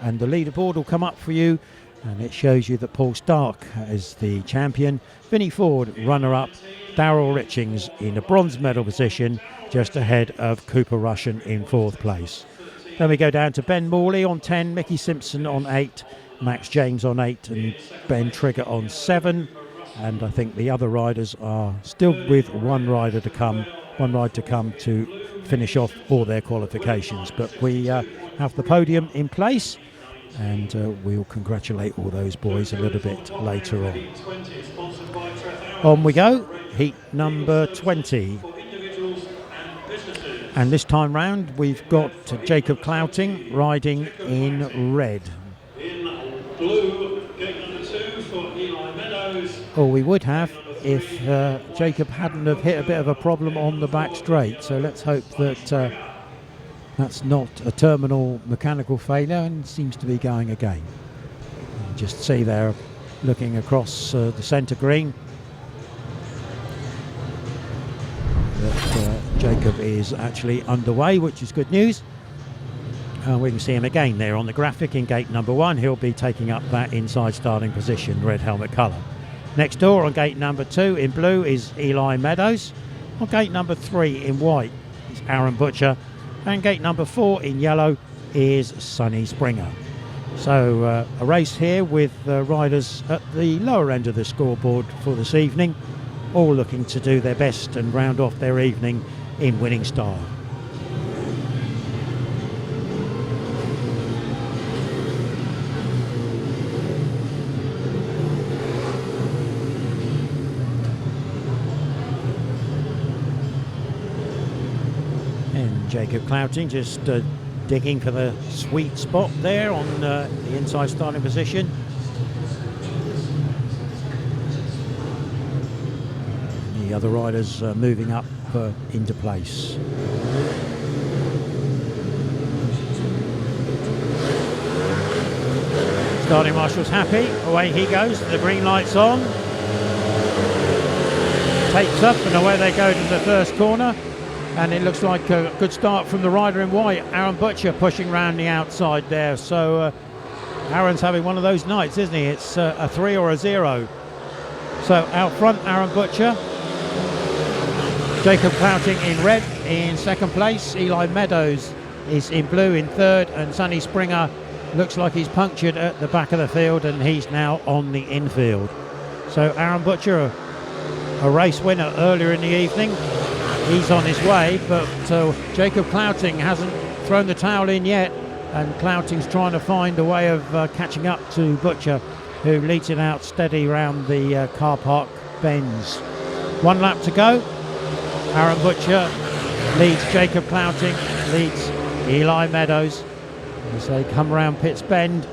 and the leaderboard will come up for you, and it shows you that Paul Starke is the champion, Vinnie FOORD runner-up, Darryl RITCHINGS in a bronze medal position, just ahead of Cooper Rushen in fourth place. Then we go down to Ben Morley on 10, Mickie SIMPSON on 8, Max James on 8, and Ben Trigger on 7. And I think the other riders are still with one ride to come to finish off all their qualifications. But we have the podium in place, and we'll congratulate all those boys a little bit later on. On we go, heat number 20. And this time round we've got Jacob Clouting riding in red. In blue, gate number 2 for Eli MEADOWS. Or we would have if Jacob hadn't have hit a bit of a problem on the back straight. So let's hope that that's not a terminal mechanical failure and seems to be going again. You just see there, looking across the centre green, that Jacob is actually underway, which is good news. We can see him again there on the graphic in gate number 1. He'll be taking up that inside starting position, red helmet colour. Next door on gate number 2 in blue is Eli MEADOWS. On gate number 3 in white is Arran BUTCHER. And gate number 4 in yellow is Sonny SPRINGER. So a race here with riders at the lower end of the scoreboard for this evening, all looking to do their best and round off their evening in winning style. And Jacob Clouting just digging for the sweet spot there on the inside starting position. The other riders moving up into place. Starting marshal's happy, away he goes, the green light's on. Takes up and away they go to the first corner. And it looks like a good start from the rider in white, Arran BUTCHER, pushing round the outside there. So Arran's having one of those nights, isn't he? It's a 3 or a 0. So out front, Arran BUTCHER. Jacob Clouting in red in second place. Eli MEADOWS is in blue in third, and Sonny SPRINGER looks like he's punctured at the back of the field, and he's now on the infield. So Arran BUTCHER, a race winner earlier in the evening. He's on his way, but Jacob Clouting hasn't thrown the towel in yet, and Clouting's trying to find a way of catching up to BUTCHER, who leads it out steady round the car park bends. 1 lap to go. Arran Butcher leads Jacob Clouting, leads Eli MEADOWS as they come around Pitts Bend.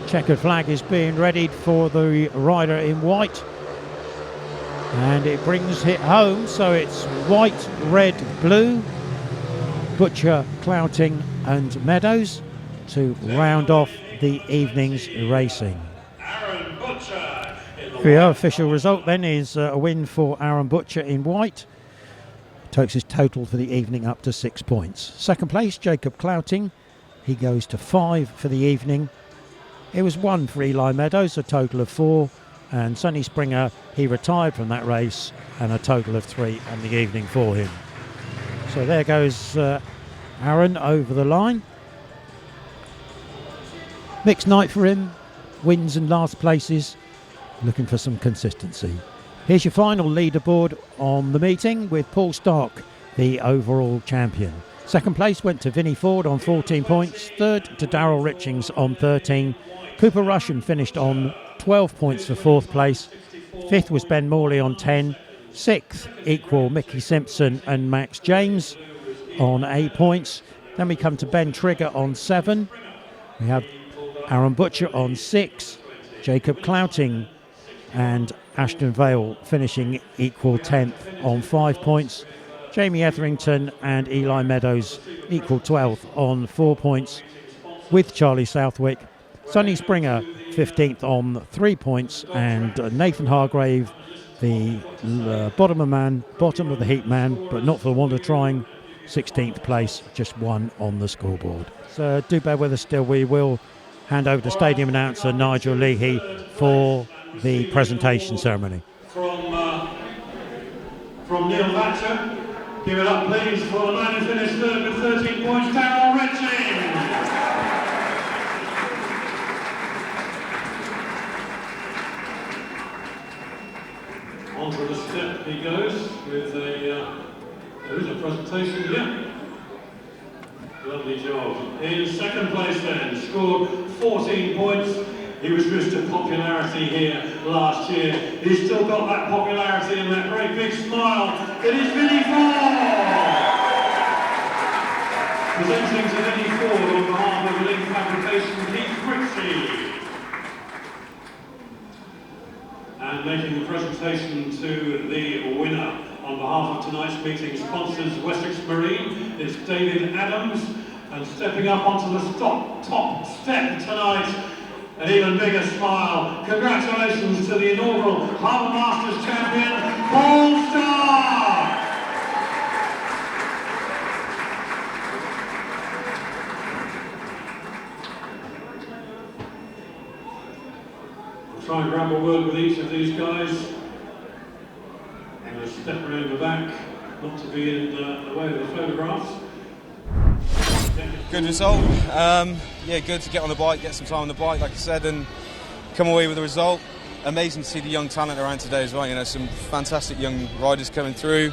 Checkered flag is being readied for the rider in white, and it brings it home, so it's white, red, blue, Butcher, Clouting and MEADOWS to round off the evening's racing. The official result then is a win for Arran Butcher in white. Takes his total for the evening up to 6 points. Second place, Jacob Clouting. He goes to 5 for the evening. It was 1 for Eli MEADOWS, a total of 4. And Sonny SPRINGER, he retired from that race, and a total of 3 on the evening for him. So there goes Arran over the line. Mixed night for him. Wins and last places. Looking for some consistency. Here's your final leaderboard on the meeting, with Poole Starke, the overall champion. Second place went to Vinnie FOORD on 14 points. Third to Darryl RITCHINGS on 13. Cooper Rushen finished on 12 points for fourth place. Fifth was Ben Morley on 10. Sixth equal Mickie SIMPSON and Max James on 8 points. Then we come to Ben Trigger on 7. We have Arran Butcher on 6. Jacob Clouting and Ashton VALE finishing equal 10th on 5 points. Jamie Etherington and Eli MEADOWS equal 12th on 4 points, with Charlie Southwick. Sonny SPRINGER 15th on 3 points, and Nathan Hargrave, the bottom of the heat man, but not for the want of trying, 16th place, just 1 on the scoreboard. So do bear with us still. We will hand over to stadium announcer Nigel Leahy for the presentation ceremony. From Neil Thatcher, give it up please for the man who finished third with 13 points, Darryl RITCHINGS. Onto the step he goes with there is a presentation, yeah. Lovely job. In second place then, scored 14 points. He was Mr. Popularity here last year. He's still got that popularity and that great big smile. It is Vinnie FOORD! Presenting to Vinnie FOORD on behalf of Leahy Fabrications, Keith Brixey. And making the presentation to the winner on behalf of tonight's meeting sponsors, Wessex Marine, it's David Adams. And stepping up onto the top step tonight, an even bigger smile. Congratulations to the inaugural Harbour Masters champion, Poole Starke! I'll try and grab a word with each of these guys. I'm going to step around the back, not to be in the way of the photographs. Good result. Yeah, good to get on the bike, get some time on the bike, like I said, and come away with a result. Amazing to see the young talent around today as well. You know, some fantastic young riders coming through.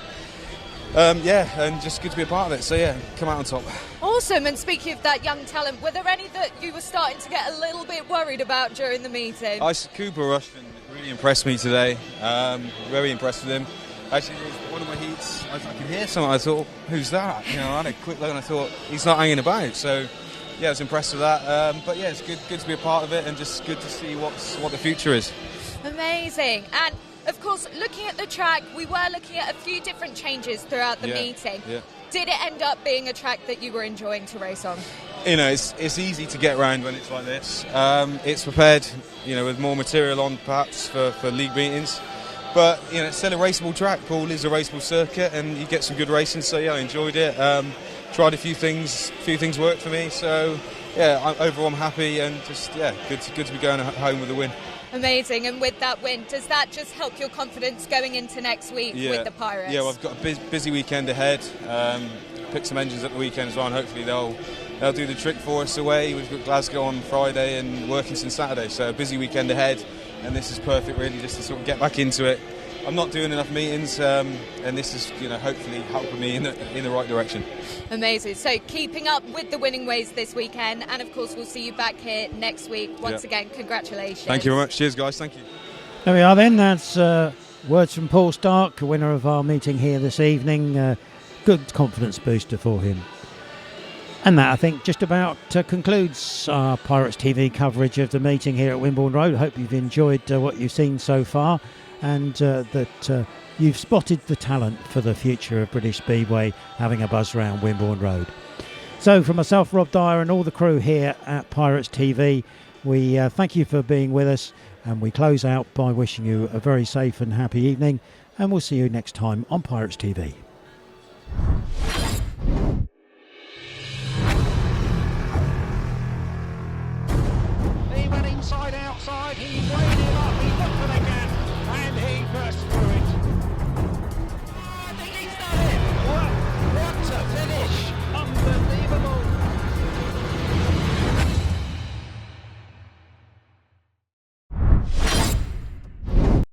Yeah, and just good to be a part of it. So yeah, come out on top. Awesome. And speaking of that young talent, were there any that you were starting to get a little bit worried about during the meeting? Cooper Rushen really impressed me today. Very impressed with him. Actually, one of my heats, I could hear something. I thought, who's that? You know, I had a quick look and I thought, he's not hanging about. So, yeah, I was impressed with that. But yeah, it's good to be a part of it, and just good to see what the future is. Amazing. And of course, looking at the track, we were looking at a few different changes throughout the meeting. Yeah. Did it end up being a track that you were enjoying to race on? You know, it's easy to get around when it's like this. It's prepared, you know, with more material on perhaps for league meetings. But, you know, it's still a raceable track. Poole is a raceable circuit, and you get some good racing. So, yeah, I enjoyed it. Tried a few things worked for me. So, yeah, overall I'm happy, and just, yeah, good to be going home with a win. Amazing. And with that win, does that just help your confidence going into next week with the Pirates? Yeah, well, I've got a busy weekend ahead. Pick some engines at the weekend as well, and hopefully they'll do the trick for us away. We've got Glasgow on Friday and Workington Saturday, so a busy weekend ahead. And this is perfect, really, just to sort of get back into it. I'm not doing enough meetings, and this is, you know, hopefully helping me in the right direction. Amazing. So keeping up with the winning ways this weekend, and of course we'll see you back here next week. Once again, congratulations. Thank you very much. Cheers, guys. Thank you. There we are then. That's Words from Poole Starke, winner of our meeting here this evening. Good confidence booster for him. And that, I think, just about concludes our Pirates TV coverage of the meeting here at Wimborne Road. Hope you've enjoyed what you've seen so far, and that you've spotted the talent for the future of British Speedway having a buzz round Wimborne Road. So from myself, Rob Dyer, and all the crew here at Pirates TV, we thank you for being with us, and we close out by wishing you a very safe and happy evening, and we'll see you next time on Pirates TV. He went inside, outside, he weighed him up, he looked for the gap, and he burst through it.